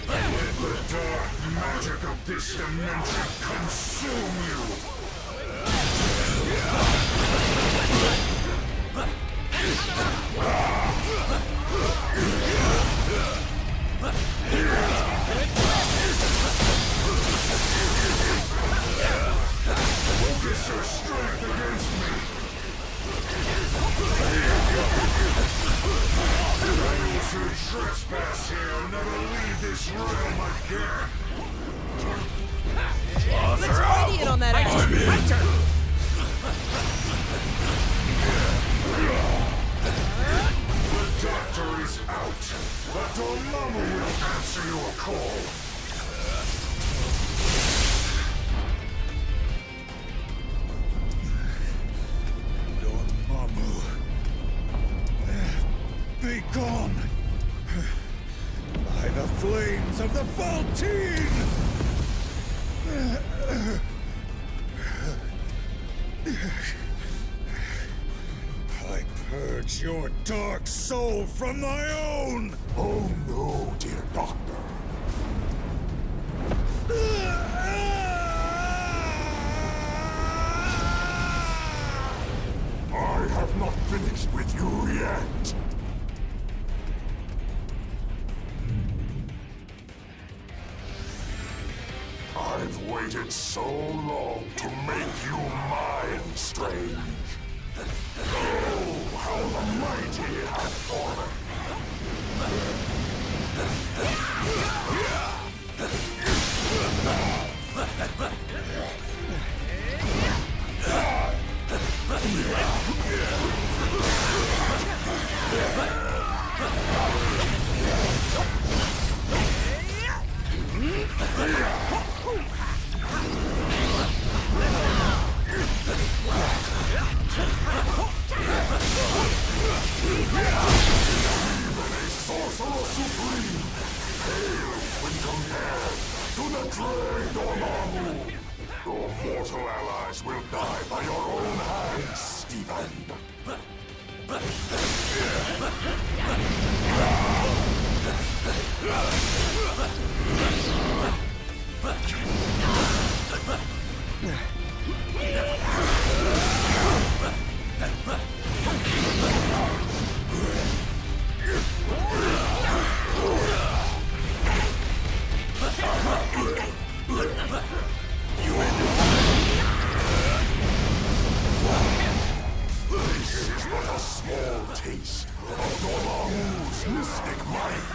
Let the dark magic of this dimension consume you! Focus your strength against me! Those who trespass here never leave this realm again! Let's radiate on that action! The doctor is out, but Dormammu will answer your call. Dormammu, be gone by the flames of the Faltine! I purge your dark soul from my own! Oh no, dear doctor. I have not finished with you yet. I've waited so long to make you mine, Strange. Oh, how the mighty have fallen! Sorcerer Supreme, hail when compared to the dread Dormammu. Your mortal allies will die by your own hands, Stephen. This is but a small taste of Dormammu's mystic might.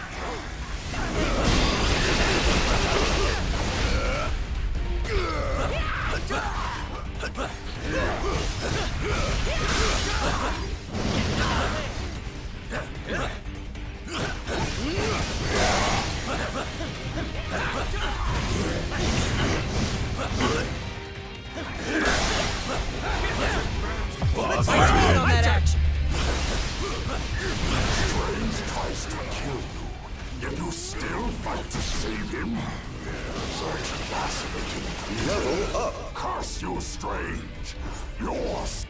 Let's radiate on that action! Strange tries to kill you, yet you still fight to save him. Such fascinating creature. Level up. Curse you, Strange. Yours.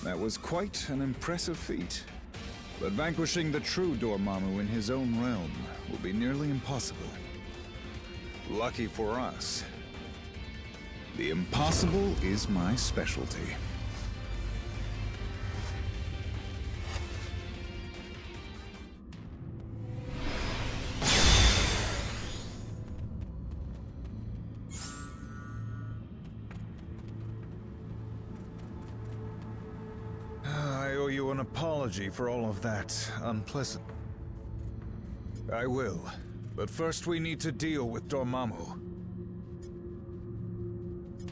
That was quite an impressive feat. But vanquishing the true Dormammu in his own realm will be nearly impossible. Lucky for us, the impossible is my specialty. I owe you an apology for all of that unpleasant. I will, But first we need to deal with Dormammu.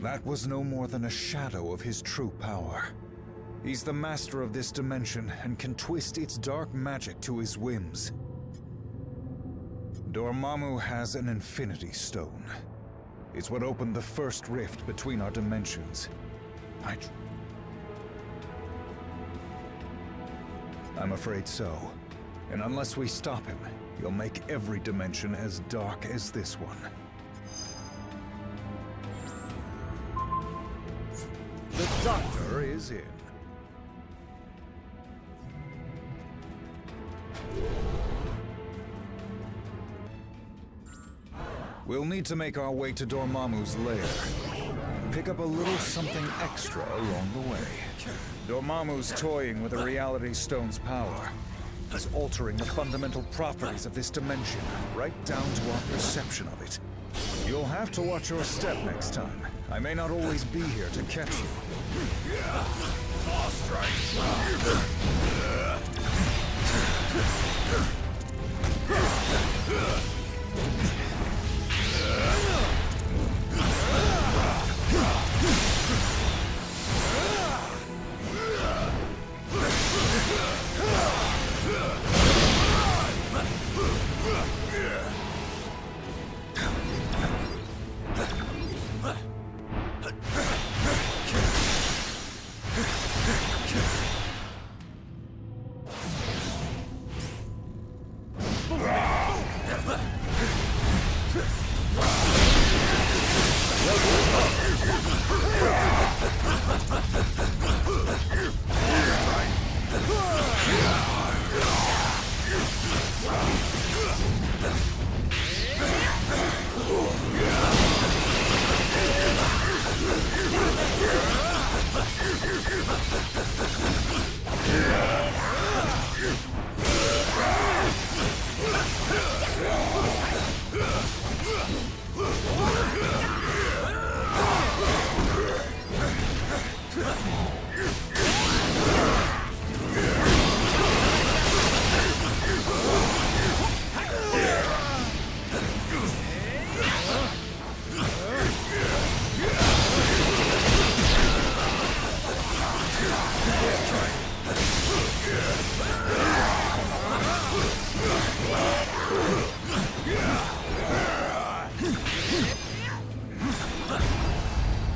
That was no more than a shadow of his true power. He's the master of this dimension and can twist its dark magic to his whims. Dormammu has an Infinity Stone. It's what opened the first rift between our dimensions. I'm afraid so. And unless we stop him, he'll make every dimension as dark as this one. The Doctor is in. We'll need to make our way to Dormammu's lair. Pick up a little something extra along the way. Dormammu's toying with the Reality Stone's power. He's altering the fundamental properties of this dimension, right down to our perception of it. You'll have to watch your step next time. I may not always be here to catch you.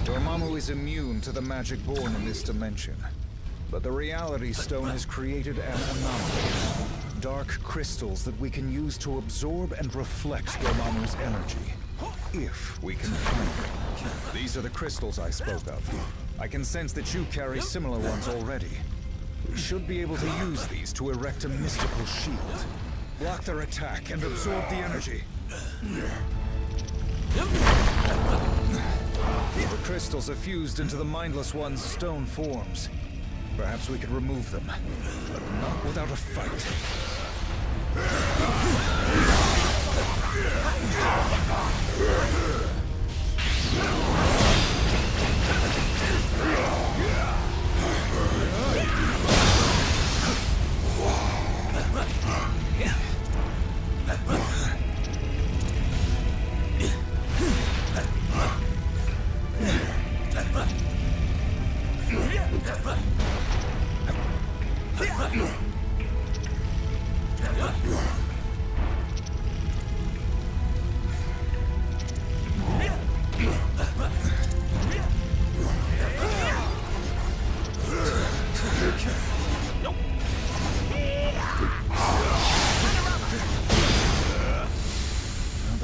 Dormammu is immune to the magic born in this dimension. But the Reality Stone has created an anomaly. Dark crystals that we can use to absorb and reflect Dormammu's energy. If we can find them. These are the crystals I spoke of. I can sense that you carry similar ones already. We should be able to use these to erect a mystical shield. Block their attack and absorb the energy. The crystals are fused into the Mindless One's stone forms. Perhaps we could remove them, but not without a fight.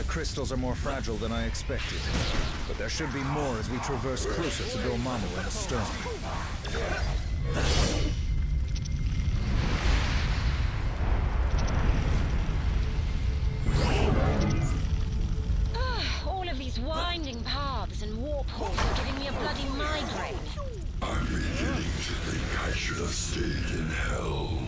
Crystals are more fragile than I expected, but there should be more as we traverse closer to Dormammu and the stone. All of these winding paths and warp holes are giving me a bloody migraine. I'm beginning to think I should have stayed in hell.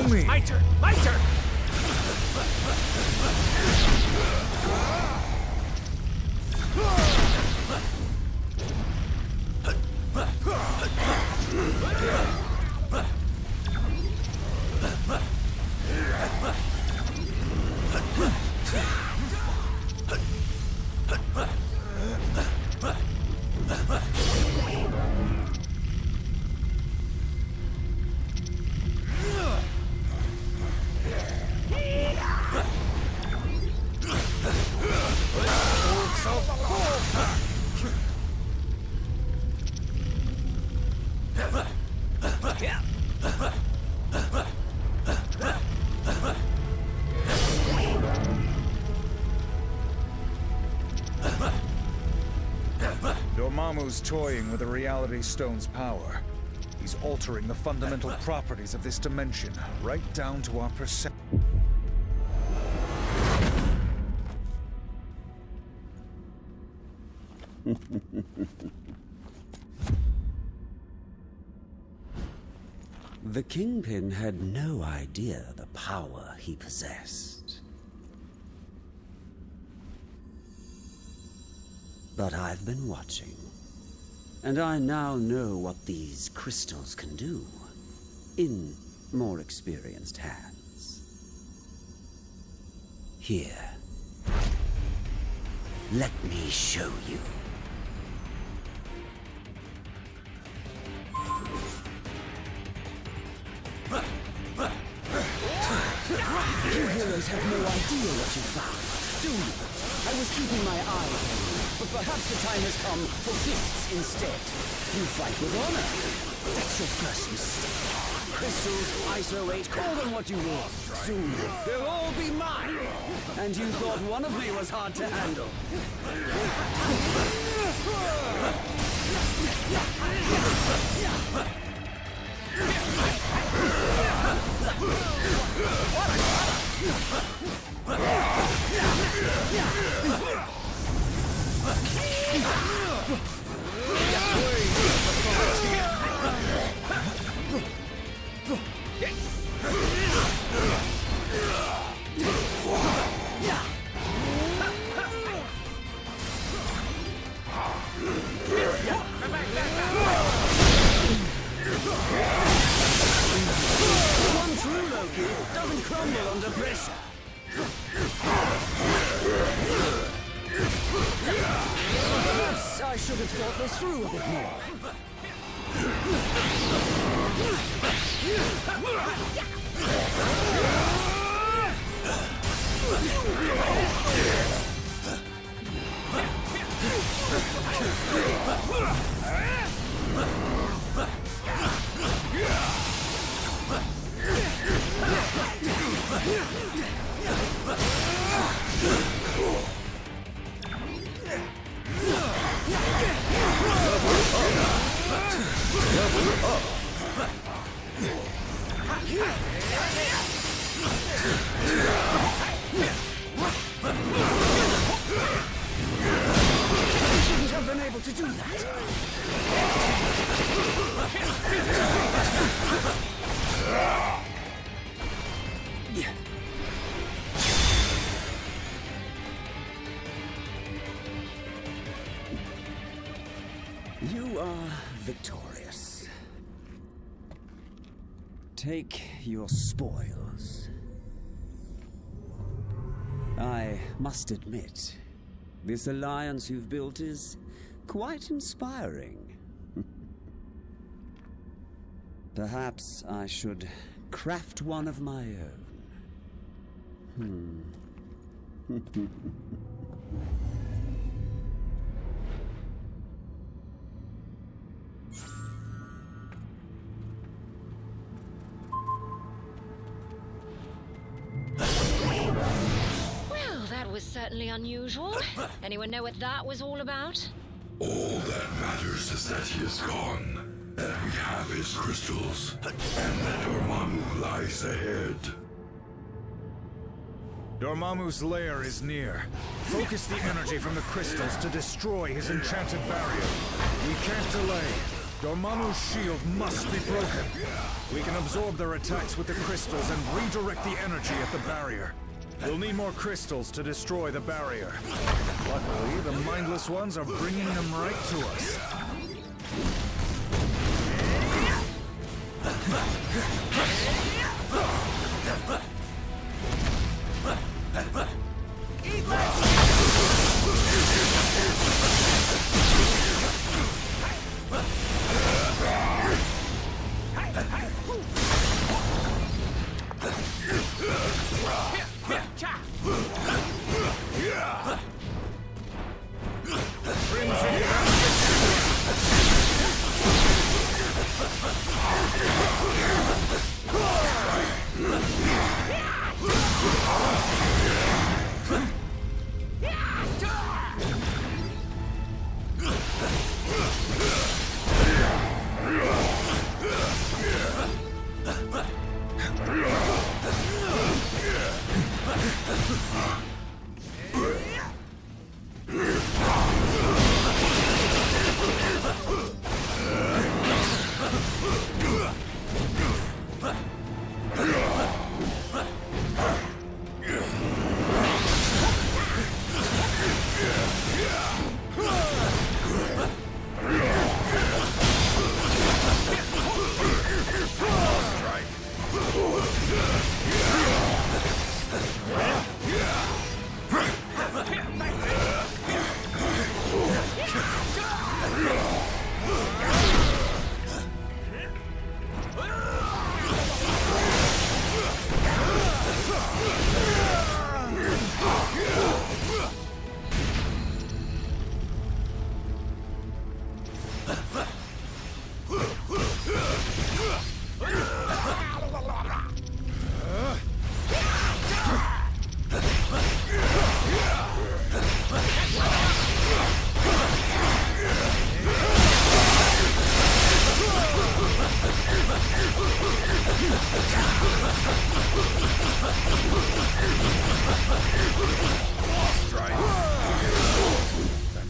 me! My turn! My turn! Dormammu's toying with the Reality Stone's power. He's altering the fundamental properties of this dimension, right down to our perception. The Kingpin had no idea the power he possessed. But I've been watching, and I now know what these crystals can do, in more experienced hands. Here, let me show you. You heroes have no idea what you found, do you? I was keeping my eyes on you, but perhaps the time has come for fists instead. You fight with honor. That's your first mistake. Crystals, ISO-8, call them what you will. Soon, they'll all be mine. And you thought one of me was hard to handle. One true Loki doesn't crumble under pressure. Perhaps I should have thought this through a bit more. I shouldn't have been able to do that. You are victorious. Take your spoils. I must admit, this alliance you've built is quite inspiring. Perhaps I should craft one of my own. Well, that was certainly unusual. Anyone know what that was all about? All that matters is that he is gone, and we have his crystals, and that Dormammu lies ahead. Dormammu's lair is near. Focus the energy from the crystals to destroy his enchanted barrier. We can't delay. Dormammu's shield must be broken. We can absorb their attacks with the crystals and redirect the energy at the barrier. We'll need more crystals to destroy the barrier. Luckily, the mindless ones are bringing them right to us.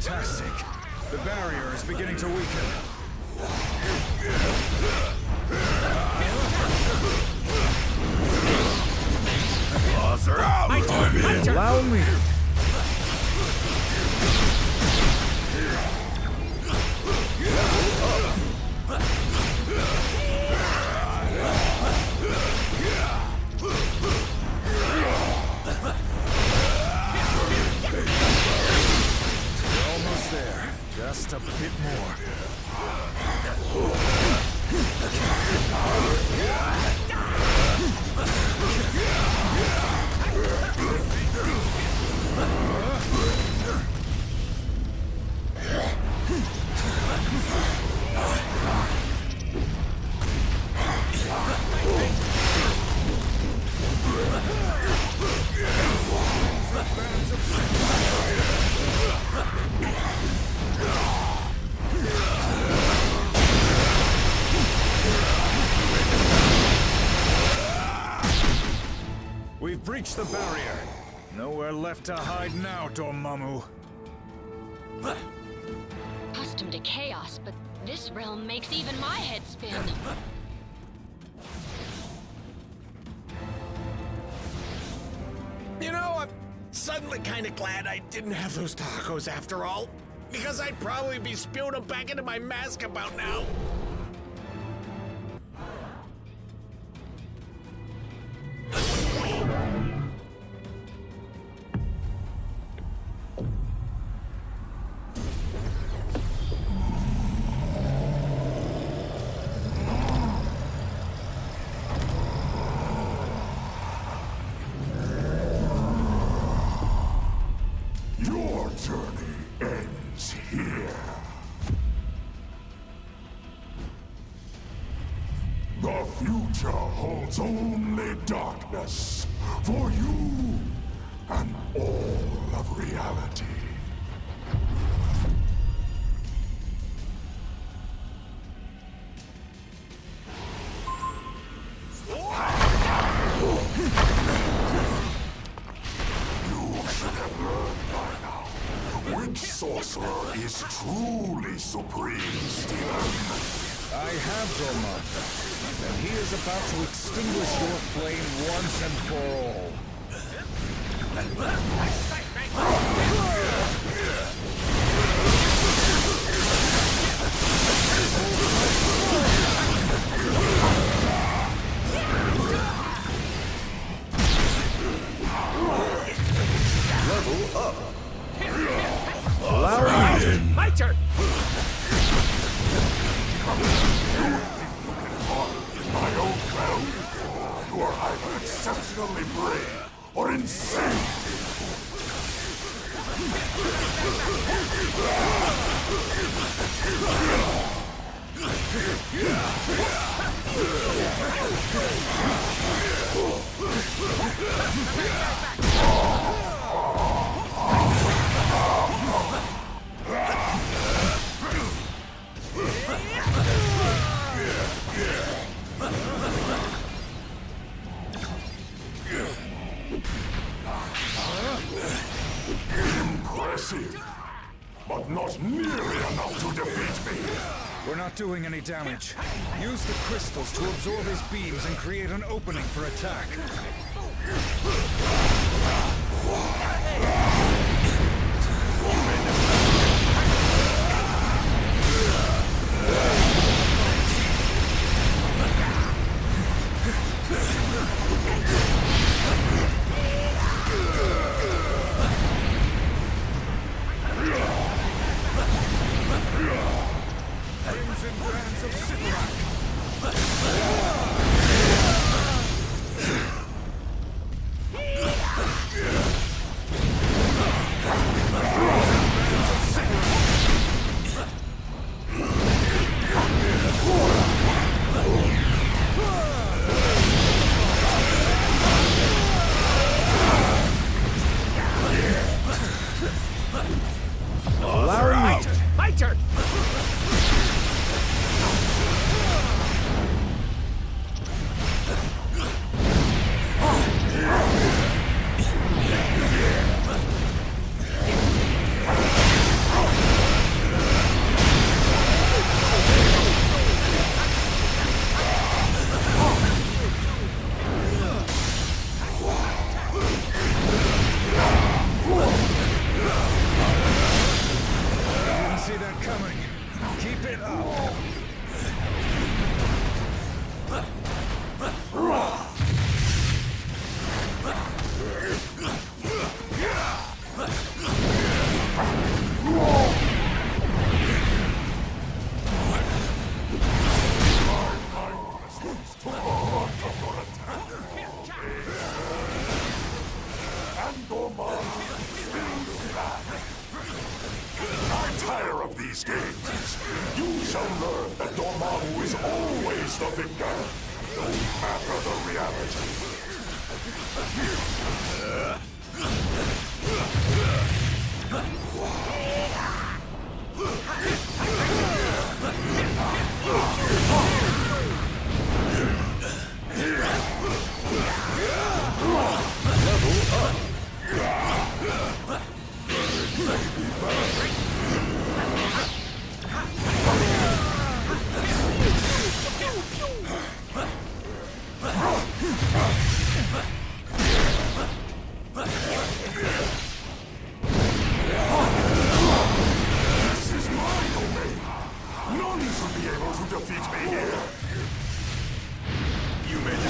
Fantastic. The barrier is beginning to weaken. Claws are out! Allow me. Almost there. Just a bit more. We've breached the barrier. Nowhere left to hide now, Dormammu. Accustomed to chaos, but this realm makes even my head spin. You know, I'm suddenly kind of glad I didn't have those tacos after all. Because I'd probably be spewing them back into my mask about now. Your journey ends here. The future holds only darkness for you and all of reality. Which sorcerer is truly supreme, Steven? I have Dormammu, and he is about to extinguish your flame once and for all. Level up. Allowing my turn. My own ground? You are either exceptionally brave or insane. Impressive, but not nearly enough to defeat me. We're not doing any damage. Use the crystals to absorb his beams and create an opening for attack. My turn. See that coming. Keep it up. I tire of these games. You shall learn that Dormammu is always the victor, no matter the reality. Level up. This is my domain. None should be able to defeat me here. You made it.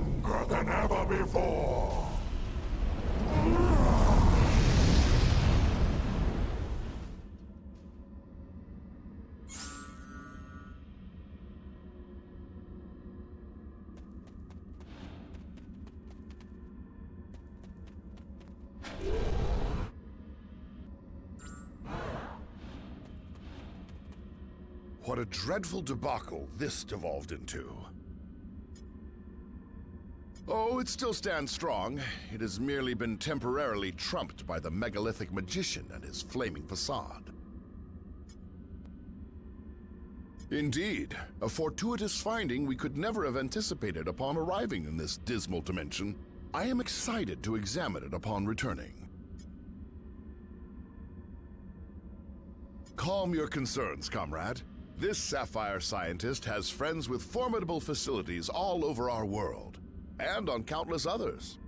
stronger than ever before. What a dreadful debacle this devolved into. Oh, it still stands strong. It has merely been temporarily trumped by the megalithic magician and his flaming facade. Indeed, a fortuitous finding we could never have anticipated upon arriving in this dismal dimension. I am excited to examine it upon returning. Calm your concerns, comrade. This Sapphire scientist has friends with formidable facilities all over our world, and on countless others.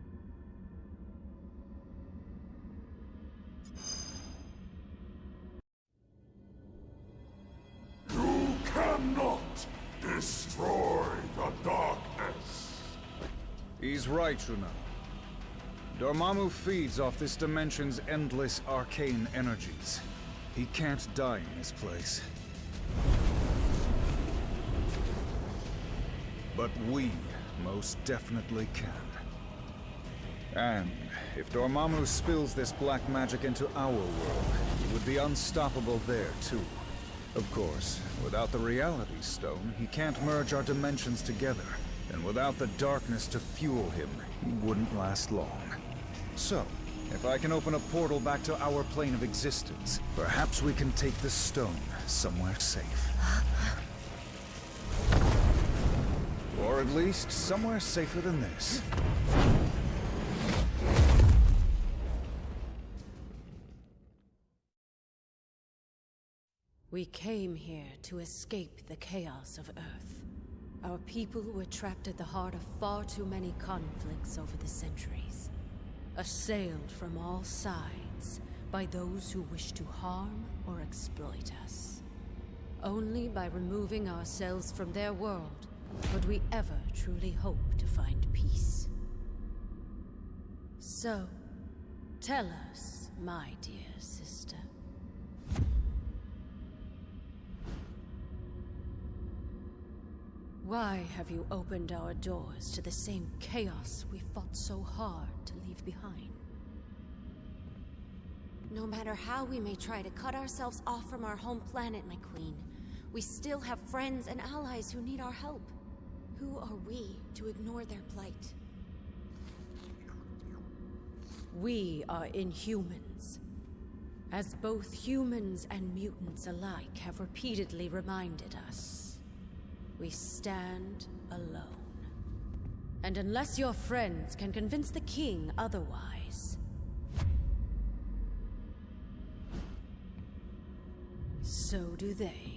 You cannot destroy the darkness. He's right, Shuna. Dormammu feeds off this dimension's endless arcane energies. He can't die in this place. But we most definitely can. And if Dormammu spills this black magic into our world, he would be unstoppable there too. Of course, without the Reality Stone, he can't merge our dimensions together. And without the darkness to fuel him, he wouldn't last long. So, if I can open a portal back to our plane of existence, perhaps we can take the stone somewhere safe. Or at least somewhere safer than this. We came here to escape the chaos of Earth. Our people were trapped at the heart of far too many conflicts over the centuries. Assailed from all sides by those who wish to harm or exploit us. Only by removing ourselves from their world would we ever truly hope to find peace. So, tell us, my dear sister. Why have you opened our doors to the same chaos we fought so hard to leave behind? No matter how we may try to cut ourselves off from our home planet, my queen, we still have friends and allies who need our help. Who are we to ignore their plight? We are Inhumans. As both humans and mutants alike have repeatedly reminded us, we stand alone. And unless your friends can convince the king otherwise, so do they.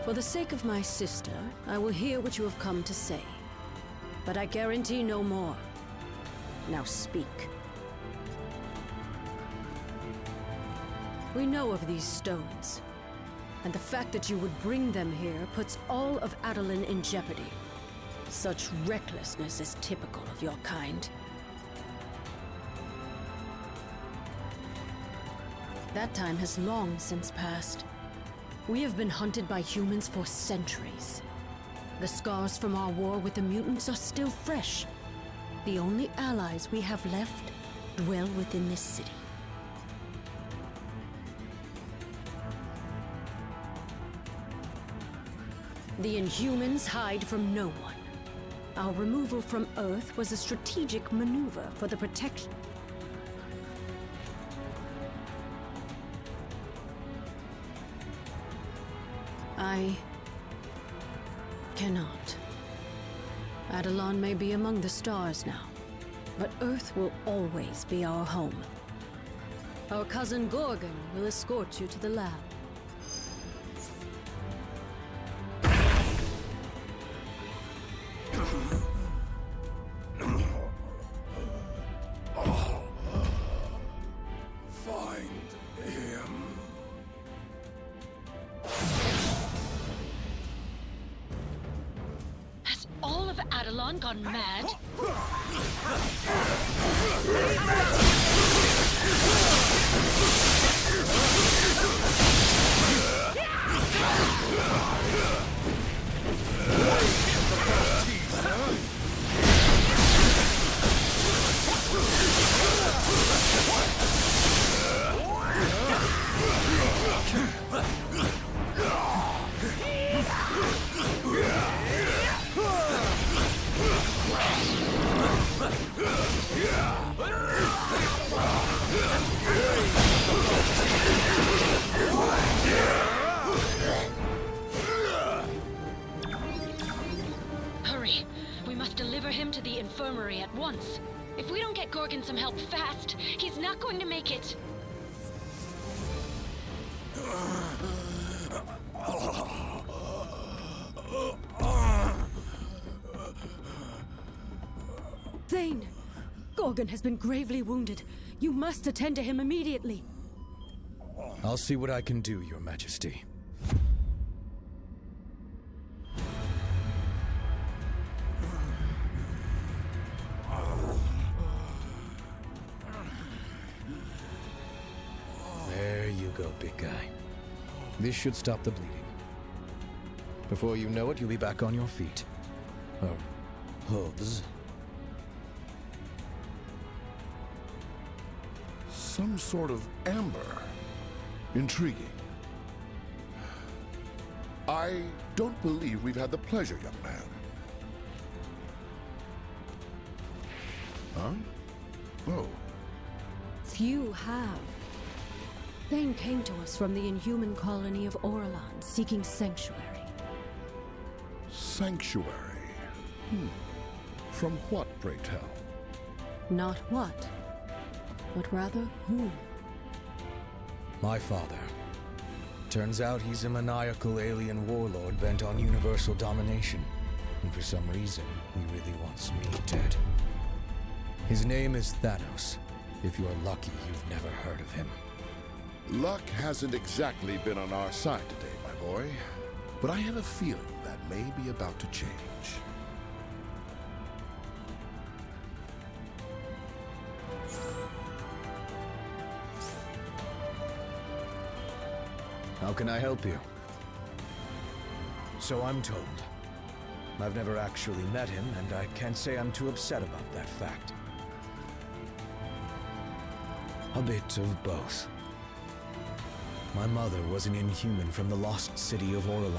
For the sake of my sister, I will hear what you have come to say. But I guarantee no more. Now speak. We know of these stones, and the fact that you would bring them here puts all of Adelan in jeopardy. Such recklessness is typical of your kind. That time has long since passed. We have been hunted by humans for centuries. The scars from our war with the mutants are still fresh. The only allies we have left dwell within this city. The Inhumans hide from no one. Our removal from Earth was a strategic maneuver for the protection. I cannot. Adelan may be among the stars now, but Earth will always be our home. Our cousin Gorgon will escort you to the lab. Orlan gone mad? Hurry! We must deliver him to the infirmary at once. If we don't get Gorgon some help fast, he's not going to make it. Thane! Gorgon has been gravely wounded. You must attend to him immediately. I'll see what I can do, Your Majesty. There you go, big guy. This should stop the bleeding. Before you know it, you'll be back on your feet. Hooves. Some sort of amber. Intriguing. I don't believe we've had the pleasure, young man. Huh? Oh. Few have. Thane came to us from the inhuman colony of Orlan, seeking sanctuary. Sanctuary? From what, pray tell? Not what, but rather whom. My father. Turns out he's a maniacal alien warlord bent on universal domination. And for some reason, he really wants me dead. His name is Thanos. If you're lucky, you've never heard of him. Luck hasn't exactly been on our side today, my boy. But I have a feeling that may be about to change. How can I help you? So I'm told. I've never actually met him, and I can't say I'm too upset about that fact. A bit of both. My mother was an inhuman from the lost city of Orlan.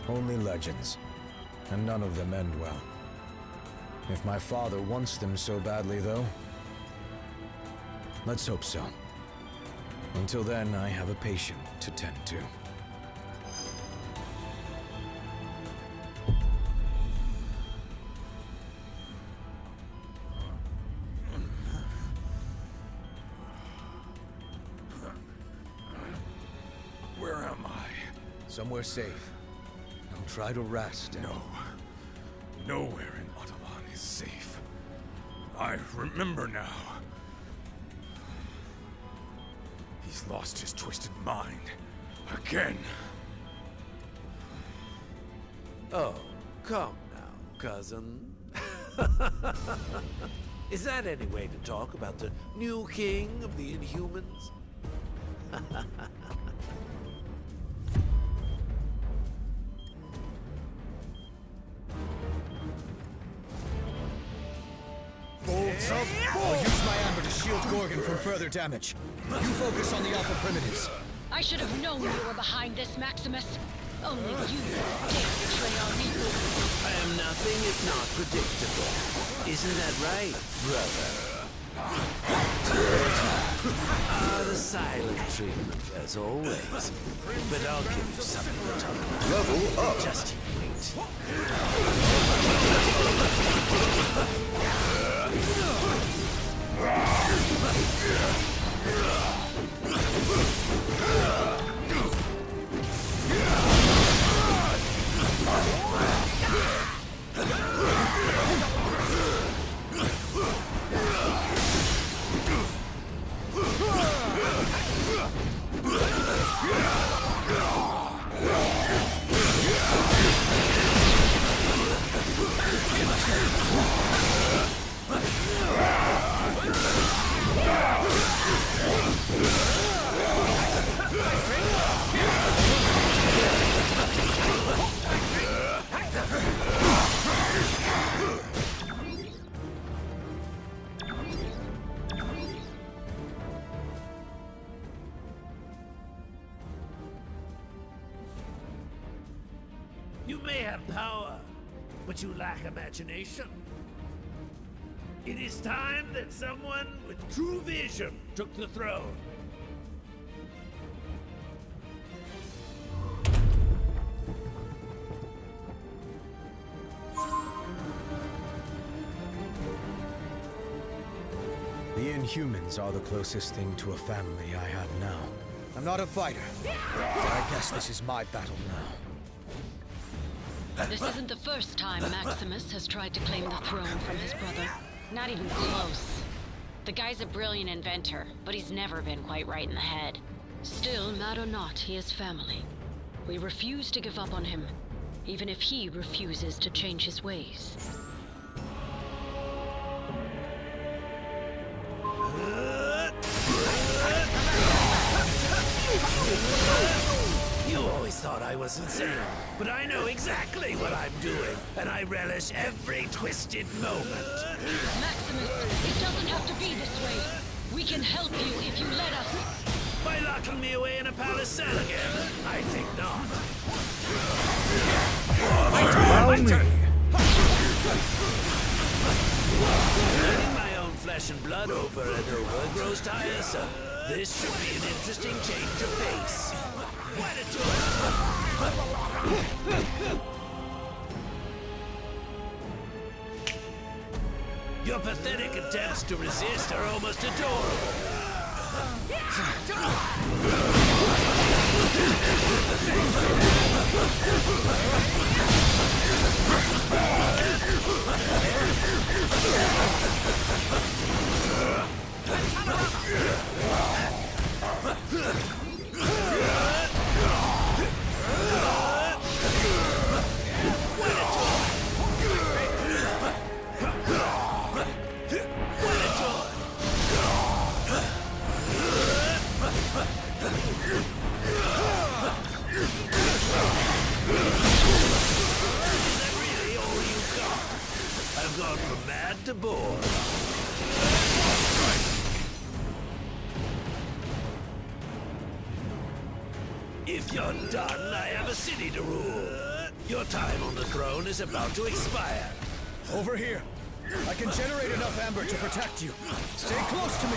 Only legends, and none of them end well. If my father wants them so badly, though, let's hope so. Until then, I have a patient to tend to. Where am I? Somewhere safe. Now try to rest and... No. Nowhere in Ottoman is safe. I remember now. He's lost his twisted mind. Again. Oh, come now, cousin. Is that any way to talk about the new king of the Inhumans? Bolts up! I'll use my amber to shield Gorgon from further damage. You focus on the alpha primitives. I should have known you were behind this, Maximus. Only you dare betray our people. I am nothing if not predictable. Isn't that right, brother? The silent treatment, as always. But I'll give you something to talk about. Level up! Just you wait. You may have power, but you lack imagination. It is time that someone with true vision took the throne. The Inhumans are the closest thing to a family I have now. I'm not a fighter, but I guess this is my battle now. This isn't the first time Maximus has tried to claim the throne from his brother. Not even close. The guy's a brilliant inventor, but he's never been quite right in the head. Still, mad or not, he is family. We refuse to give up on him, even if he refuses to change his ways. You always thought I was insane, but I know exactly what I'm doing, and I relish every twisted moment. Maximus, it doesn't have to be this way. We can help you if you let us. By locking me away in a palace cell again? I think not. My turn! Turning my own flesh and blood over and over grows tiresome. This should be an interesting change of pace. Quite a choice. Your pathetic attempts to resist are almost adorable. I've gone from mad to bored. If you're done, I have a city to rule. Your time on the throne is about to expire. Over here. I can generate enough amber to protect you. Stay close to me.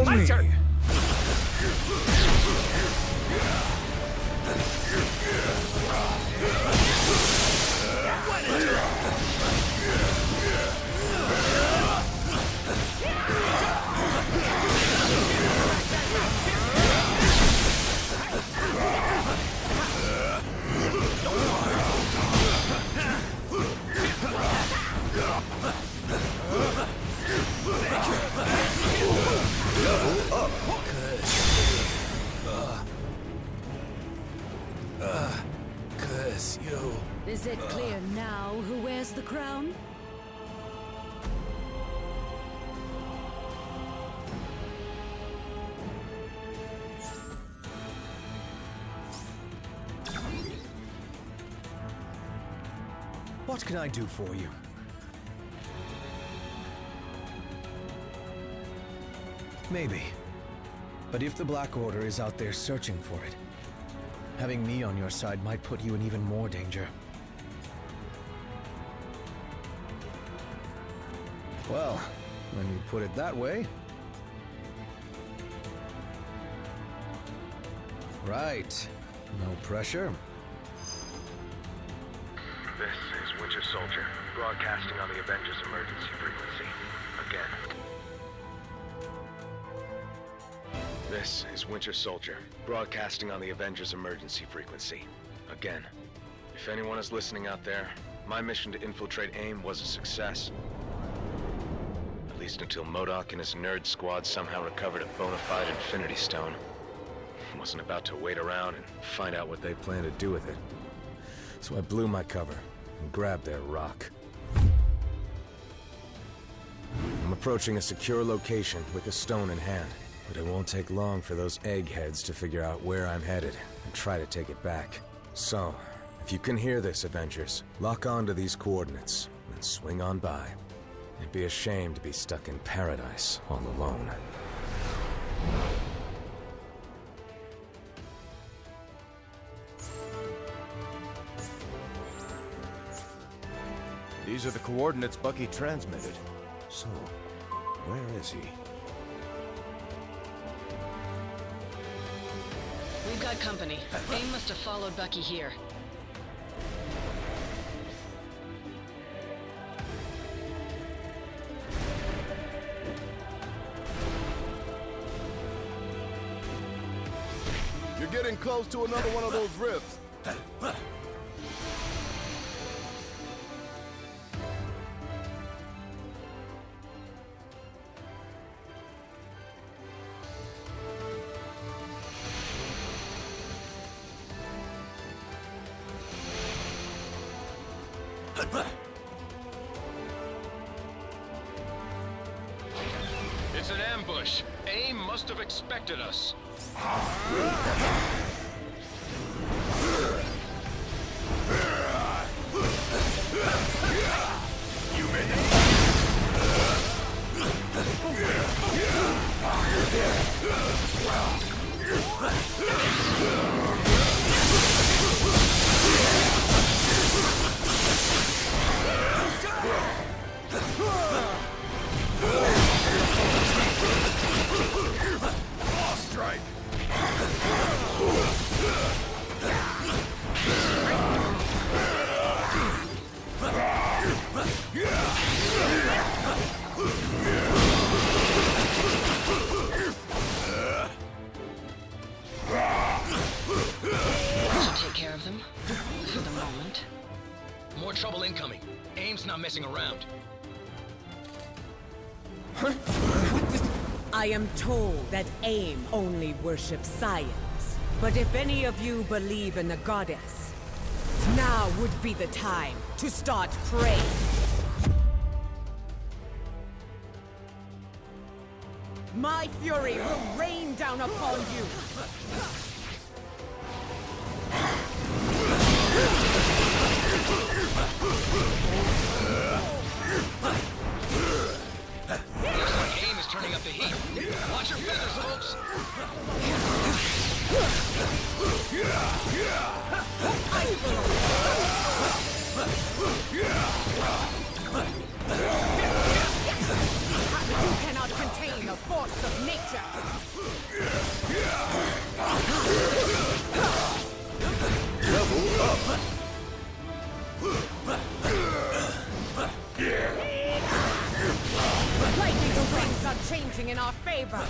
My turn! Curse you. Is it clear now who wears the crown? What can I do for you? Maybe. But if the Black Order is out there searching for it, having me on your side might put you in even more danger. Well, when you put it that way... Right. No pressure. This is which Winter Soldier, broadcasting on the Avengers emergency frequency. Again. This is Winter Soldier, broadcasting on the Avengers emergency frequency. Again. If anyone is listening out there, my mission to infiltrate AIM was a success. At least until MODOK and his nerd squad somehow recovered a bona fide Infinity Stone. I wasn't about to wait around and find out what they plan to do with it. So I blew my cover and grabbed their rock. I'm approaching a secure location with a stone in hand, but it won't take long for those eggheads to figure out where I'm headed and try to take it back. So, if you can hear this, Avengers, lock on to these coordinates and swing on by. It'd be a shame to be stuck in paradise all alone. These are the coordinates Bucky transmitted. So, where is he? We've got company. AIM must have followed Bucky here. You're getting close to another one of those rifts. It's an ambush. AIM must have expected us. You made it. Strike. Take care of them for the moment. More trouble incoming. AIM's not messing around. I am told that AIM only worships science. But if any of you believe in the goddess, now would be the time to start praying. My fury will rain down upon you. Looks like AIM is turning up the heat. Watch your feathers, folks. You cannot contain the force of nature. Level up. Lightning's wings are changing in our favor.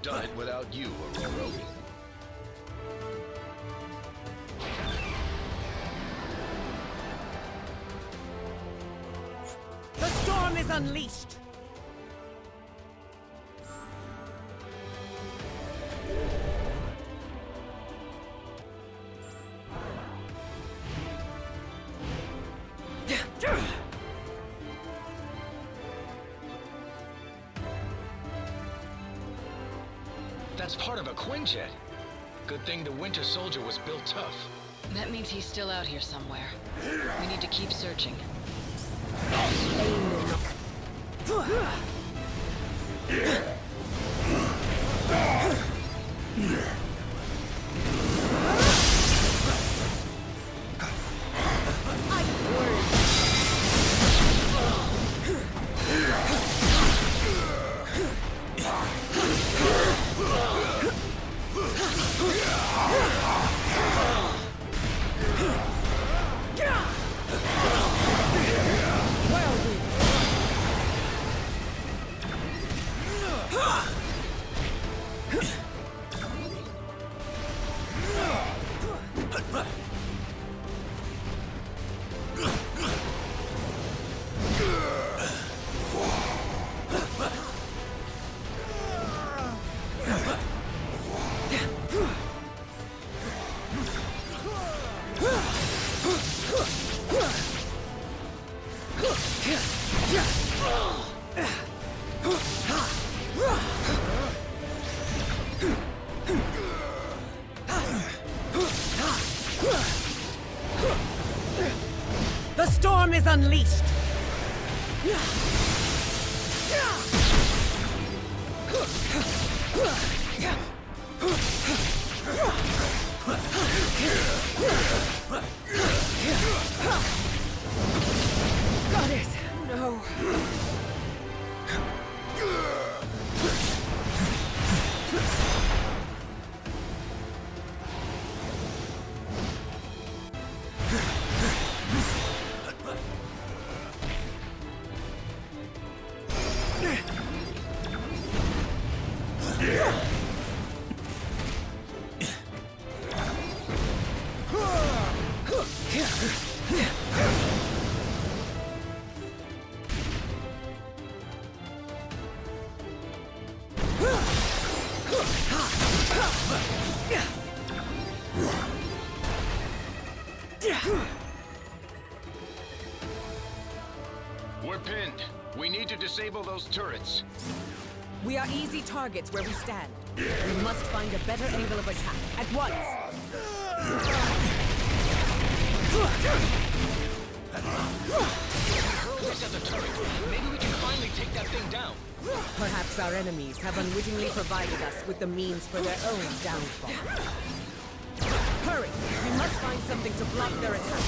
done it without you, Aurora. is unleashed! That's part of a Quinjet. Good thing the Winter Soldier was built tough. That means he's still out here somewhere. We need to keep searching. The storm is unleashed! Goddess, no. We're pinned. We need to disable those turrets. We are easy targets where we stand. We must find a better angle of attack at once. Hurl this at the turret. Maybe we can finally take that thing down. Perhaps our enemies have unwittingly provided us with the means for their own downfall. Hurry! We must find something to block their attack.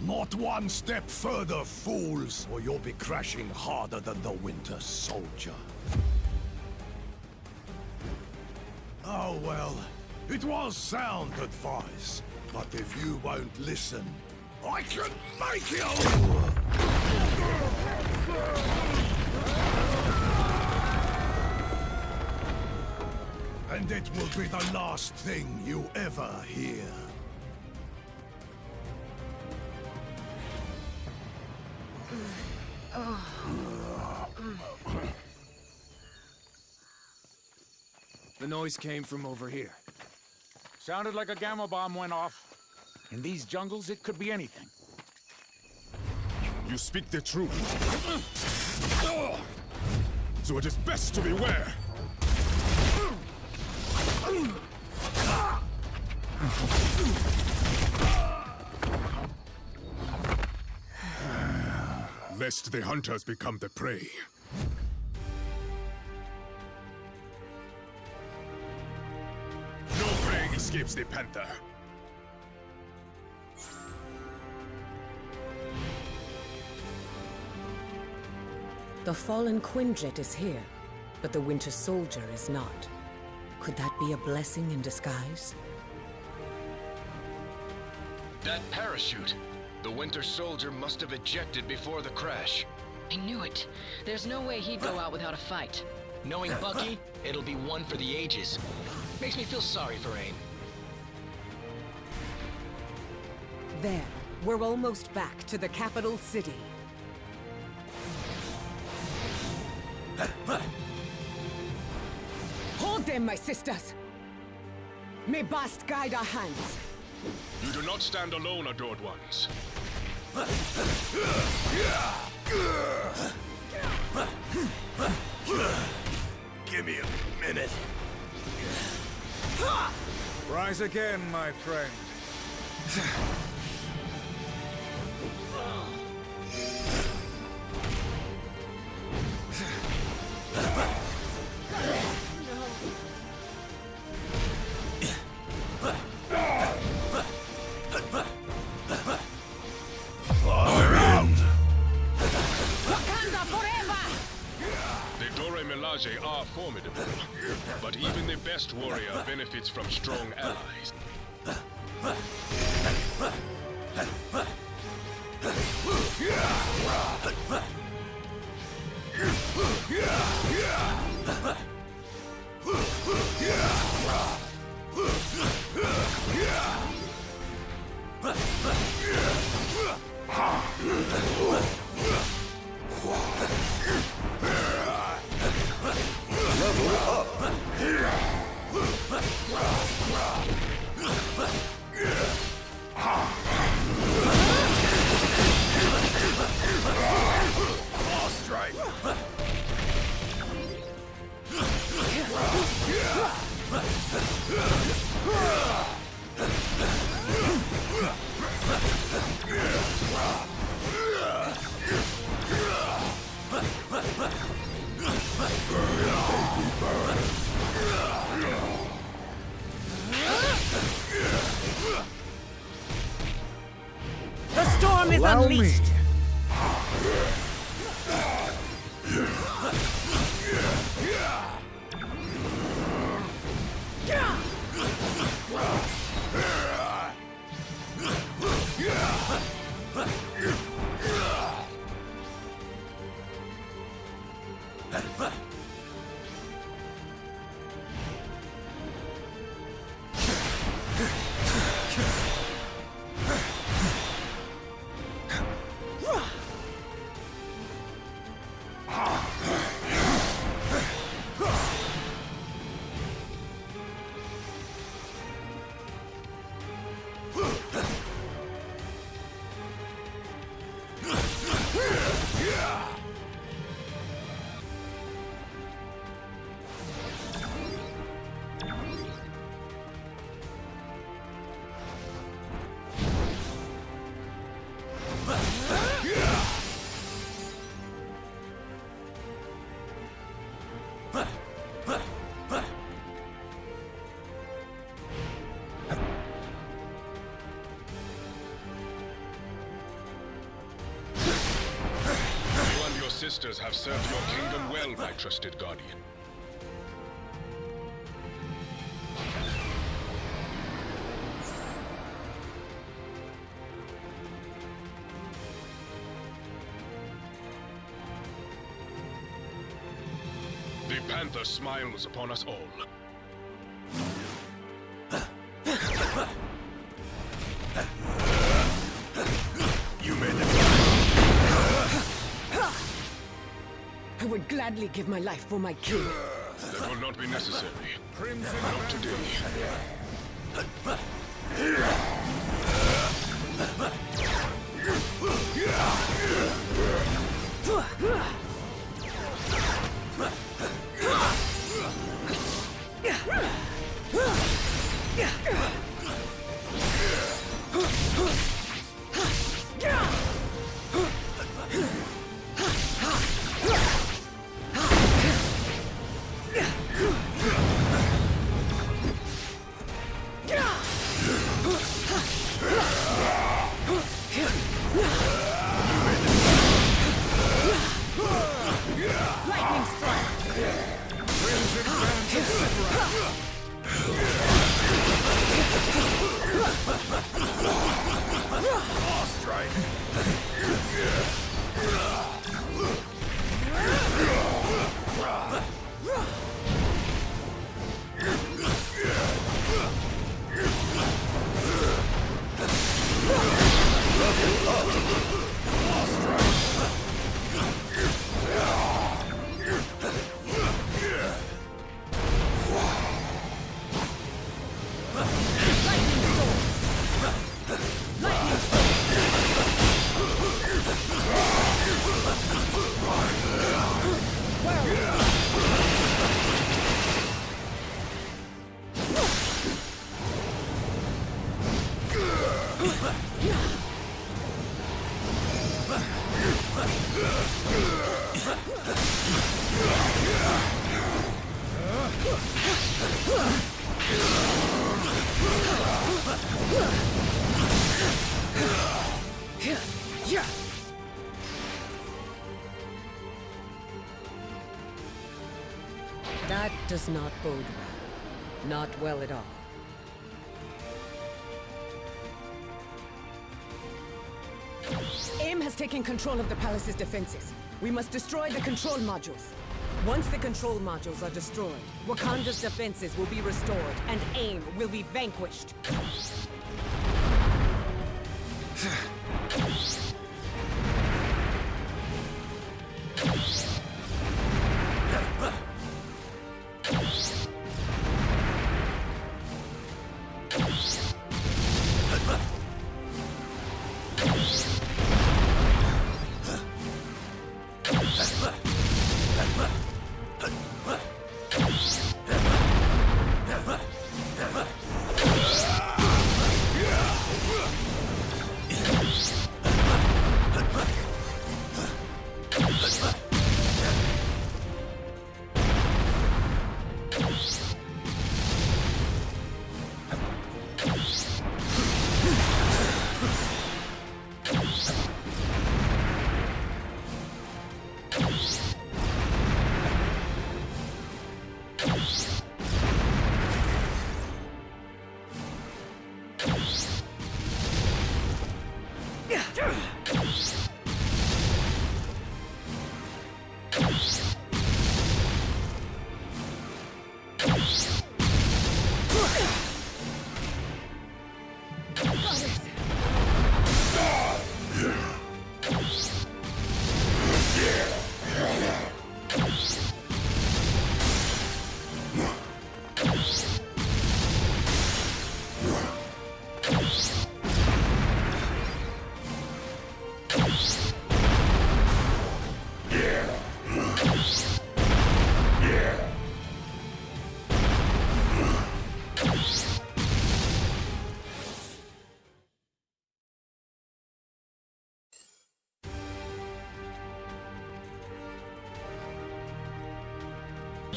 Not one step further, fools, or you'll be crashing harder than the Winter Soldier. Oh well, it was sound advice, but if you won't listen, I can make you! And it will be the last thing you ever hear. The noise came from over here. Sounded like a gamma bomb went off. In these jungles, it could be anything. You speak the truth. So it is best to beware. Lest the hunters become the prey. No prey escapes the panther. The fallen Quinjet is here, but the Winter Soldier is not. Could that be a blessing in disguise? That parachute! The Winter Soldier must have ejected before the crash. I knew it. There's no way he'd go out without a fight. Knowing Bucky, it'll be one for the ages. Makes me feel sorry for AIM. There, we're almost back to the capital city. Hold them, my sisters! May Bast guide our hands. You do not stand alone, adored ones. Give me a minute. Rise again, my friend. Are formidable, but even the best warrior benefits from strong allies. Level up. Strike. The storm is Allow unleashed! me. Sisters have served your kingdom well, my trusted guardian. The Panther smiles upon us all. gladly give my life for my king. That will not be necessary. Crimson Not today. Lightning strike! Claw strike! That does not bode well. Not well at all. AIM has taken control of the palace's defenses. We must destroy the control modules. Once the control modules are destroyed, Wakanda's defenses will be restored, and AIM will be vanquished.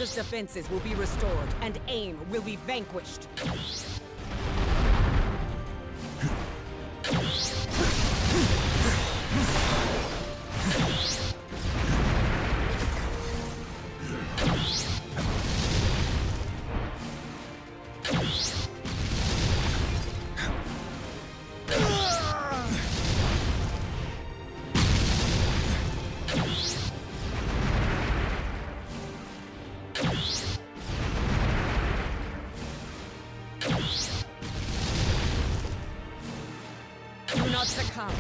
Wakanda's defenses will be restored, and AIM will be vanquished. Do not succumb.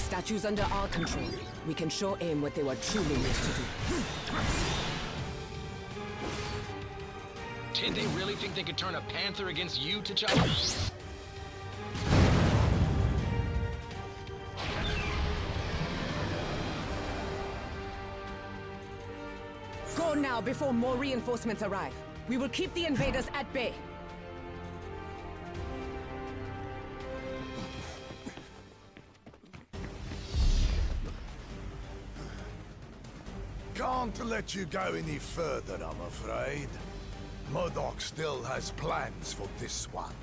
Statues under our control, we can show AIM what they were truly meant to do. Did they really think they could turn a panther against you, T'Challa? Go now before more reinforcements arrive. We will keep the invaders at bay. Can't let you go any further, I'm afraid. MODOK still has plans for this one.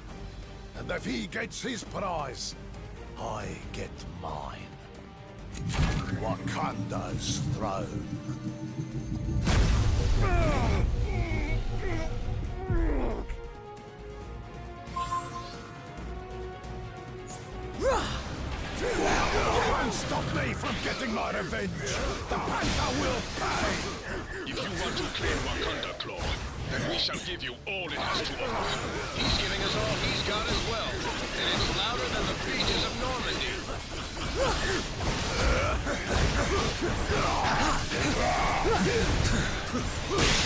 And if he gets his prize, I get mine. Wakanda's throne. You won't stop me from getting my revenge. The Panther will pay. If you want to claim Wakanda, Claw, then we shall give you all it has to offer. He's giving us all he's got as well. And it's louder than the beaches of Normandy.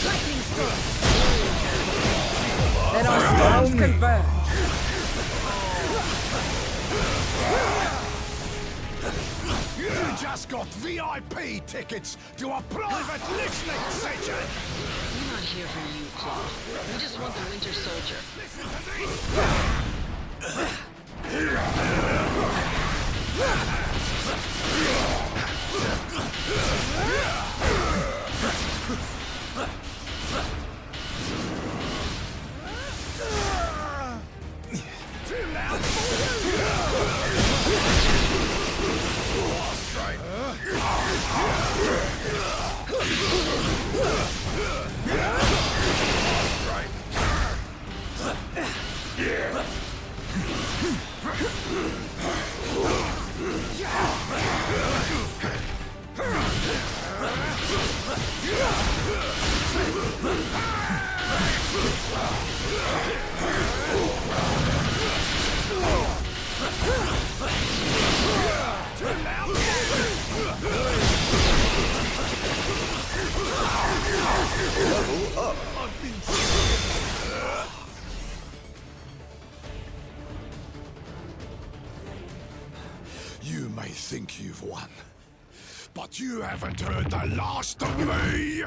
Lightning storm! Let our storms converge! You just got VIP tickets to a private listening session! We're not here for you, Claw. We just want the Winter Soldier. Too loud for you! Level up. You may think you've won, but you haven't heard the last of me!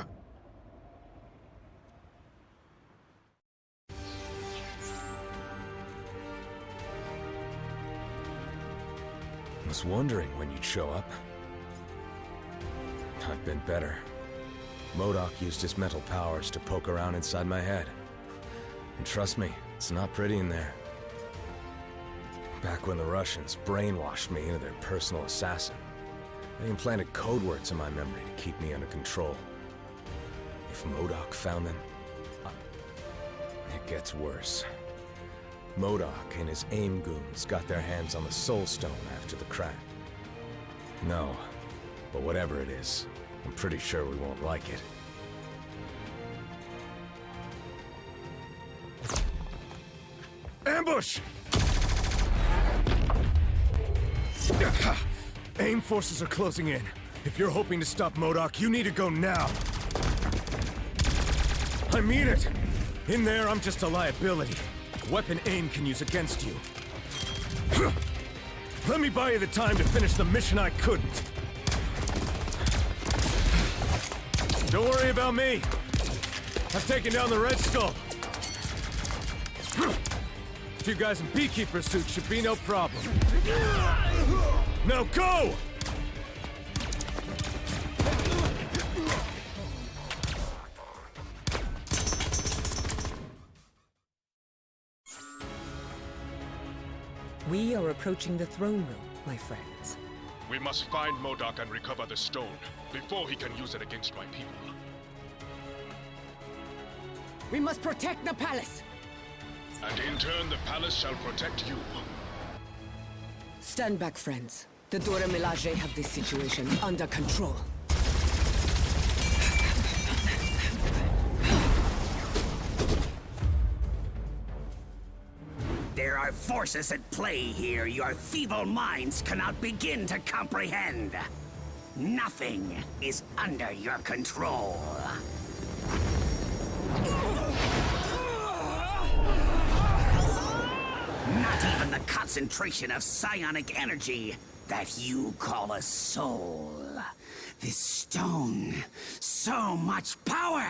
Was wondering when you'd show up. I've been better. MODOK used his mental powers to poke around inside my head. And trust me, it's not pretty in there. Back when the Russians brainwashed me into their personal assassin, they implanted code words in my memory to keep me under control. If MODOK found them, it gets worse. MODOK and his AIM goons got their hands on the Soul Stone after the crack. No, but whatever it is, I'm pretty sure we won't like it. Ambush! AIM forces are closing in. If you're hoping to stop MODOK, you need to go now. I mean it! In there, I'm just a liability. A weapon AIM can use against you. Let me buy you the time to finish the mission I couldn't. Don't worry about me. I've taken down the Red Skull. A few guys in beekeeper suits should be no problem. Now go! We are approaching the throne room, my friends. We must find MODOK and recover the stone before he can use it against my people. We must protect the palace! And in turn, the palace shall protect you. Stand back, friends. The Dora Milaje have this situation under control. There are forces at play here your feeble minds cannot begin to comprehend. Nothing is under your control. Not even the concentration of psionic energy that you call a soul. This stone, so much power!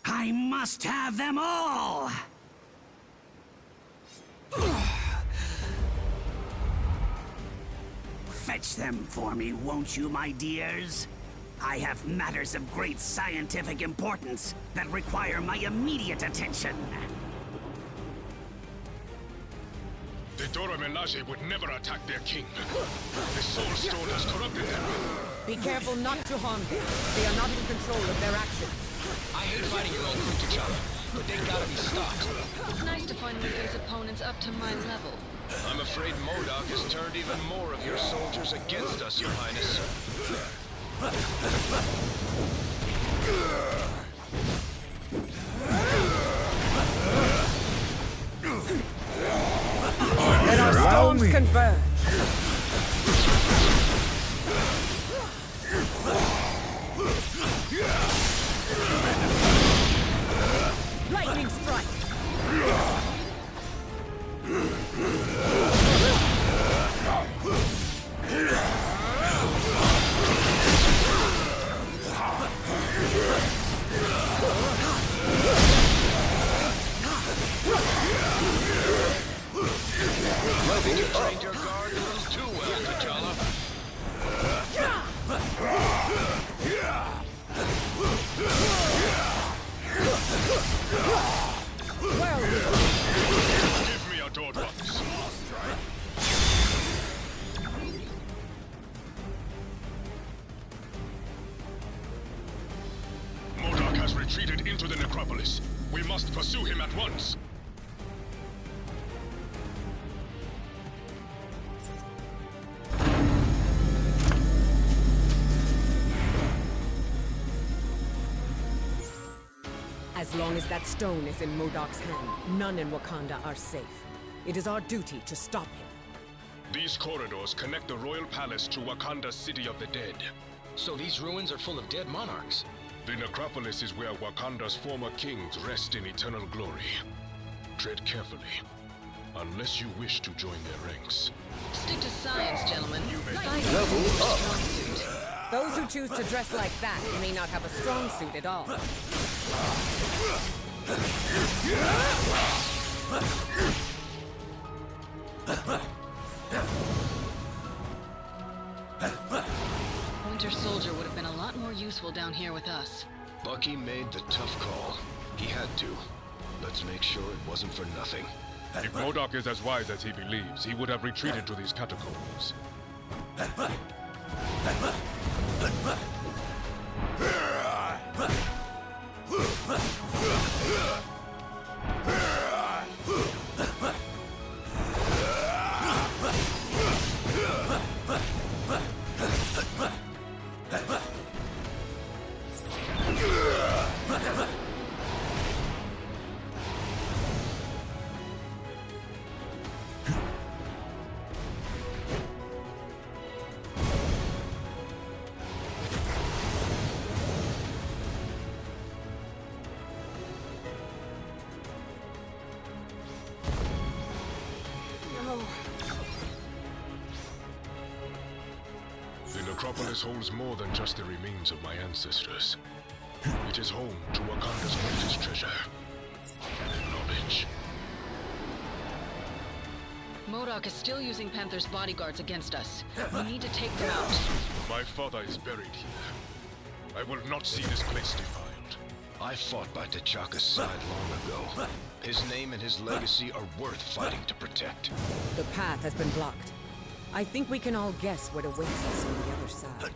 I must have them all! Fetch them for me, won't you, my dears? I have matters of great scientific importance that require my immediate attention. The Dora Milaje would never attack their king. The Soul Stone has corrupted them. Be careful not to harm them. They are not in control of their actions. I hate fighting your own crew, T'Challa, but they gotta be stopped. It's nice to finally face opponents up to my level. I'm afraid MODOK has turned even more of your soldiers against us, Your Highness. Let our stones converge. Lightning strike. I think you've trained your guard a little too well, T'Challa. Give me adored ones. MODOK has retreated into the necropolis. We must pursue him at once. As long as that stone is in MODOK's hand, none in Wakanda are safe. It is our duty to stop him. These corridors connect the royal palace to Wakanda's city of the dead. So these ruins are full of dead monarchs? The necropolis is where Wakanda's former kings rest in eternal glory. Tread carefully, unless you wish to join their ranks. Stick to science, gentlemen. Level up. Those who choose to dress like that may not have a strong suit at all. Winter Soldier would have been a lot more useful down here with us. Bucky made the tough call. He had to. Let's make sure it wasn't for nothing. If MODOK is as wise as he believes, he would have retreated to these catacombs. The necropolis holds more than just the remains of my ancestors. It is home to Wakanda's greatest treasure, knowledge. MODOK is still using Panther's bodyguards against us. We need to take them out. My father is buried here. I will not see this place defiled. I fought by T'Chaka's side long ago. His name and his legacy are worth fighting to protect. The path has been blocked. I think we can all guess what awaits us on the other side.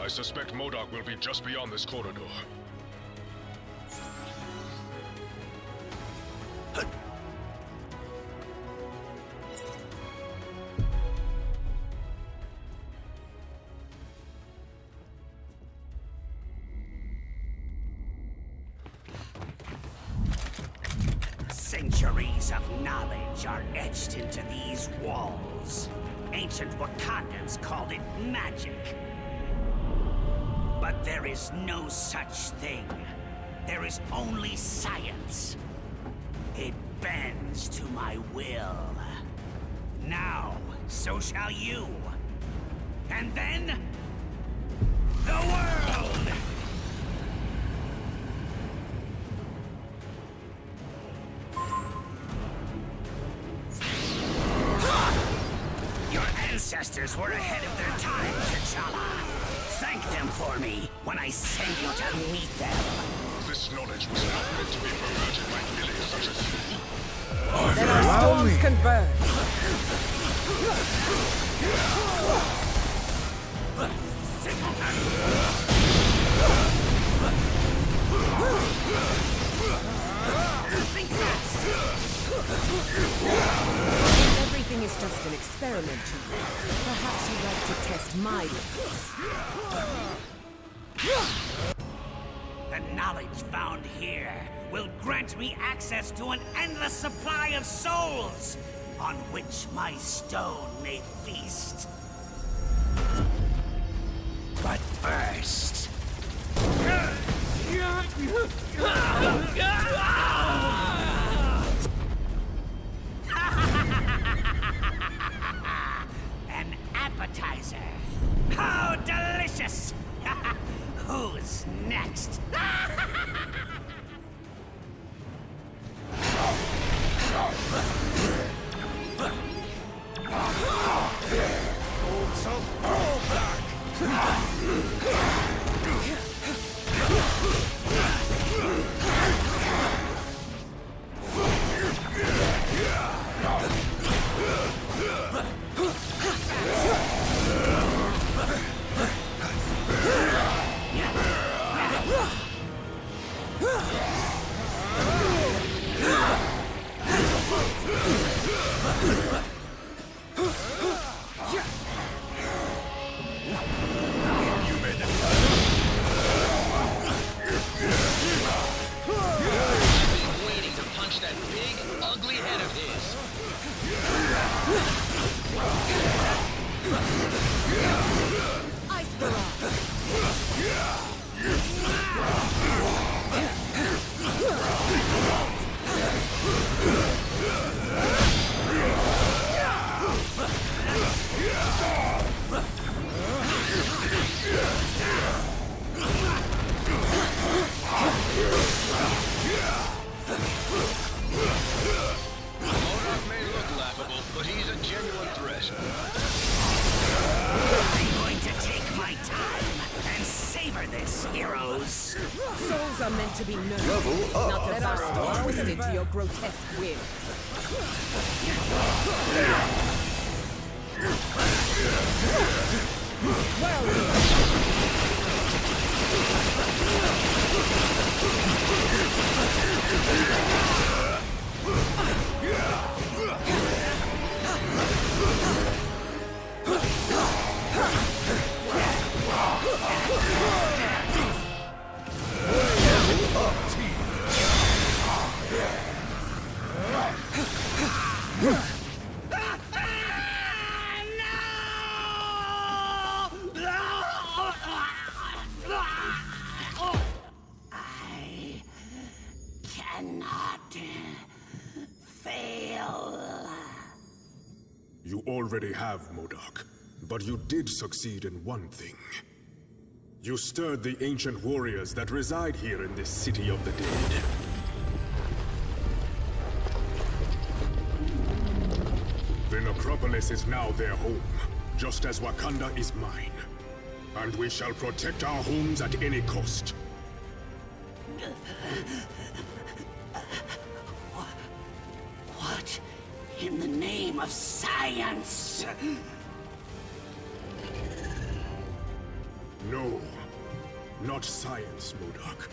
I suspect MODOK will be just beyond this corridor. Centuries of knowledge are etched into these walls. Ancient Wakandans called it magic. But there is no such thing. There is only science. It bends to my will. Now, so shall you. And then, the world! Your ancestors were ahead of their time, T'Challa. Thank them for me when I send you to meet them. This knowledge was not meant to be perverted by millions such as you. Then our storms converge. Think fast. Everything is just an experiment to you. Perhaps you'd like to test my limits. The knowledge found here will grant me access to an endless supply of souls, on which my stone may feast. But first... An appetizer. How delicious! Who's next? Souls are meant to be nurtured, not devoured or twisted to your grotesque will. You already have, MODOK, but you did succeed in one thing. You stirred the ancient warriors that reside here in this city of the dead. The necropolis is now their home, just as Wakanda is mine. And we shall protect our homes at any cost. What in the name of science? No, not science, MODOK.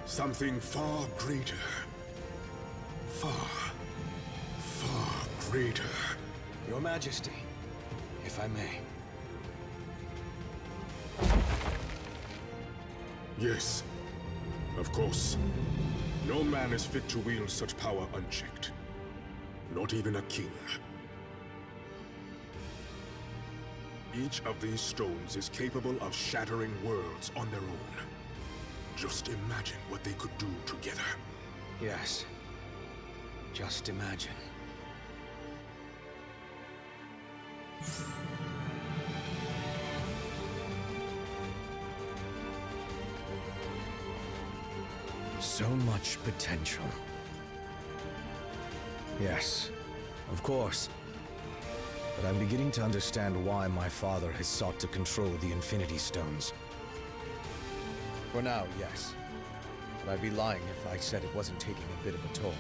Something far greater. Far greater. Your Majesty, if I may. Yes, of course. No man is fit to wield such power unchecked. Not even a king. Each of these stones is capable of shattering worlds on their own. Just imagine what they could do together. Yes. Just imagine. So much potential. Yes, of course. But I'm beginning to understand why my father has sought to control the Infinity Stones. For now, yes. But I'd be lying if I said it wasn't taking a bit of a toll.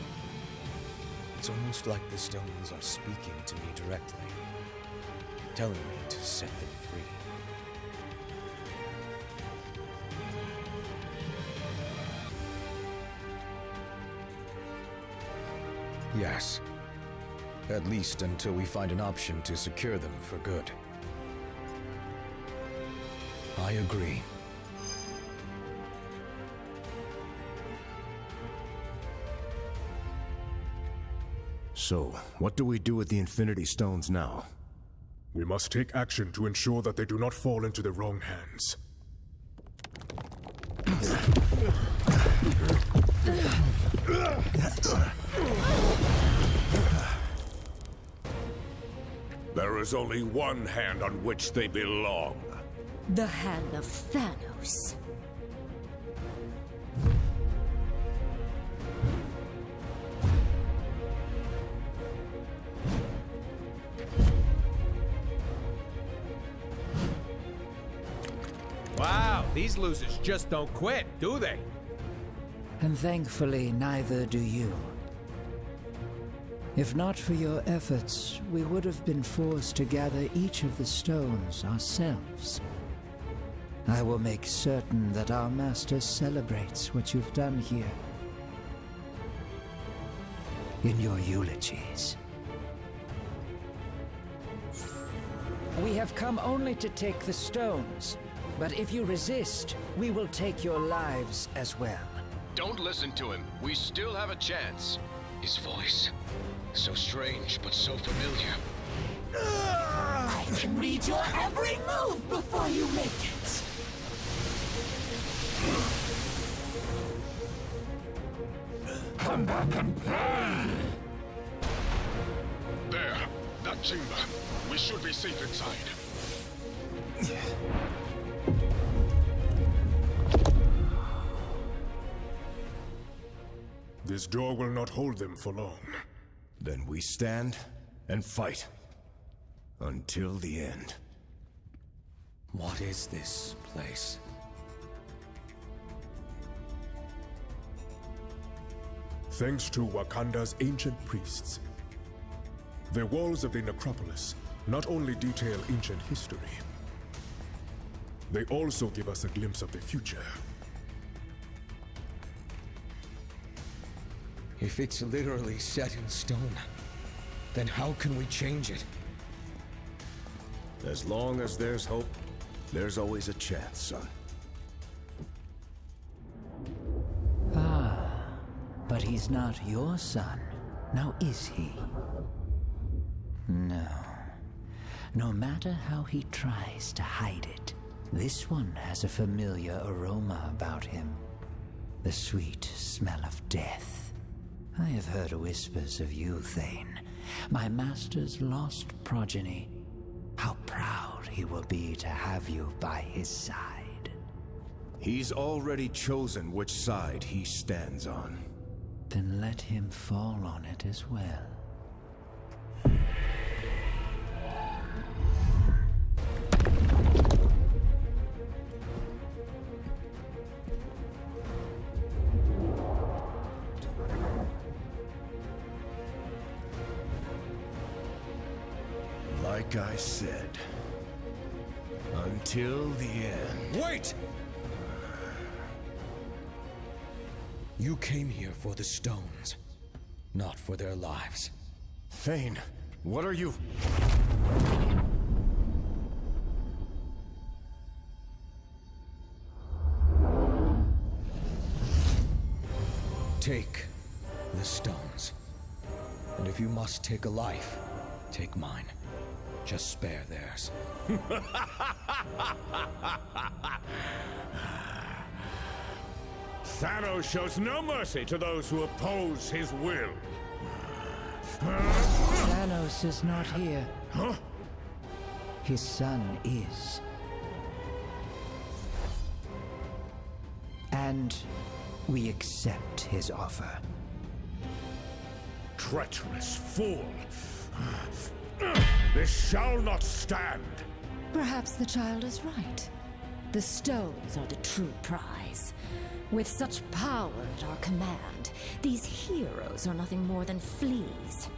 It's almost like the stones are speaking to me directly, telling me to set them free. Yes. At least until we find an option to secure them for good. I agree. So, what do we do with the Infinity Stones now? We must take action to ensure that they do not fall into the wrong hands. There is only one hand on which they belong. The hand of Thanos. Wow, these losers just don't quit, do they? And thankfully, neither do you. If not for your efforts, we would have been forced to gather each of the stones ourselves. I will make certain that our master celebrates what you've done here. In your eulogies. We have come only to take the stones, but if you resist, we will take your lives as well. Don't listen to him. We still have a chance. His voice. So strange, but so familiar. I can read your every move before you make it. Come back and play! There! That chamber. We should be safe inside. This door will not hold them for long. Then we stand and fight. Until the end. What is this place? Thanks to Wakanda's ancient priests. The walls of the necropolis not only detail ancient history, they also give us a glimpse of the future. If it's literally set in stone, then how can we change it? As long as there's hope, there's always a chance, son. Ah, but he's not your son, now is he? No. No matter how he tries to hide it, this one has a familiar aroma about him. The sweet smell of death. I have heard whispers of you, Thane, my master's lost progeny. How proud he will be to have you by his side. He's already chosen which side he stands on. Then let him fall on it as well. Like I said, until the end. Wait! You came here for the stones, not for their lives. Thane, what are you? Take the stones. And if you must take a life, take mine. Just spare theirs. Thanos shows no mercy to those who oppose his will. Thanos is not here. Huh? His son is. And we accept his offer. Treacherous fool! This shall not stand! Perhaps the child is right. The stones are the true prize. With such power at our command, these heroes are nothing more than fleas.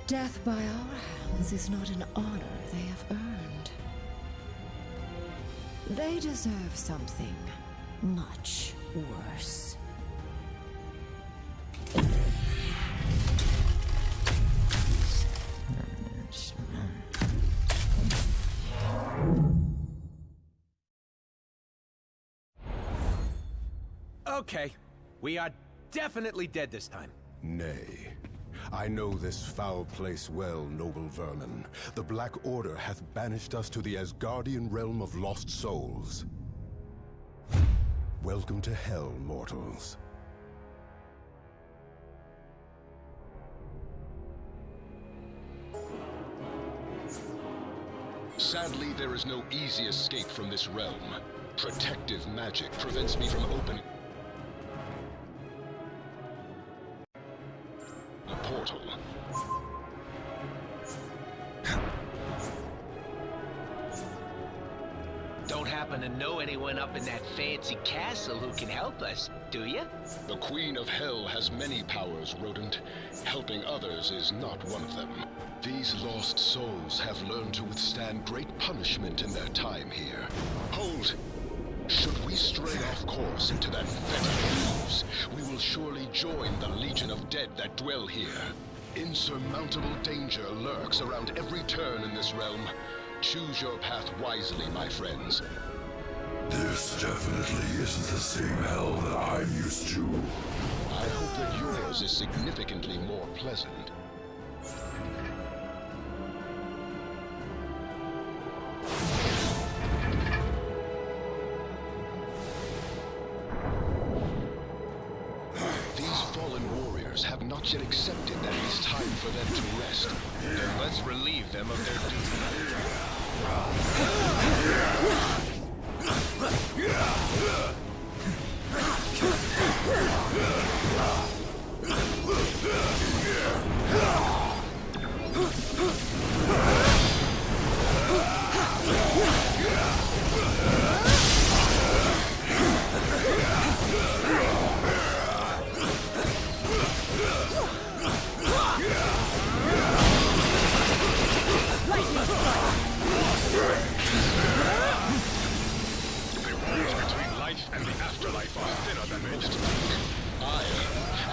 Death by our hands is not an honor they have earned. They deserve something much worse. Okay, we are definitely dead this time. Nay. I know this foul place well, noble vermin. The Black Order hath banished us to the Asgardian realm of lost souls. Welcome to hell, mortals. Sadly, there is no easy escape from this realm. Protective magic prevents me from opening a portal. Don't happen to know anyone up in that fancy castle who can help us, do you? The Queen of Hell has many powers, Rodent. Helping others is not one of them. These lost souls have learned to withstand great punishment in their time here. Hold! Should we stray off course into that fetid ooze, we will surely join the legion of dead that dwell here. Insurmountable danger lurks around every turn in this realm. Choose your path wisely, my friends. This definitely isn't the same hell that I'm used to. I hope that yours is significantly more pleasant. These fallen warriors have not yet accepted that it is time for them to rest. Then let's relieve them of their duty. minor damaged. Aye,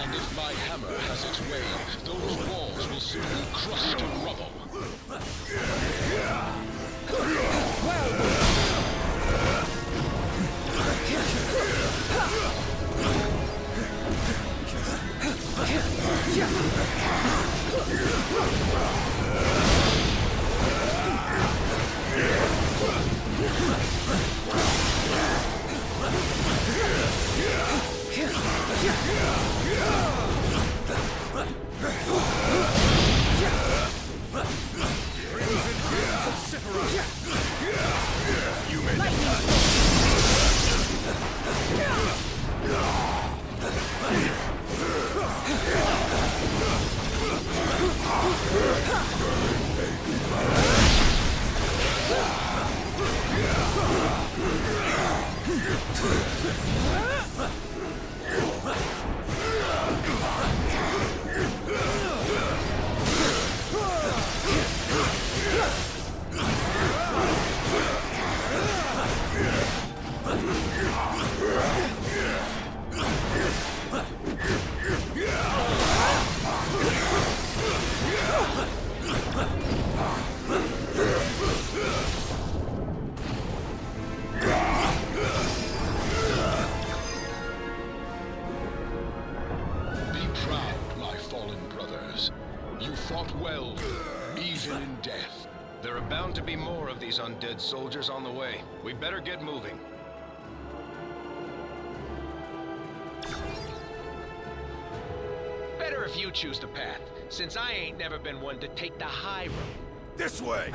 and if my hammer has its way, those walls will soon be crushed to rubble. Undead soldiers on the way. We better get moving. Better if you choose the path, since I ain't never been one to take the high road. This way!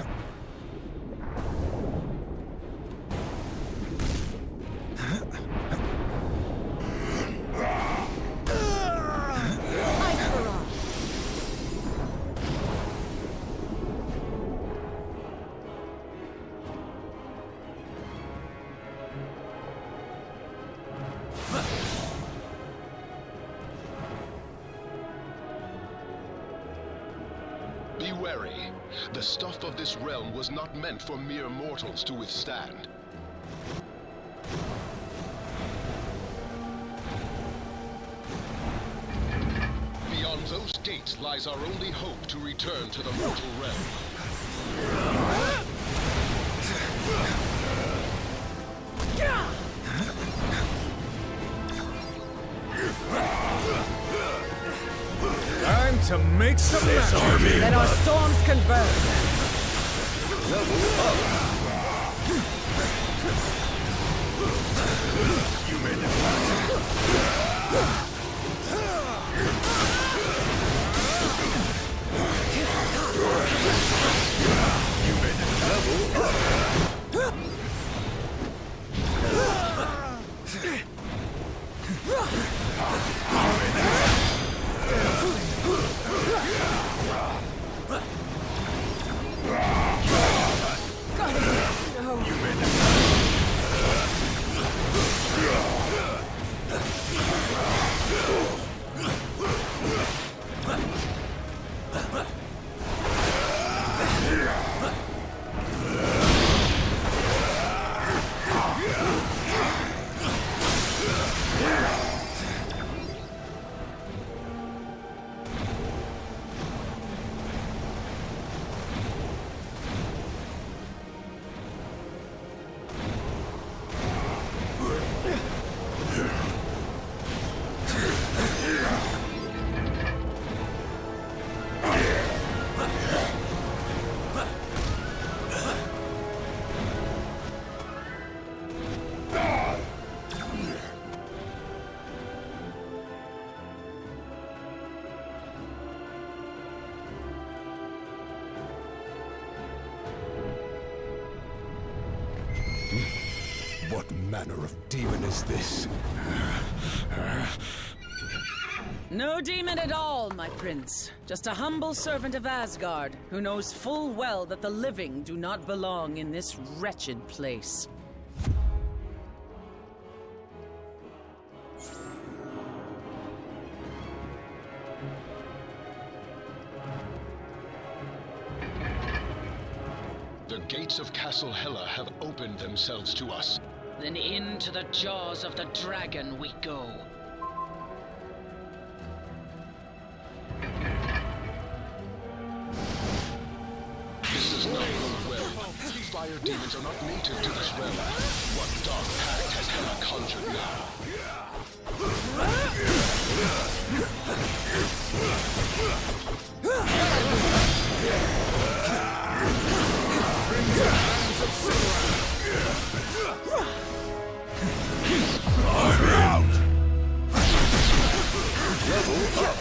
Be wary. The stuff of this realm was not meant for mere mortals to withstand. Beyond those gates lies our only hope to return to the mortal realm. Time to make some magic. Let our storms converge. You made it back. You made it level up. What manner of demon is this? No demon at all, my prince. Just a humble servant of Asgard, who knows full well that the living do not belong in this wretched place. The gates of Castle Hela have opened themselves to us. Then into the jaws of the dragon we go. This does not go well. Fire demons are not native to this realm. What dark pact has Hela conjured now? I'm out! Level up!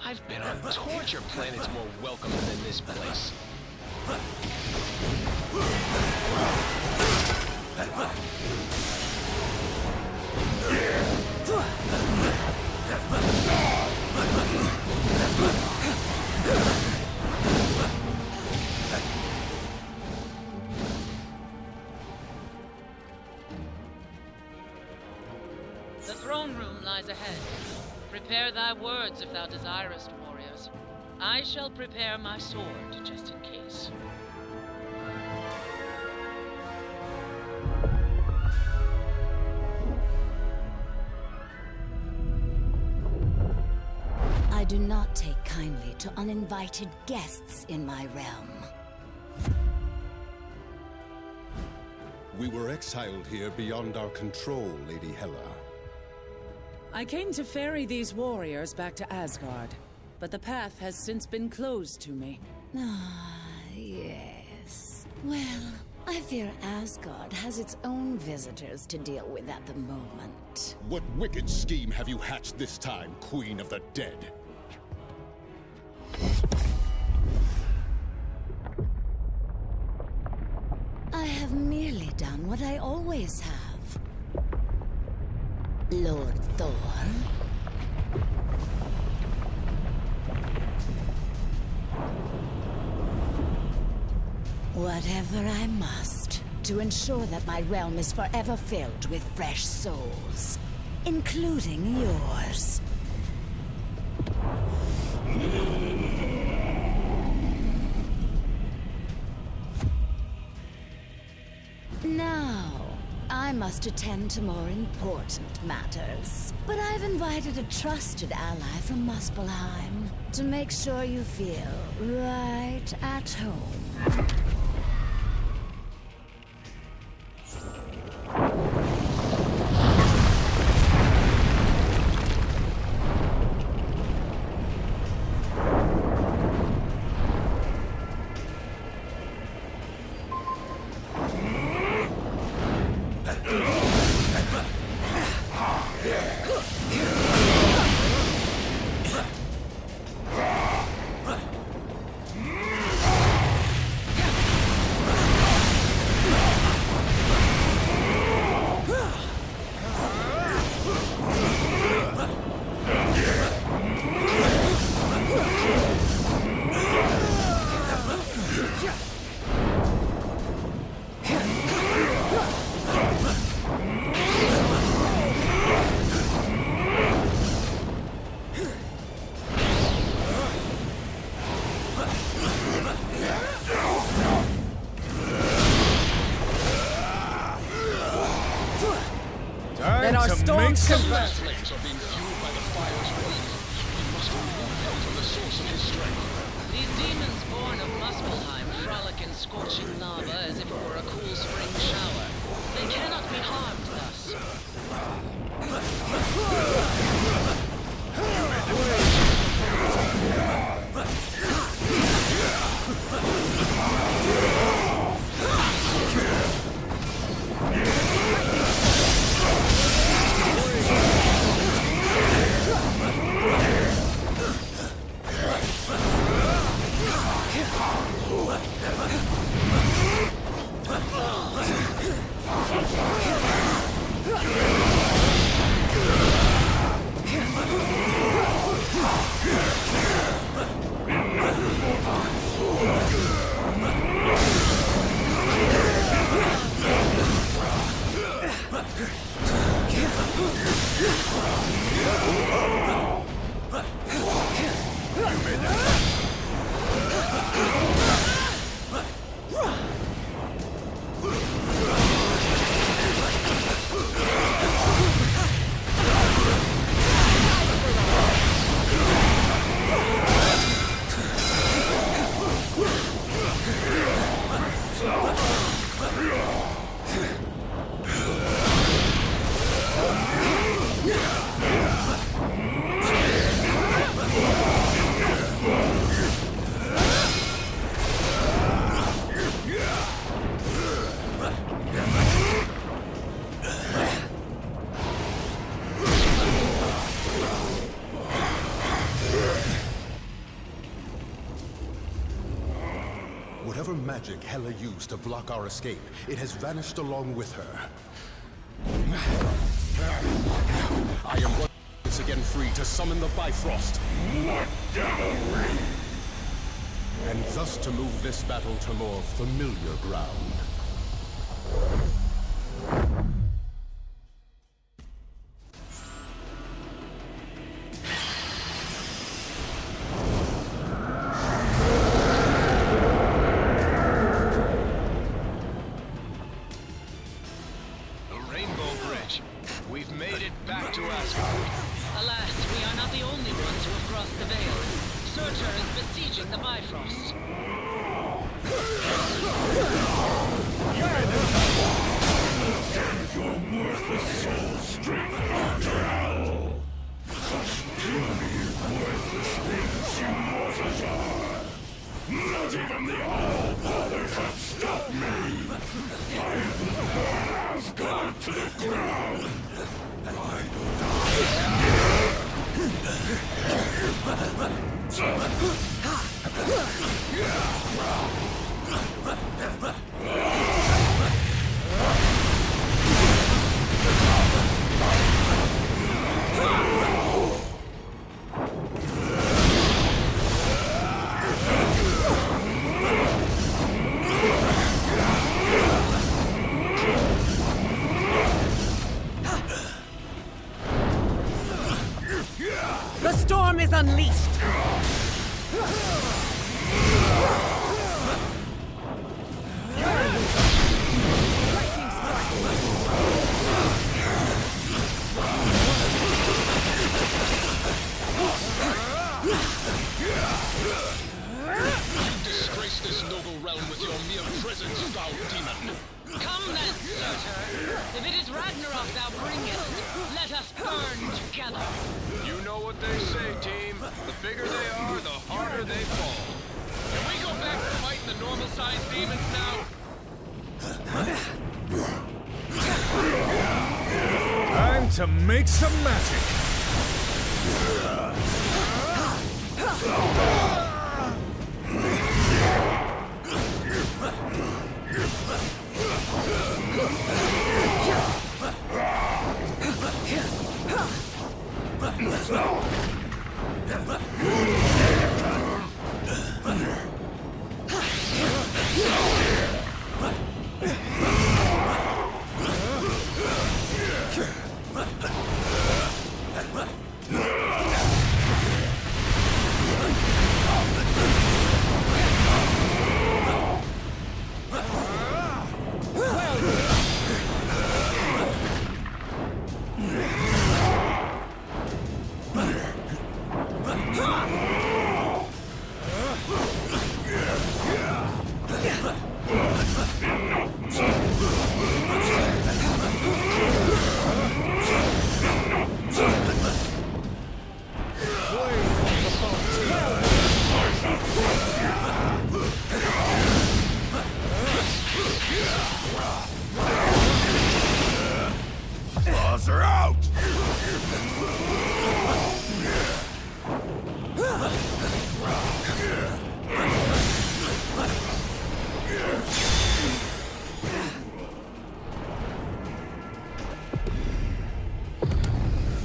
I've been on torture planets more welcome than this place. The throne room lies ahead. Prepare thy words if thou desirest, warriors. I shall prepare my sword, just in case. I do not take kindly to uninvited guests in my realm. We were exiled here beyond our control, Lady Hela. I came to ferry these warriors back to Asgard, but the path has since been closed to me. Ah, yes. Well, I fear Asgard has its own visitors to deal with at the moment. What wicked scheme have you hatched this time, Queen of the Dead? I have merely done what I always have. Lord Thor. Whatever I must, to ensure that my realm is forever filled with fresh souls, including yours. Now, I must attend to more important matters. But I've invited a trusted ally from Muspelheim to make sure you feel right at home. Storms converge. Flames are being fueled by the fire's wrath. We must remove him from the source of his strength. These demons born of Muspelheim frolic in scorching lava as if it were a cool spring shower. They cannot be harmed thus. magic Hela used to block our escape, it has vanished along with her. I am once again free to summon the Bifrost. What devilry! And thus to move this battle to more familiar ground. The storm is unleashed! Disgrace this noble realm with your mere presence, foul demon! Come then, Surtur! If it is Ragnarok thou bringest, let us burn together! You know what they say, team. The bigger they are, the harder they fall. Can we go back to fighting the normal-sized demons now? Time to make some magic! Claws are out!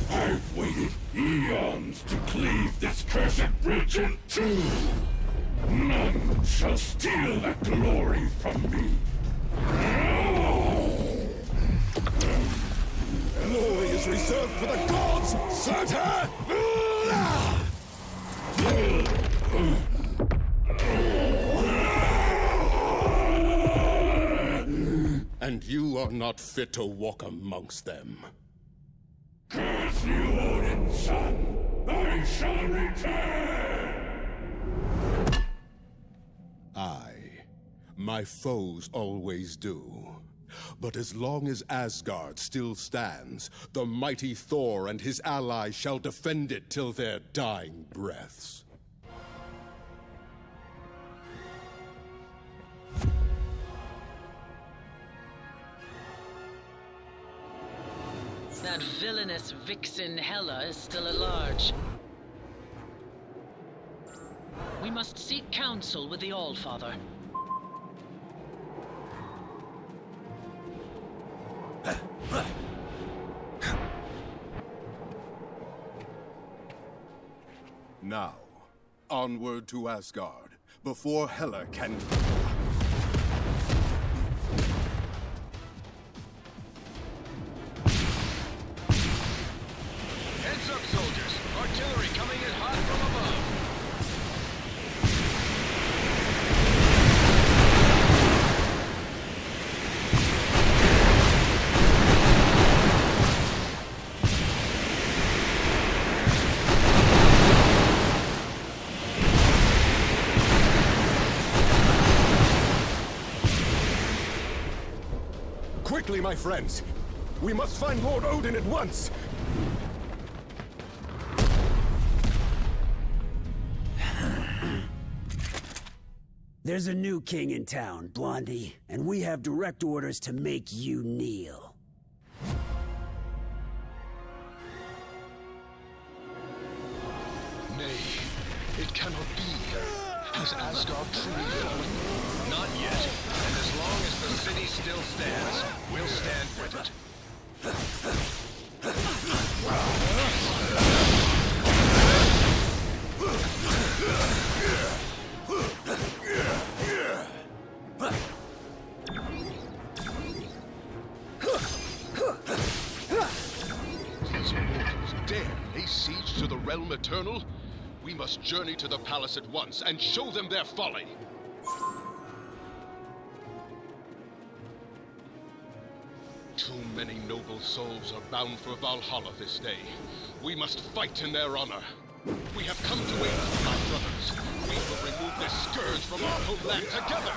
I've waited eons to cleave this cursed bridge in two. None shall steal that glory from me. Glory is reserved for the gods, Surtur! And you are not fit to walk amongst them. Curse you, Odin's son! I shall return! Aye, my foes always do. But as long as Asgard still stands, the mighty Thor and his allies shall defend it till their dying breaths. That villainous vixen Hela is still at large. We must seek counsel with the Allfather. Now, onward to Asgard, before Hela can... Heads up, soldiers! Artillery coming in hot from above! Quickly, my friends! We must find Lord Odin at once! There's a new king in town, Blondie, and we have direct orders to make you kneel. Nay, it cannot be. Has Asgard truly fallen? Not yet. And as long as the city still stands, we'll stand with it. These mortals dare lay siege to the realm eternal? We must journey to the palace at once and show them their folly. Too many noble souls are bound for Valhalla this day. We must fight in their honor. We have come to aid my brothers. We will remove this scourge from our homeland together.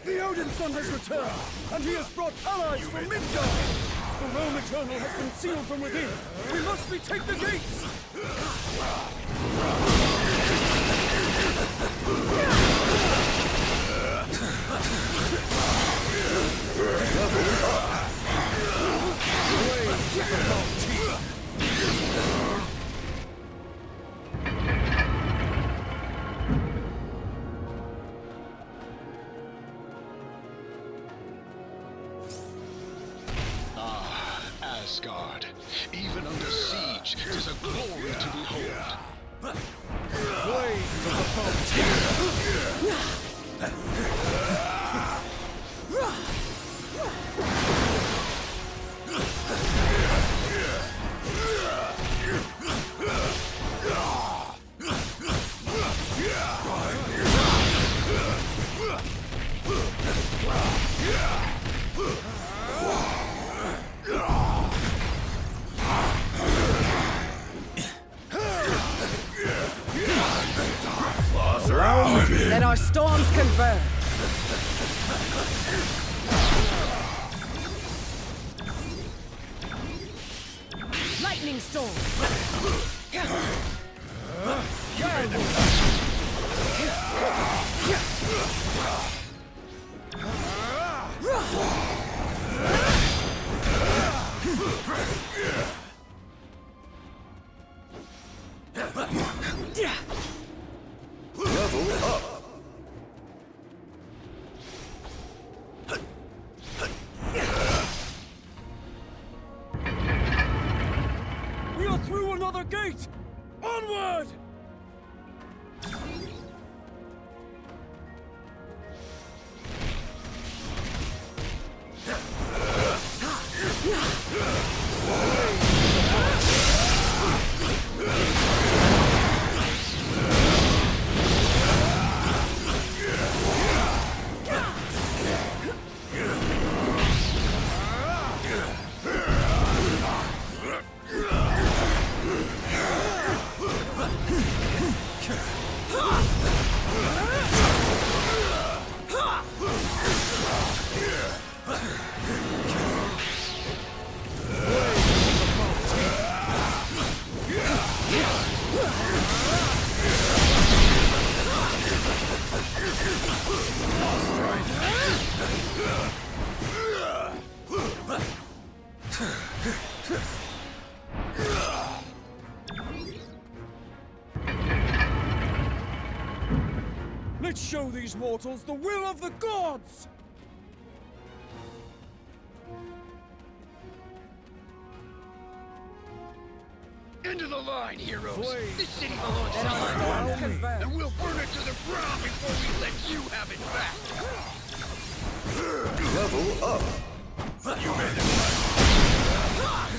The Odin Son has returned, and he has brought allies from Midgard. The realm eternal has been sealed from within. We must retake the gates. Asgard. Even under siege, 'tis a glory to behold. Flames of the Let our storms converge. Lightning storm. Level up! We are through another gate! Onward! Let's show these mortals the will of the gods! End of the line, heroes. Please. This city belongs to us, and we'll burn it to the ground before we let you have it back. Level up. You made it.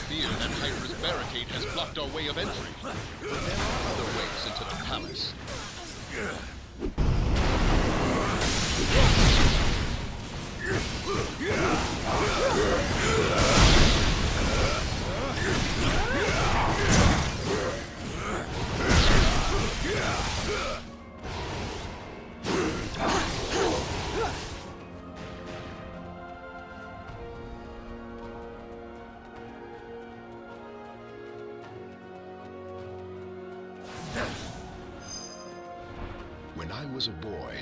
Fear that Hydra's barricade has blocked our way of entry. But there are other ways into the palace. When I was a boy,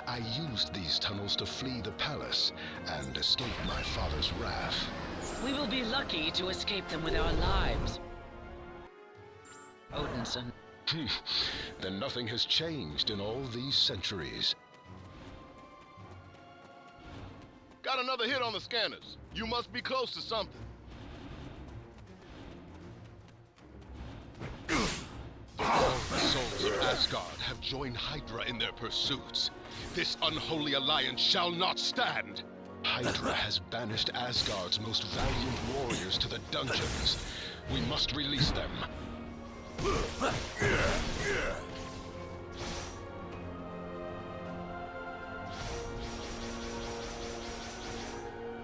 I used these tunnels to flee the palace and escape my father's wrath. We will be lucky to escape them with our lives. Odinson. Then nothing has changed in all these centuries. Got another hit on the scanners. You must be close to something. All the souls of Asgard have joined Hydra in their pursuits. This unholy alliance shall not stand. Hydra has banished Asgard's most valiant warriors to the dungeons. We must release them.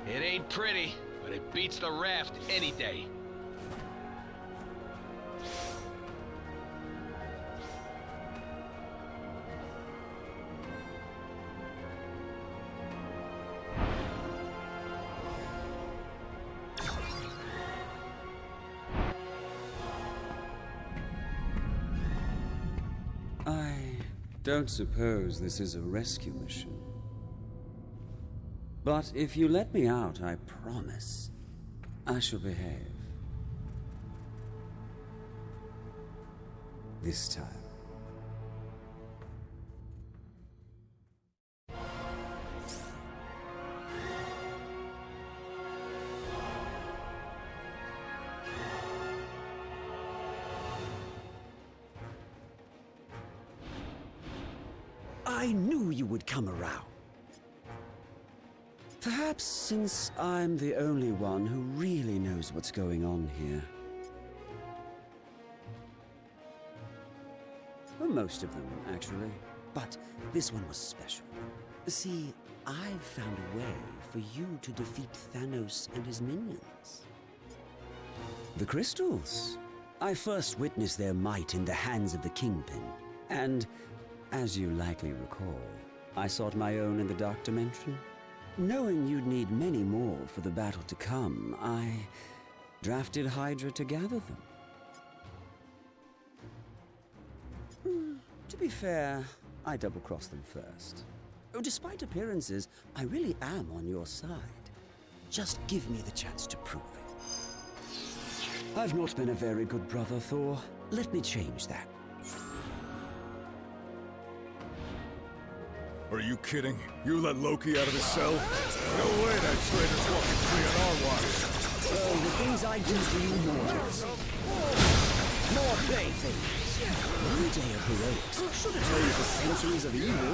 It ain't pretty, but it beats the raft any day. I don't suppose this is a rescue mission. But if you let me out, I promise I shall behave. This time. I knew you would come around. Perhaps since I'm the only one who really knows what's going on here. Well, most of them, actually. But this one was special. See, I've found a way for you to defeat Thanos and his minions. The crystals. I first witnessed their might in the hands of the Kingpin. And, as you likely recall, I sought my own in the Dark Dimension. Knowing you'd need many more for the battle to come, I drafted Hydra to gather them. To be fair, I double-crossed them first. Despite appearances, I really am on your side. Just give me the chance to prove it. I've not been a very good brother, Thor. Let me change that. Are you kidding? You let Loki out of his cell? No way that traitor's walking free on our watch. Oh, the things I do for you mortals. More playthings. One day of heroics should have told you the centuries of evil,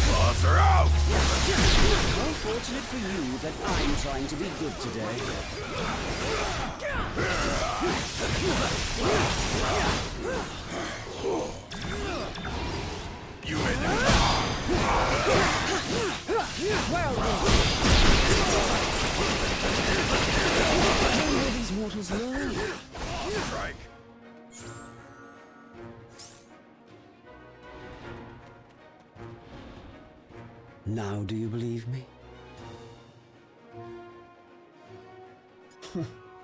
Claws are out! How fortunate for you that I'm trying to be good today. You made it. Well when will these mortals learn? Strike. Now do you believe me?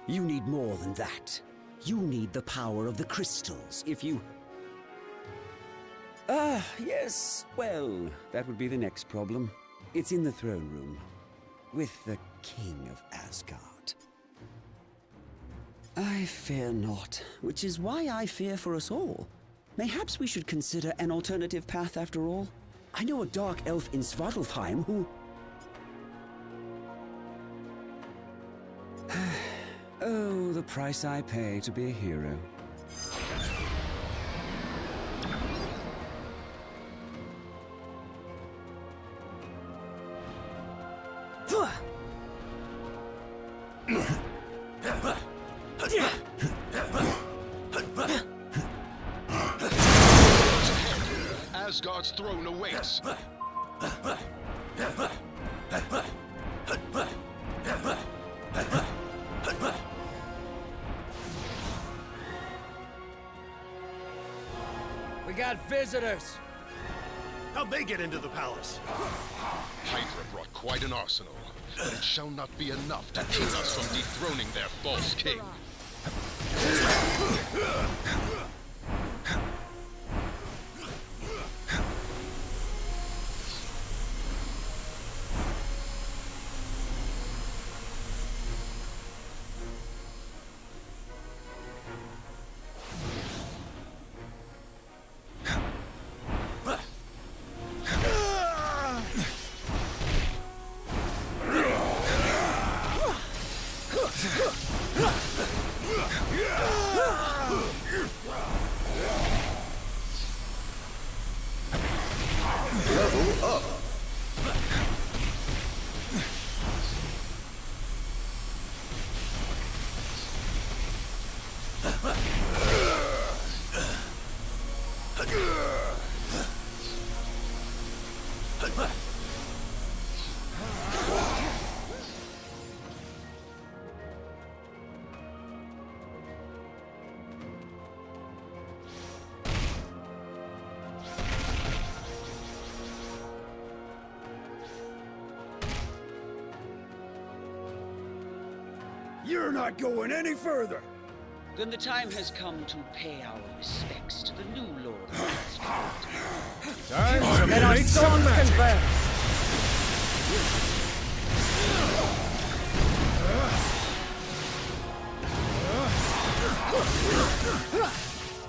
You need more than that. You need the power of the crystals. If you... yes. Well, that would be the next problem. It's in the throne room. With the King of Asgard. I fear not, which is why I fear for us all. Mayhaps we should consider an alternative path after all. I know a dark elf in Svartalfheim who... Oh, the price I pay to be a hero. Asgard's throne awaits. We got visitors. How'd they get into the palace? Hydra brought quite an arsenal, but it shall not be enough to keep us from dethroning their false king. You're not going any further! Then the time has come to pay our respects to the new Lord of Asgard. Time to Let our make some souls magic! converge.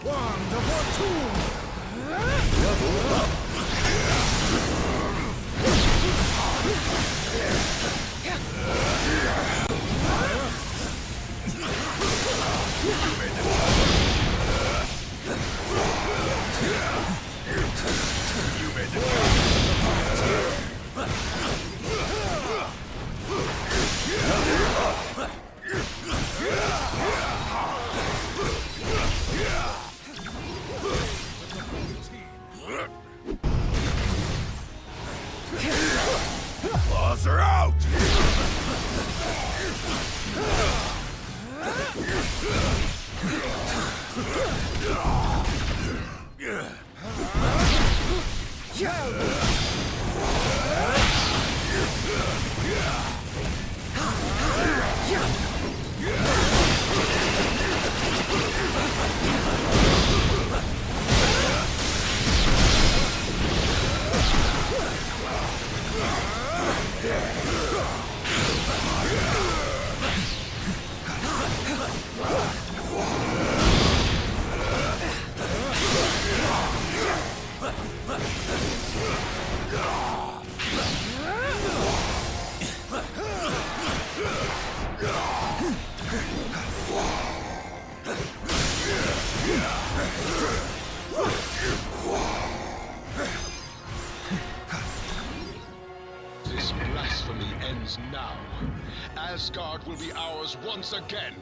Wand of Fortune! Level up! Claws are out! This blasphemy ends now. Asgard will be ours once again.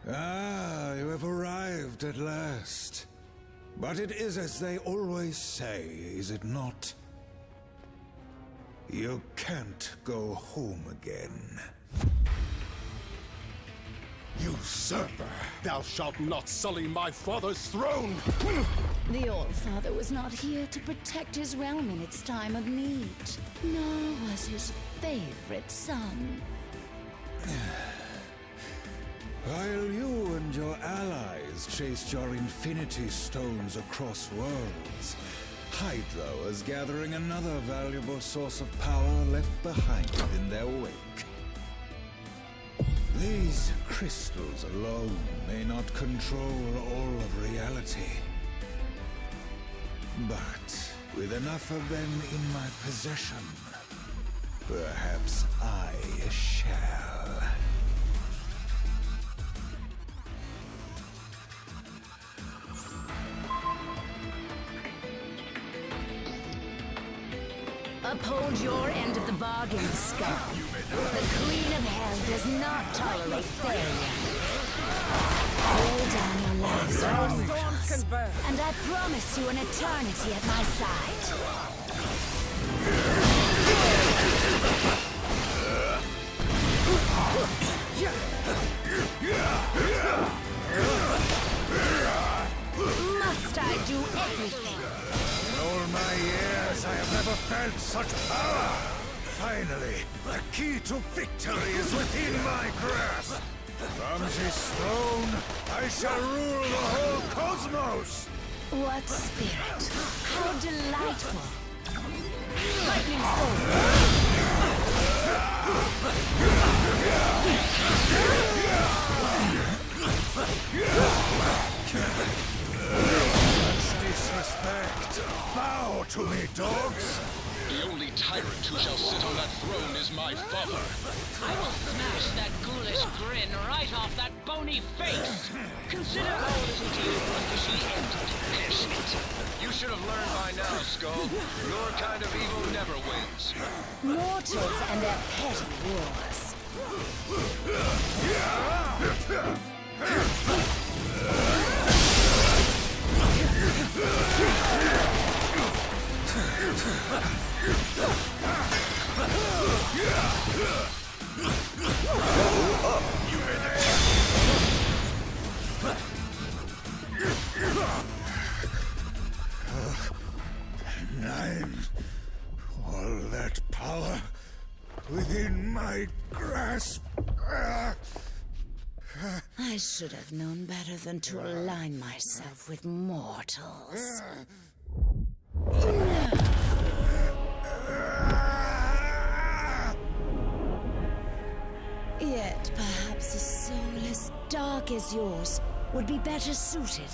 Ah, you have arrived at last. But it is as they always say, is it not? You can't go home again. Usurper! Thou shalt not sully my father's throne! The All-Father was not here to protect his realm in its time of need, nor was his favorite son. While you and your allies chased your Infinity Stones across worlds, Hydra was gathering another valuable source of power left behind in their wake. These crystals alone may not control all of reality. But with enough of them in my possession, perhaps I shall. Uphold your end of the bargain, Skull. The Queen of Hell does not tolerate failure. Hold down your lives for mortals, and I promise you an eternity at my side. Must I do everything? In all my years, I have never felt such power! Finally, the key to victory is within my grasp! From this throne, I shall rule the whole cosmos! What spirit? How delightful! Lightning storm! Such disrespect! Bow to me, dogs! The only tyrant who shall sit on that throne is my father. I will smash that ghoulish grin right off that bony face. Consider how little to you officially ended. Passionate. You should have learned by now, Skull. Your kind of evil never wins. Mortals and their petty wars. Nine. All that power within my grasp. I should have known better than to align myself with mortals. Yet perhaps a soul as dark as yours would be better suited.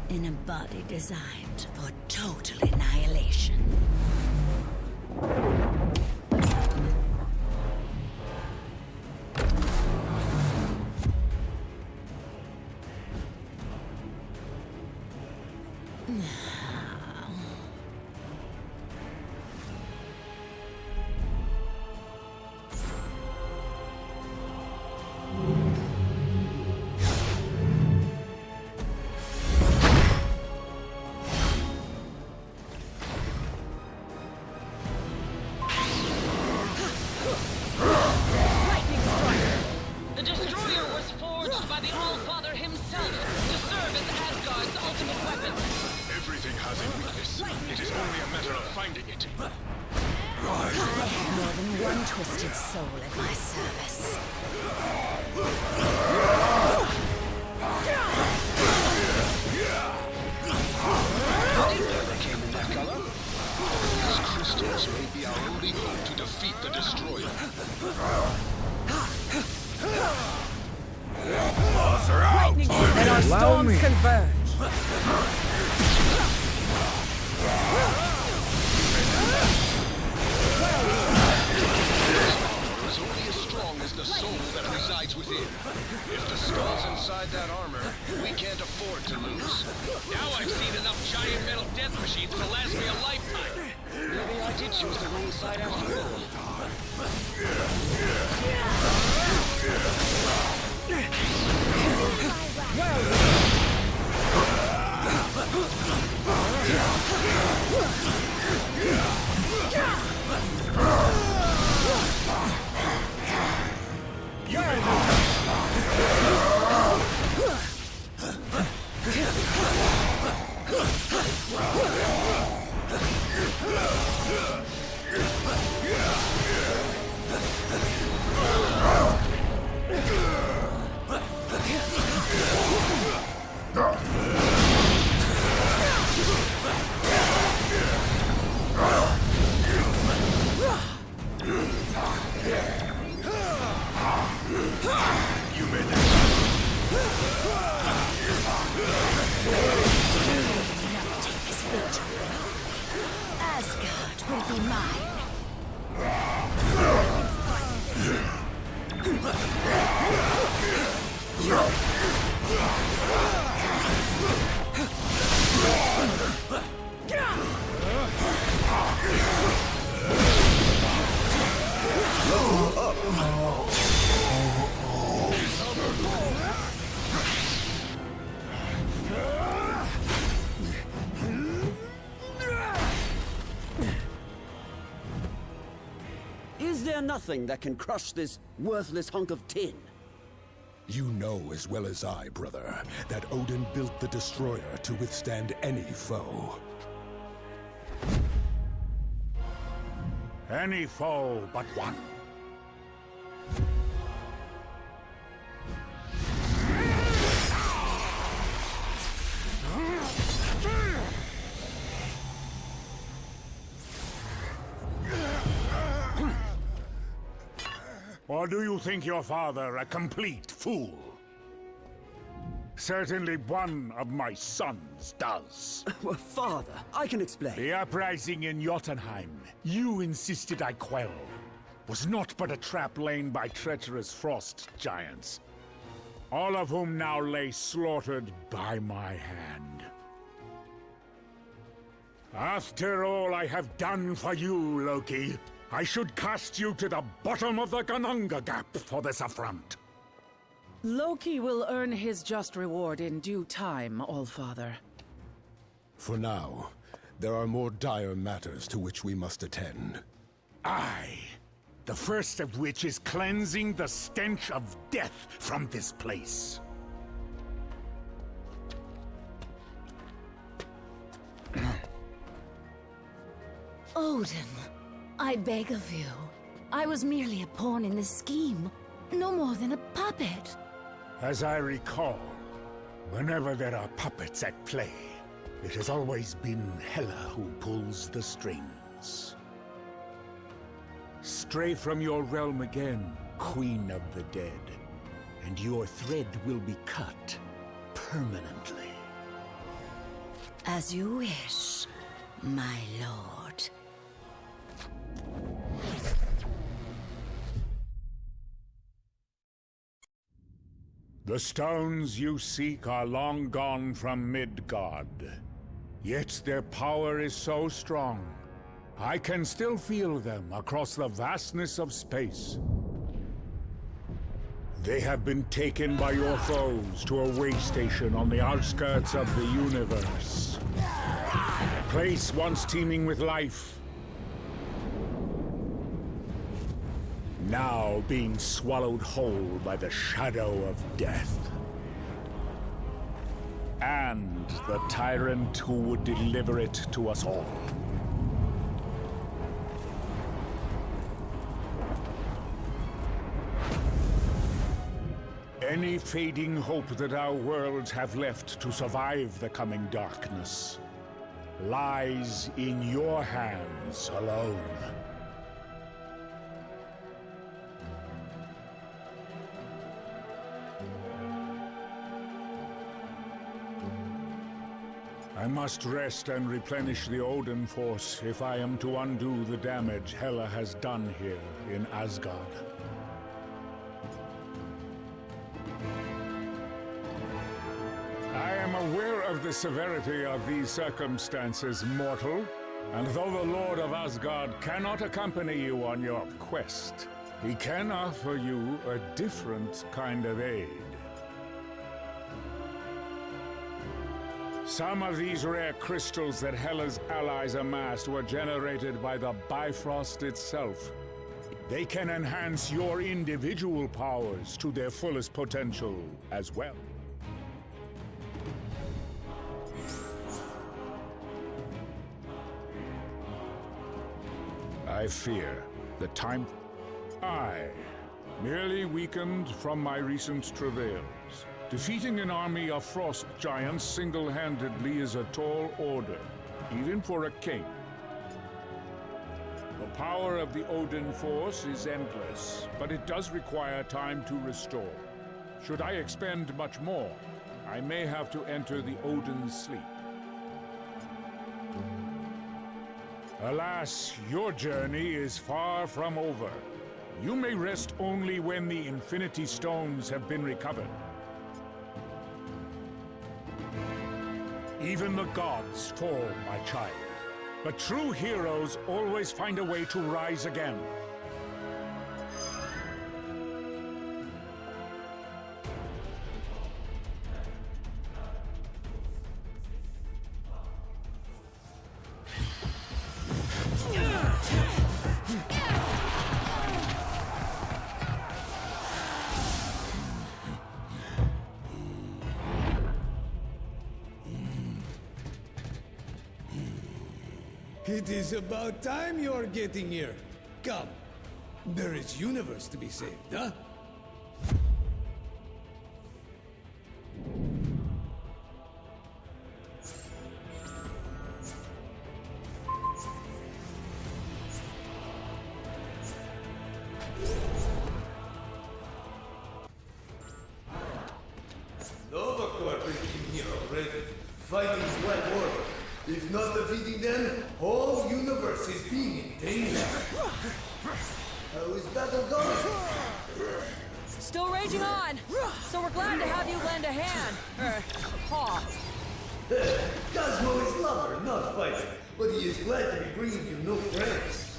In a body designed for total annihilation. Twisted soul at my service. Never came in that color. These crystals may be our only hope to defeat the Destroyer. And our storms converge. Is only as strong as the soul that resides within. If the skull's inside that armor, we can't afford to lose. Now I've seen enough giant metal death machines to last me a lifetime. Maybe I did choose the wrong side after all. will be mine. Is there nothing that can crush this worthless hunk of tin? You know as well as I, brother, that Odin built the destroyer to withstand any foe. Any foe but one. Or do you think your father a complete fool? Certainly one of my sons does. Well, Father, I can explain. The uprising in Jotunheim, you insisted I quell, was not but a trap laid by treacherous frost giants, all of whom now lay slaughtered by my hand. After all I have done for you, Loki, I should cast you to the bottom of the Kananga Gap for this affront. Loki will earn his just reward in due time, Allfather. For now, there are more dire matters to which we must attend. Aye, the first of which is cleansing the stench of death from this place. Odin, I beg of you. I was merely a pawn in this scheme, no more than a puppet. As I recall, whenever there are puppets at play, it has always been Hela who pulls the strings. Stray from your realm again, Queen of the Dead, and your thread will be cut permanently. As you wish, my lord. The stones you seek are long gone from Midgard. Yet their power is so strong, I can still feel them across the vastness of space. They have been taken by your foes to a way station on the outskirts of the universe. A place once teeming with life, now being swallowed whole by the shadow of death. And the tyrant who would deliver it to us all. Any fading hope that our worlds have left to survive the coming darkness lies in your hands alone. I must rest and replenish the Odin force if I am to undo the damage Hela has done here in Asgard. I am aware of the severity of these circumstances, mortal, and though the Lord of Asgard cannot accompany you on your quest, he can offer you a different kind of aid. Some of these rare crystals that Hela's allies amassed were generated by the Bifrost itself. They can enhance your individual powers to their fullest potential as well. I fear the time I merely weakened from my recent travails. Defeating an army of frost giants single-handedly is a tall order, even for a king. The power of the Odin force is endless, but it does require time to restore. Should I expend much more, I may have to enter the Odin sleep. Alas, your journey is far from over. You may rest only when the Infinity Stones have been recovered. Even the gods fall, my child. But true heroes always find a way to rise again. It is about time you're getting here. Come. There is universe to be saved, huh? Nova Corp is in here already, fighting Black Order. If not defeating them, whole universe is being in danger. How is battle going? Still raging on, so we're glad to have you lend a hand. Paw. Cosmo is lover, not fighter, but he is glad to be bringing you new friends.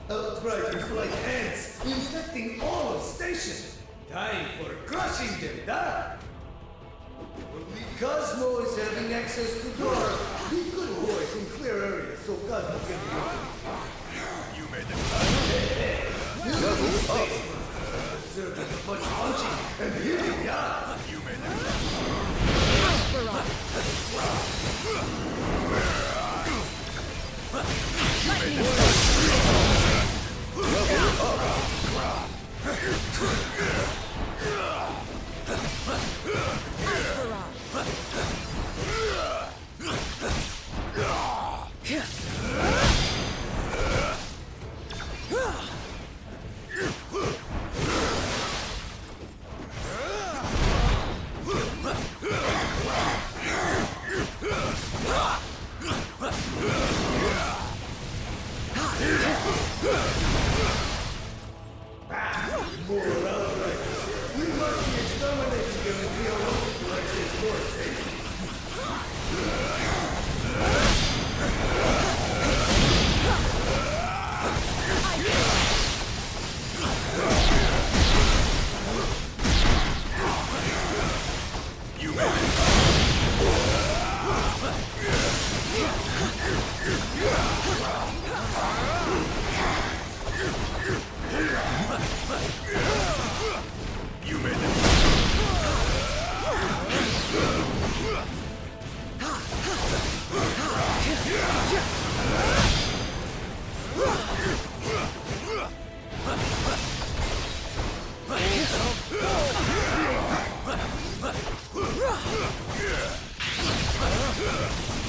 Outriders like ants, infecting all of Station. Time for crushing them, huh? Only Cosmo is having access to door. Be good boys in clear areas so Cosmo can be open. You made the cut. Level up. Observing a bunch punching and hitting, yeah. You made the Level up. More outriders. We must be exterminating them if we are looking to access more safety.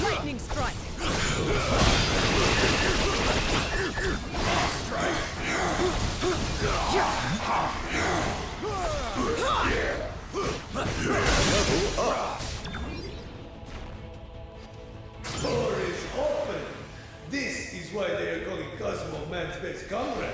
Lightning strike. Level up. Door is open. This is why they are calling Cosmo man's best comrade.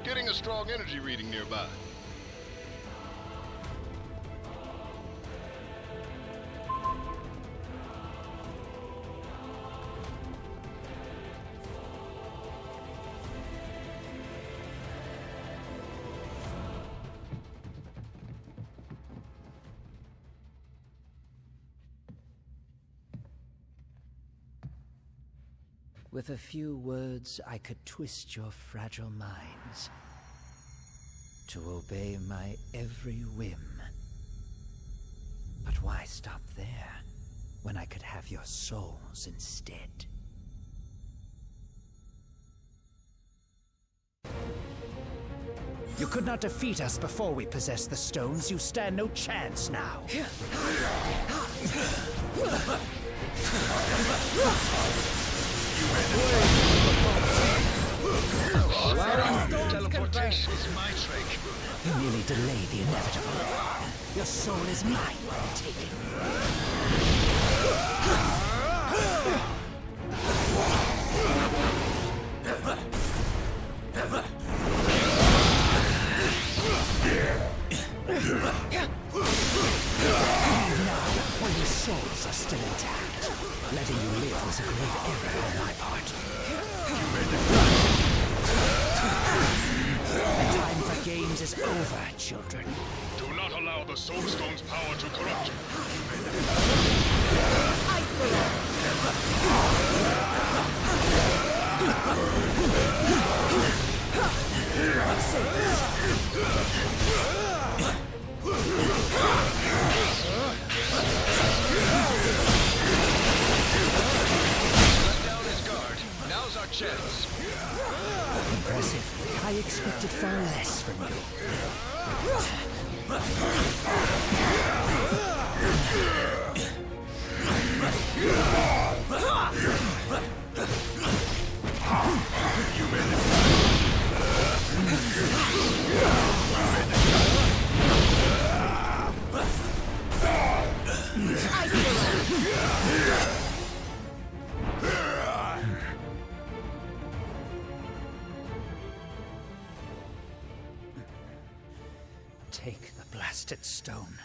Getting a strong energy reading nearby. With a few words, I could twist your fragile minds to obey my every whim. But why stop there, when I could have your souls instead? You could not defeat us before we possessed the stones. You stand no chance now. Teleportation is my trick. You merely delay the inevitable. Your soul is mine for the taking. Now, when your souls are still intact, letting you live was a grave error on my part. The time for games is over, children. Do not allow the Soul Stone's power to corrupt you. Let down his guard. Now's our chance. Impressive. I expected far less from you. Take the blasted stone.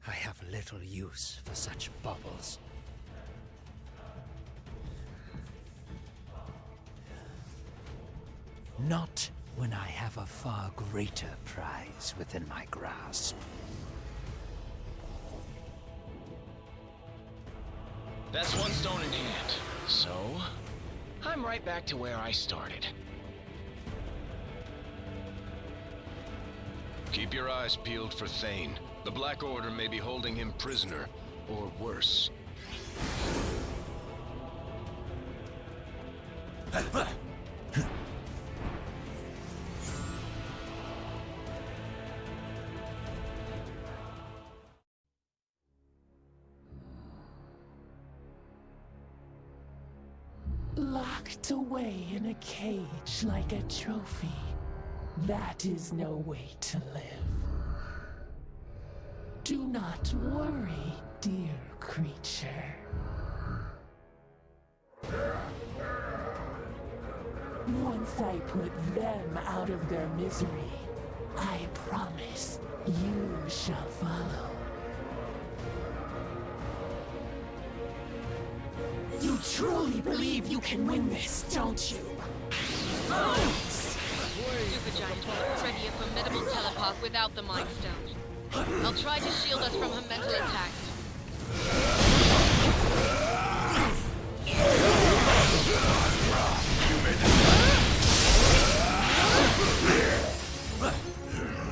I have little use for such baubles. Not when I have a far greater prize within my grasp. That's one stone in hand. So, I'm right back to where I started. Keep your eyes peeled for Thane. The Black Order may be holding him prisoner, or worse. Locked away in a cage like a trophy. That is no way to live. Do not worry, dear creature. Once I put them out of their misery, I promise you shall follow. You truly believe you can win this, don't you? Super Giant will already a formidable telepath without the Mind Stone. I'll try to shield us from her mental attack.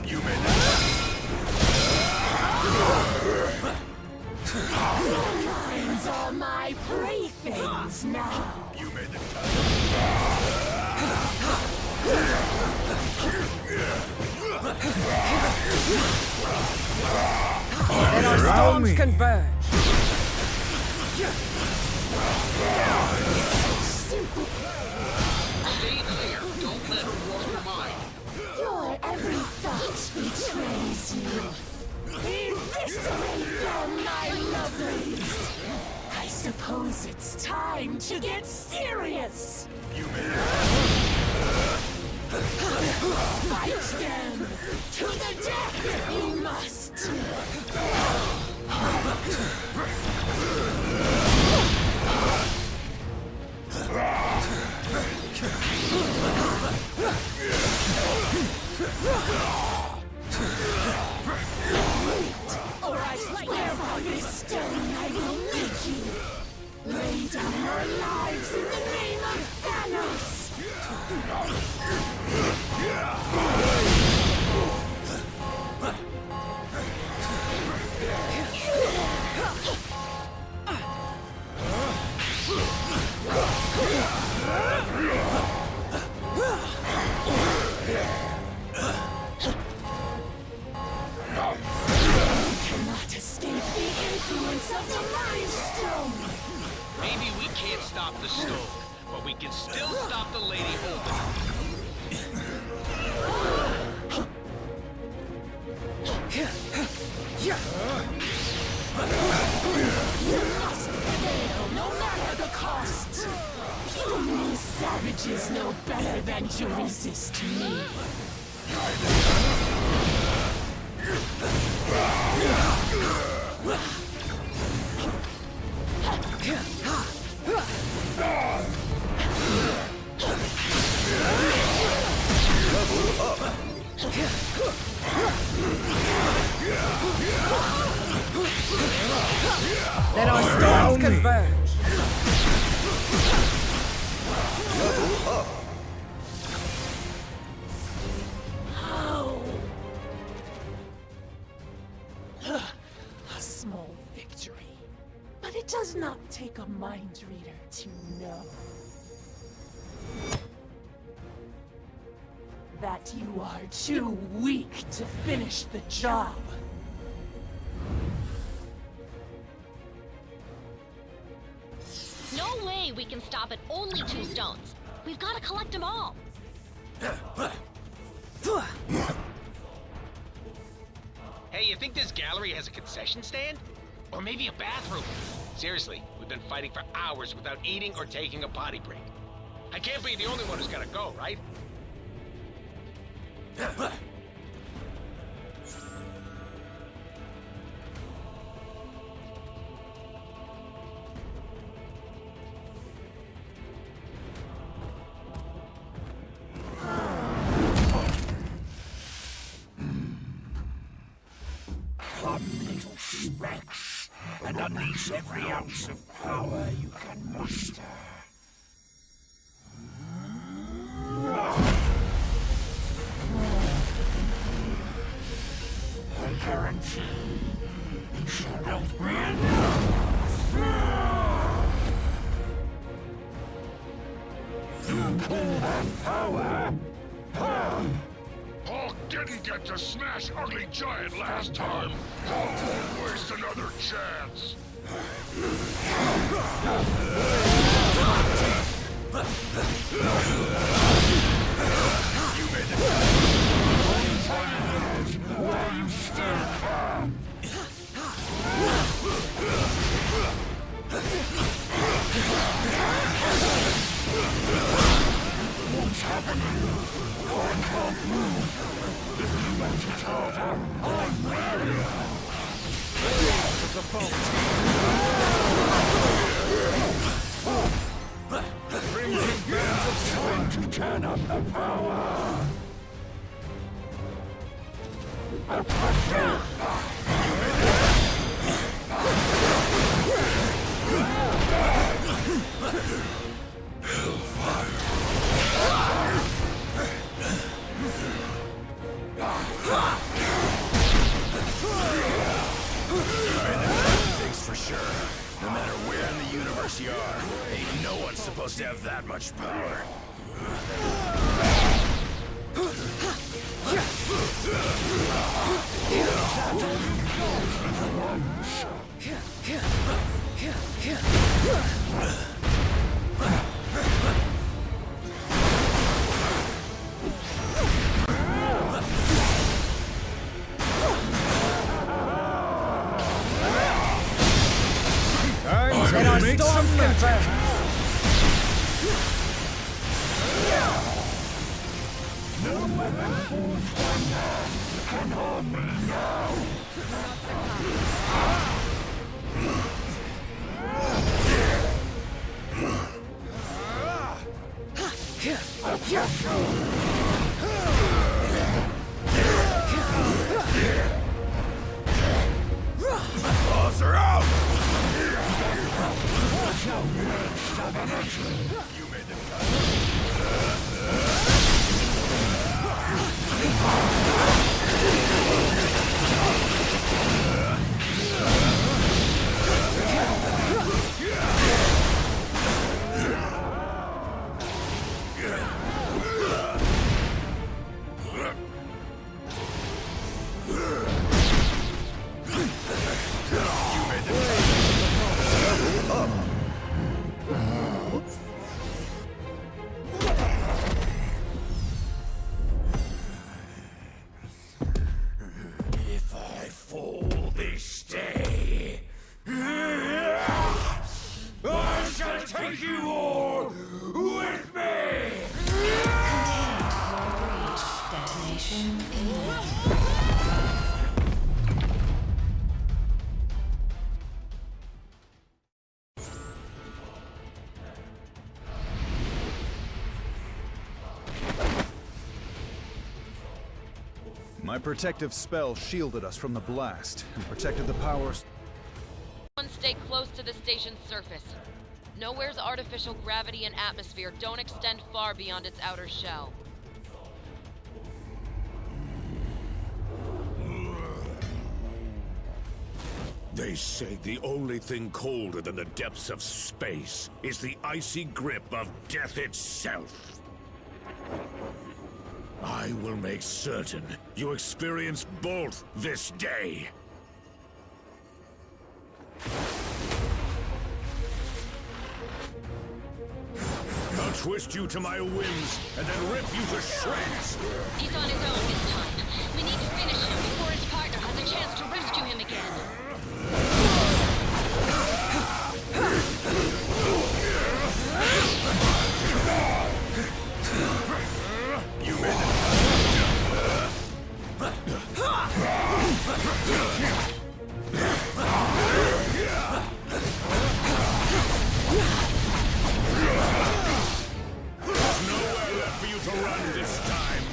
You made Minds are my playthings now. You made the And our storms converge. Stay clear. Don't let her warp your mind. Your every thought betrays you. Eviscerate them, my lovelies. I suppose it's time to get serious. Fight them to the death if you must. Or I swear by this stone I will make you lay down your lives in the name of Thanos. can't stop the stove, but we can still stop the lady holding You must fail, no matter the cost. These savages know better than to resist me. Let our storms converge. How? A small victory. But it does not take a mind reader to know that you are too weak to finish the job. No way we can stop at only 2 stones. We've got to collect them all. Hey, you think this gallery has a concession stand? Or maybe a bathroom? Seriously, we've been fighting for hours without eating or taking a potty break. I can't be the only one who's gotta go, right? Come, little specks, and unleash every ounce of power you can muster. I guarantee it shall not be enough. You pull that power. Hulk didn't get to smash Ugly Giant last time. Hulk won't waste another chance. You made it. One step. What's happening? I can't move. If you want to tell them, I'm ready. It's a boat. Crimson bands of time to turn up the power. Things for sure. No matter where in the universe you are, ain't no one supposed to have that much power. Let our storms converge. No weapon forged by man can harm me now. Claws are out! Watch out, you made the You made the My protective spell shielded us from the blast and protected the powers. Stay close to the station's surface. Nowhere's artificial gravity and atmosphere don't extend far beyond its outer shell. They say the only thing colder than the depths of space is the icy grip of death itself. I will make certain you experience both this day. I'll twist you to my whims and then rip you to shreds. He's on his own this time. We need to finish him before his partner has a chance to rescue him again. You made it. There's nowhere left for you to run this time.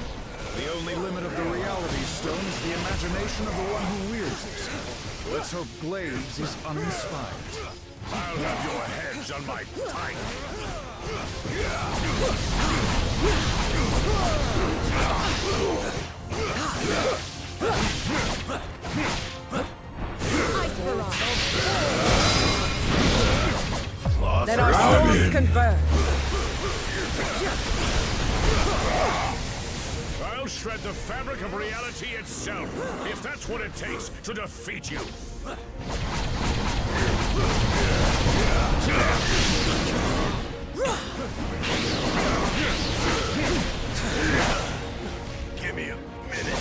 The only limit of the reality stone is the imagination of the one who wields it. Let's hope Glaives is uninspired. I'll have your heads on my thigh. Then our storms converge. I'll shred the fabric of reality itself, if that's what it takes to defeat you. Give me a minute.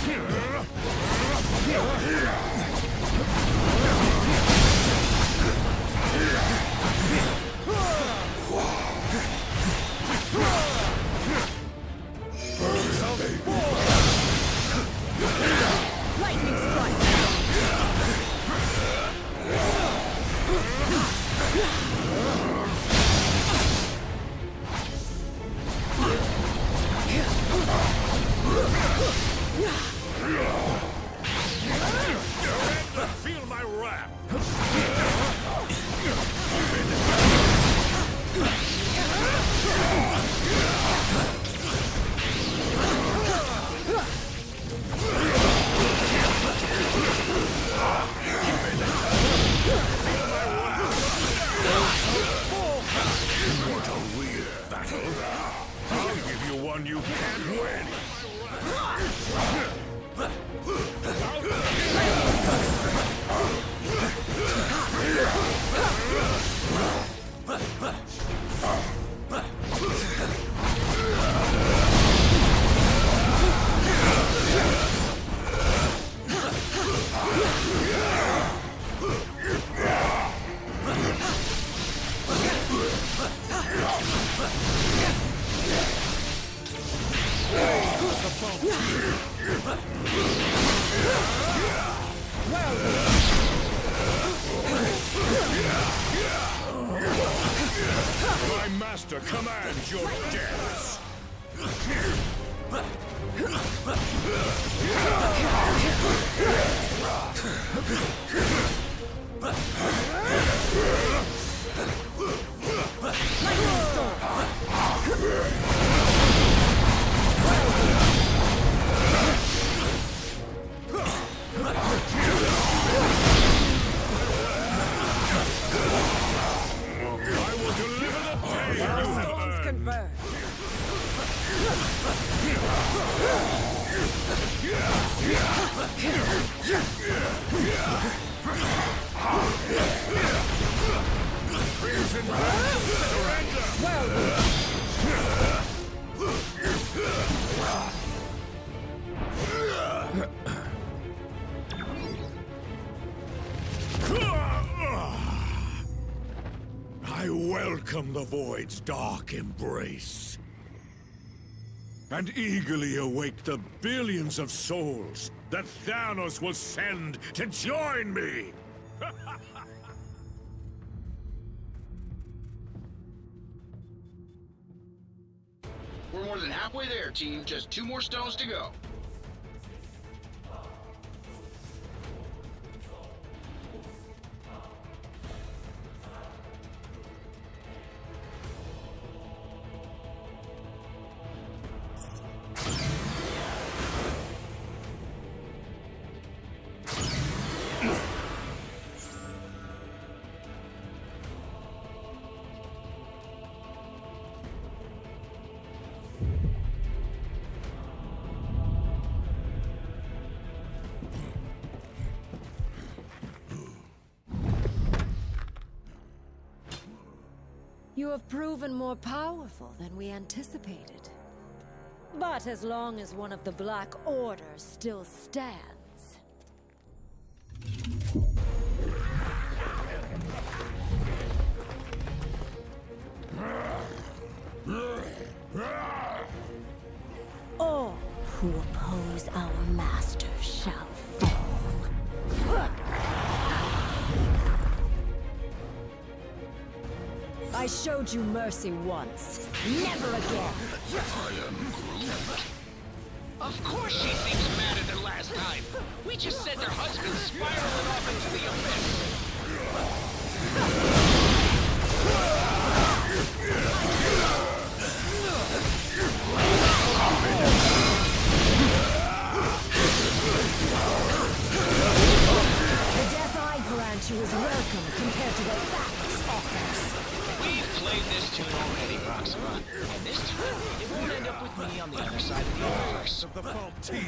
Lightning strike. Feel my wrath. What a weird battle. I'll give you one you can't win. My master commands your deaths. I welcome the Void's dark embrace. and eagerly await the billions of souls that Thanos will send to join me! We're more than halfway there, team. Just 2 more stones to go. You have proven more powerful than we anticipated. But as long as one of the Black Order still stands... all who oppose our master shall fall. I showed you mercy once. Never again. I am Groot. Of course she seems madder than last time. We just said their husband's spiraling off into the abyss. The death I grant you is welcome compared to what Thanos offers. We've played this tune already, Proxima. And this time, it won't end up with me on the other side of the universe. Of the fault team.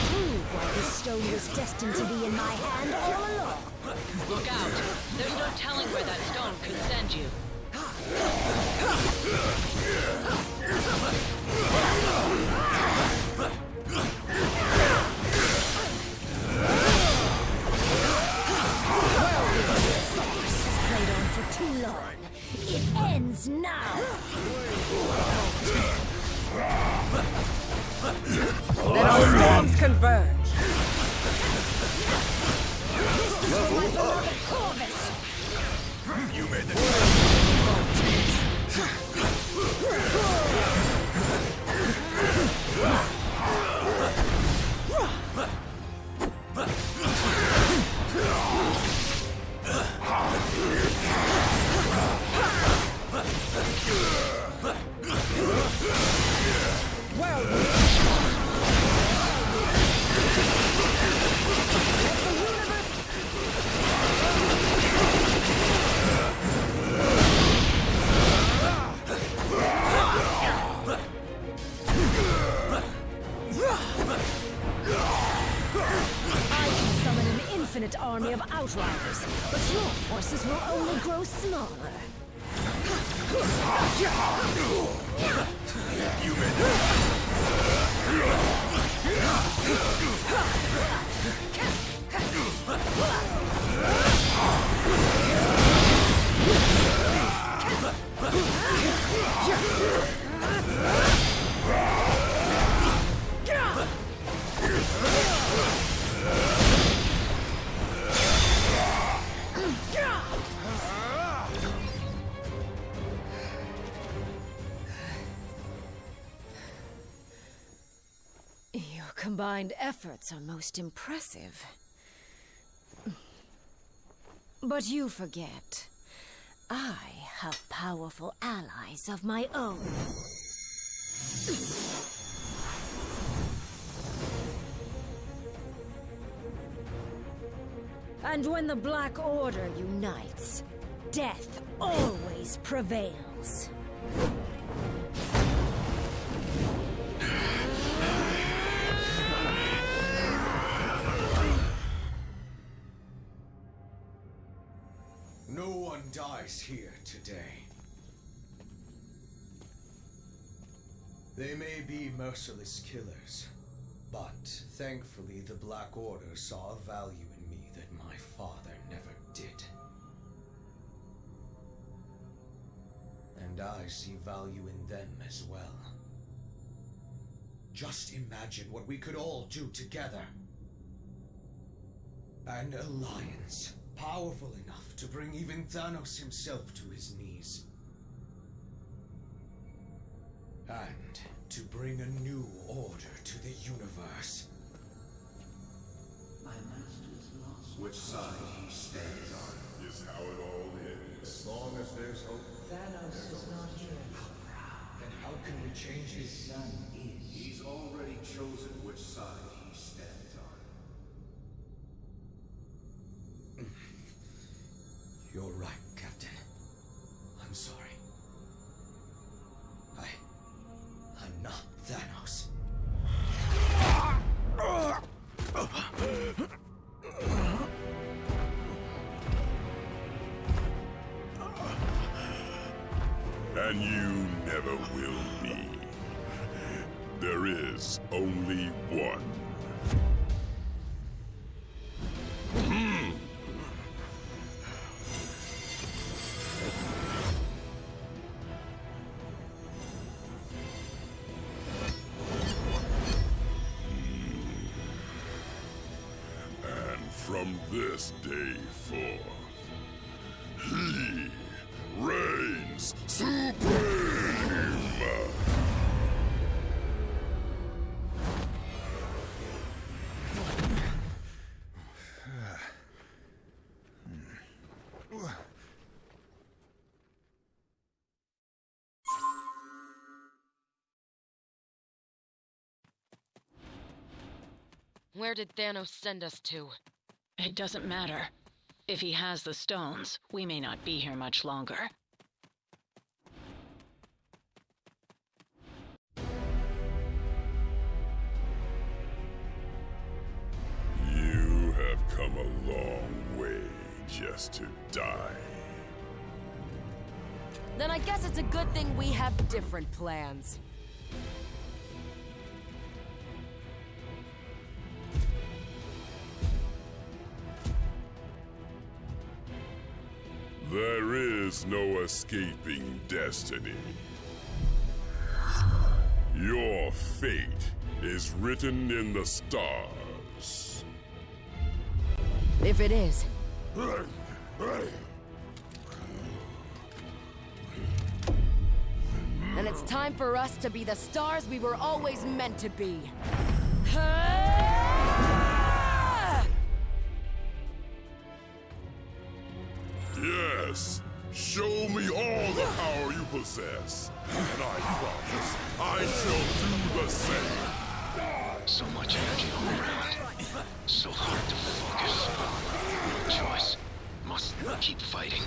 Prove why this stone was destined to be in my hand all along. Look out. There's no telling where that stone could send you. Farce has played on for too long. It ends now. Let our storms converge. Level up. Corvus. You made the Army of Outriders, but your forces will only grow smaller. You made it. Your combined efforts are most impressive. But you forget, I have powerful allies of my own. And when the Black Order unites, death always prevails. No one dies here today. They may be merciless killers, but thankfully the Black Order saw a value in me that my father never did. And I see value in them as well. Just imagine what we could all do together. An alliance, powerful enough to bring even Thanos himself to his knees. And to bring a new order to the universe. My master's lost. Which side he stands on is how it all ends. As long as there's hope. Thanos is not here. Then how can we change His it? son is. He's already chosen which side he stands on. You're right, Captain. I'm sorry. I'm not Thanos. And you never will be. There is only one. From this day forth, he reigns supreme! Where did Thanos send us to? It doesn't matter. If he has the stones, we may not be here much longer. You have come a long way just to die. Then I guess it's a good thing we have different plans. There is no escaping destiny. Your fate is written in the stars. If it is. And it's time for us to be the stars we were always meant to be. Yes, show me all the power you possess, and I promise I shall do the same. So much energy all around. So hard to focus. No choice. Must keep fighting.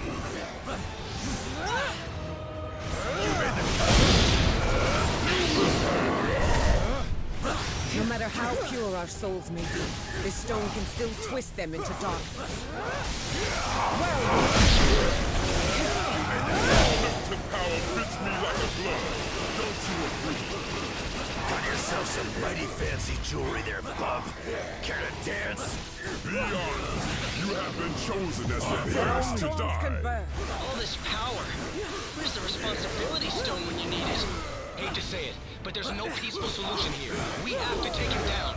No matter how pure our souls may be, this stone can still twist them into darkness. Limited power fits me like a glove. Don't you agree? Got yourself some mighty fancy jewelry there, bub. Care to dance? Be honest. You have been chosen as the first to die. All this power. Where's the responsibility stone when you need it? Hate to say it, but there's no peaceful solution here. We have to take him down.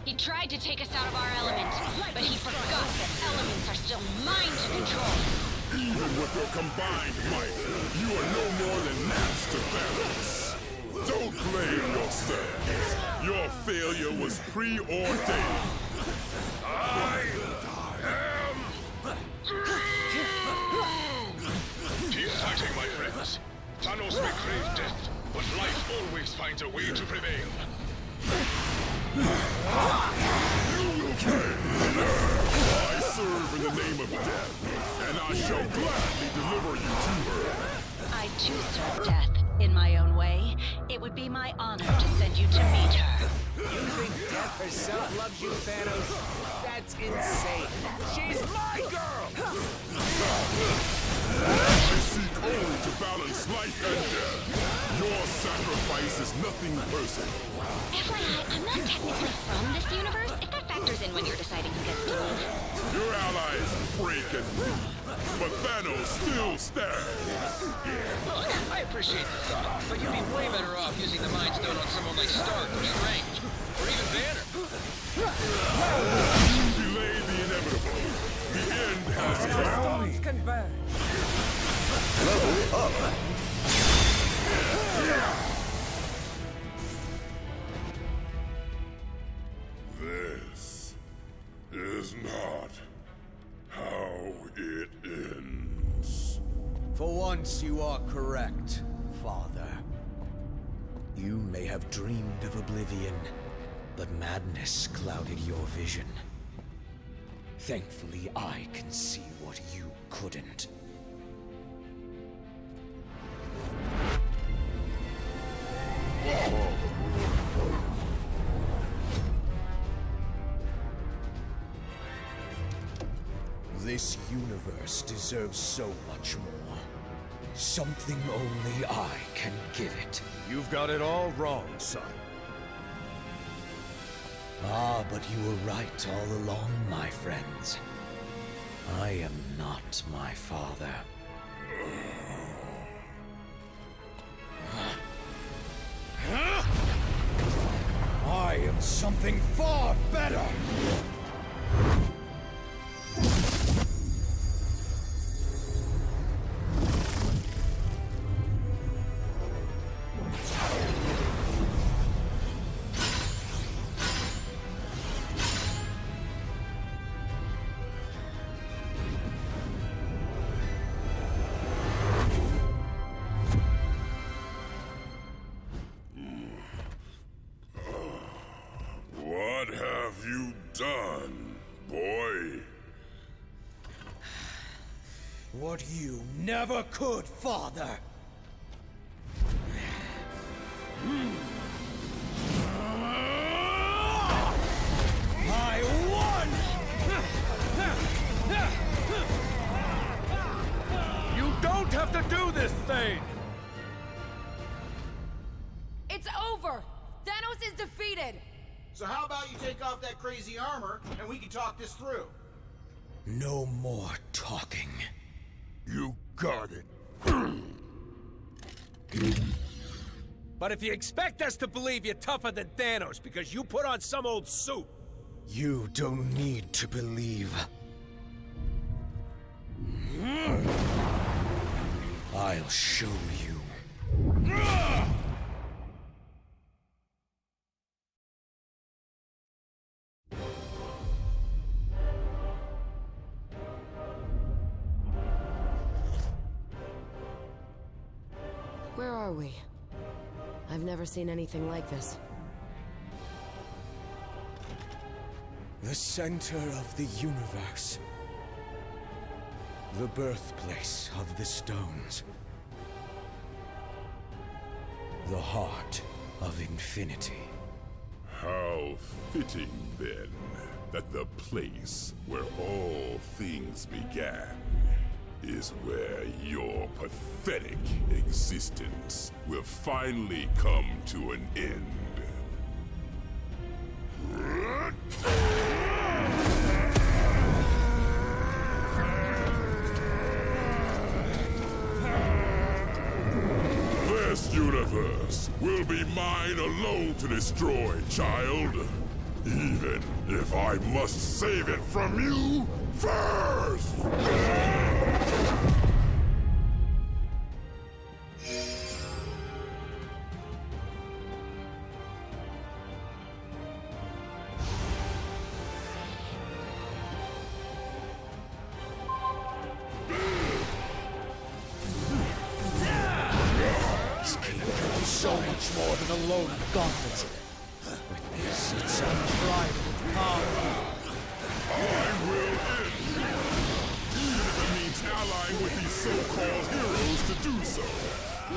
He tried to take us out of our element, but he forgot that elements are still mine to control. Even with your combined might, you are no more than gnats to Thanos. Don't blame yourselves. Your failure was preordained. I am... Keep fighting, my friends. Thanos may crave death, but life always finds a way to prevail. You will pay. I serve in the name of death, and I shall gladly deliver you to her. I too serve death, in my own way. It would be my honor to send you to meet her. You think death herself loves you, Thanos? That's insane. She's my girl! I seek only to balance life and death. Your sacrifice is nothing personal. FYI, I'm not technically from this universe, if that factors in when you're deciding who gets to live. Your allies break and leave, but Thanos still stands. Look, I appreciate the thought, but you'd be way better off using the Mind Stone on someone like Stark or Strange, or even Banner. You delay the inevitable. The end has come. Stones converge. Level up. This is not how it ends. For once, you are correct, Father. You may have dreamed of oblivion, but madness clouded your vision. Thankfully, I can see what you couldn't. This universe deserves so much more. Something only I can give it. You've got it all wrong, son. Ah, but you were right all along, my friends. I am not my father. I am something far better! What have you done, boy? What you never could, Father! I won! You don't have to do this thing! It's over! Thanos is defeated! So how about you take off that crazy armor, and we can talk this through? No more talking. You got it. But if you expect us to believe you're tougher than Thanos because you put on some old suit... You don't need to believe. I'll show you. Where are we? I've never seen anything like this. The center of the universe. The birthplace of the stones. The heart of infinity. How fitting, then, that the place where all things began is where your pathetic existence will finally come to an end. This universe will be mine alone to destroy, child. Even if I must save it from you first! So much more than a lone gauntlet. With this, it's unbridled power. I will end you, even if it means allying with these so-called heroes to do so.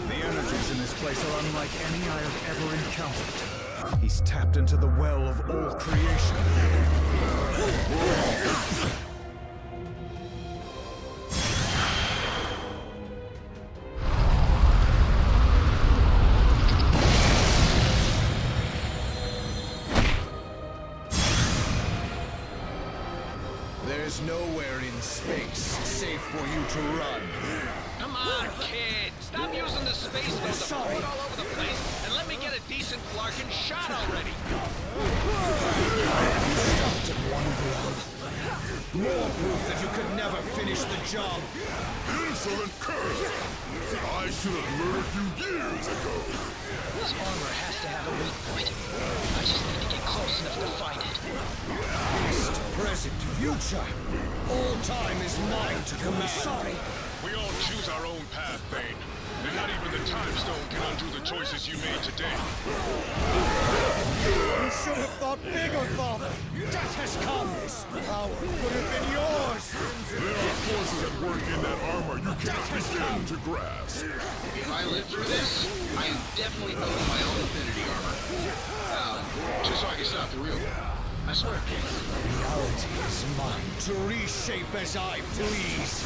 The energies in this place are unlike any I have ever encountered. He's tapped into the well of all creation. There's nowhere in space safe for you to run. Come on, kid. Stop using the space node to float all over the place and let me get a decent Flarkin shot already. Stopped in one blow. More proof that you could never finish the job. Insolent curse! I should have murdered you years ago. This armor has to have a weak point. I just need to get close enough to find it. Past, present, future. All time is mine to command. Sorry. We all choose our own path, Bane. And not even the Time Stone can undo the choices you made today. You should have thought bigger, Father. Death has come. This power could have been yours. There are forces at work in that armor you can't begin to grasp. If I live through this, I am definitely building my own Infinity armor. Just so I can stop the real one. I swear. Reality is mine to reshape as I please.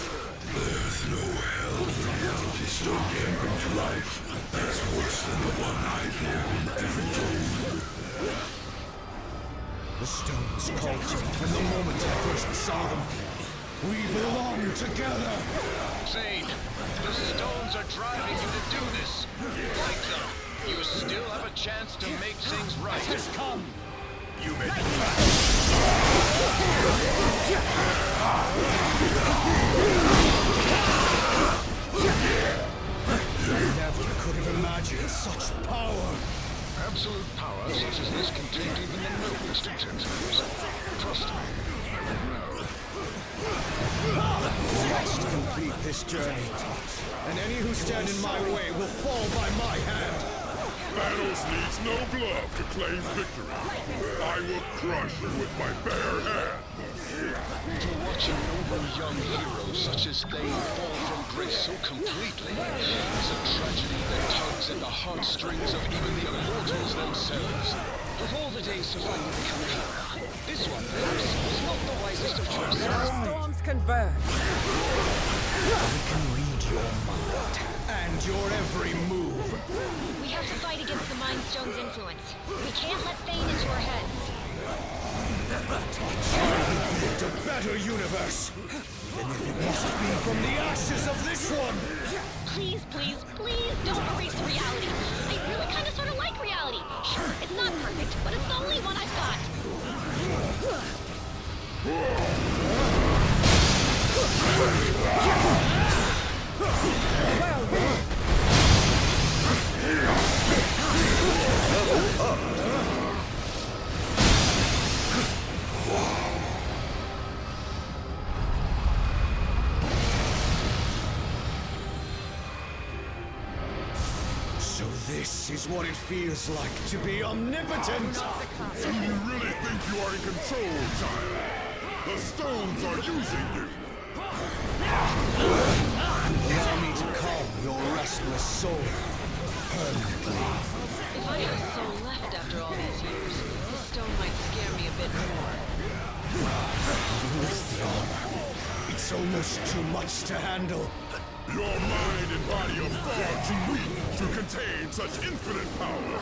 There's no hell when reality stone can bring to life. That's worse than the one I've known ever told. The stones called to me from the moment I first saw them. We belong together. Zane, the stones are driving you to do this. Fight them. You still have a chance to make things right. It has come. You made it. I never could have imagined such power. Absolute power such as this can take even the noblest intentions. Trust me, I will know. Must complete this journey, and any who stand in my way will fall by my hand. Thanos needs no glove to claim victory. I will crush you with my bare hands. To watch a noble young hero such as they fall from grace so completely is a tragedy that tugs at the heartstrings of even the immortals themselves. Of all the days to finally become a hero, this one, perhaps, was not the wisest of choices. Storms converge. I can read your mind and your every move. We have to fight against the Mind Stone's influence. We can't let Thane into our heads. I built a better universe. And if it must be from the ashes of this one. Please, please, please don't erase reality. I really kind of sort of like reality. Sure, it's not perfect, but it's the only one I've got. So this is what it feels like to be omnipotent. Do you really think you are in control, child? The stones are using you. Allow me to calm your restless soul permanently. If I had a soul left after all these years, this stone might scare me a bit more. Even with the armor, it's almost too much to handle. Your mind and body are far too weak to contain such infinite power.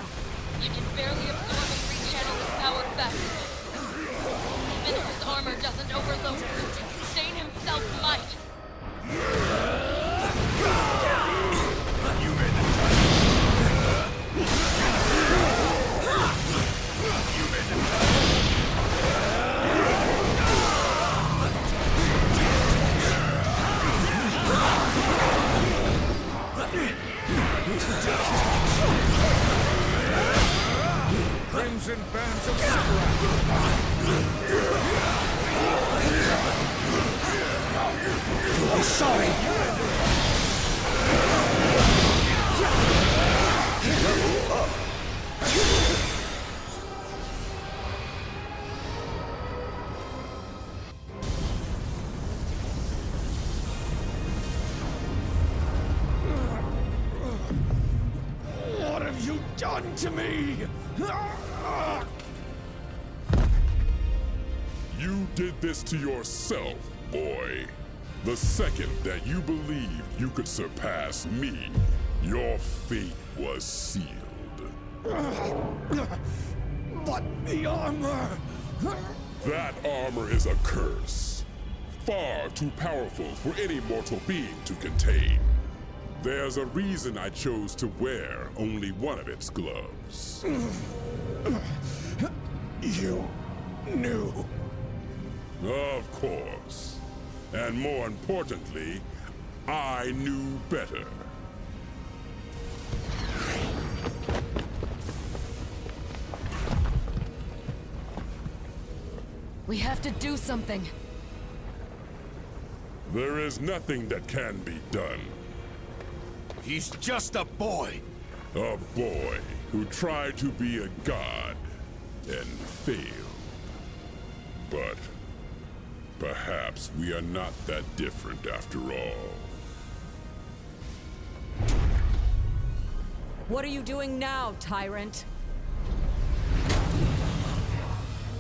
I can barely absorb and rechannel this power back. Even if his armor doesn't overload it, Thane himself might. You made the choice. You made the choice. Crimson bands of Sycorax. I'm sorry. What have you done to me? You did this to yourself, boy. The second that you believed you could surpass me, your fate was sealed. But the armor... That armor is a curse. far too powerful for any mortal being to contain. There's a reason I chose to wear only one of its gloves. You knew? Of course. And more importantly, I knew better. We have to do something. There is nothing that can be done. He's just a boy. A boy who tried to be a god and failed. But perhaps we are not that different after all. What are you doing now, tyrant?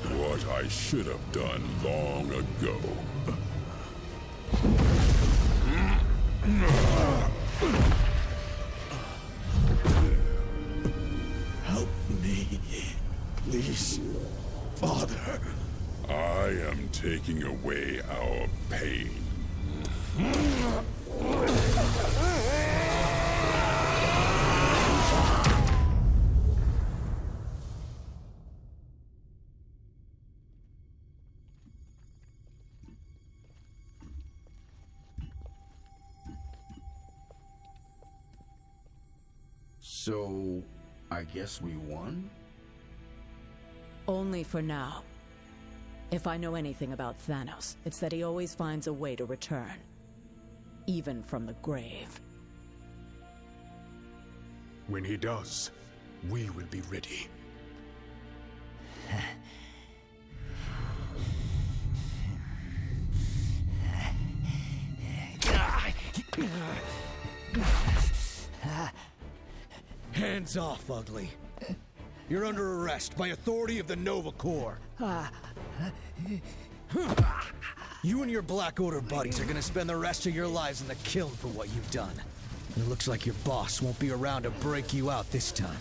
What I should have done long ago. Help me, please, Father. I am taking away our pain. So, I guess we won? Only for now. If I know anything about Thanos, it's that he always finds a way to return. Even from the grave. When he does, we will be ready. Hands off, Ugly. You're under arrest by authority of the Nova Corps. You and your Black Order buddies are gonna spend the rest of your lives in the kiln for what you've done. And it looks like your boss won't be around to break you out this time.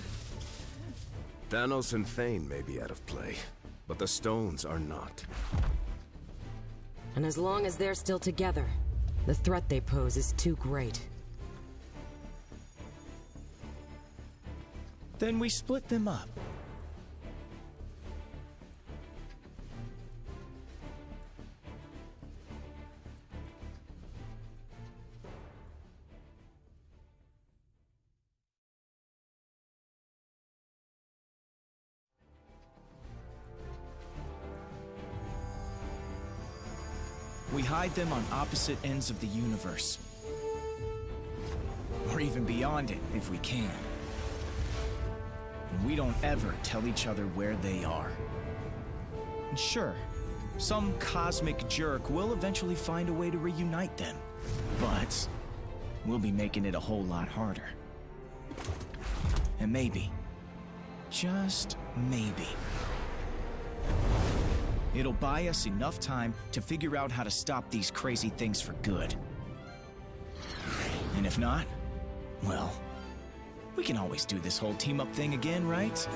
Thanos and Thane may be out of play, but the stones are not. And as long as they're still together, the threat they pose is too great. Then we split them up. We hide them on opposite ends of the universe. Or even beyond it, if we can. And we don't ever tell each other where they are. And sure, some cosmic jerk will eventually find a way to reunite them. But we'll be making it a whole lot harder. And maybe, just maybe, it'll buy us enough time to figure out how to stop these crazy things for good. And if not, well, we can always do this whole team-up thing again, right?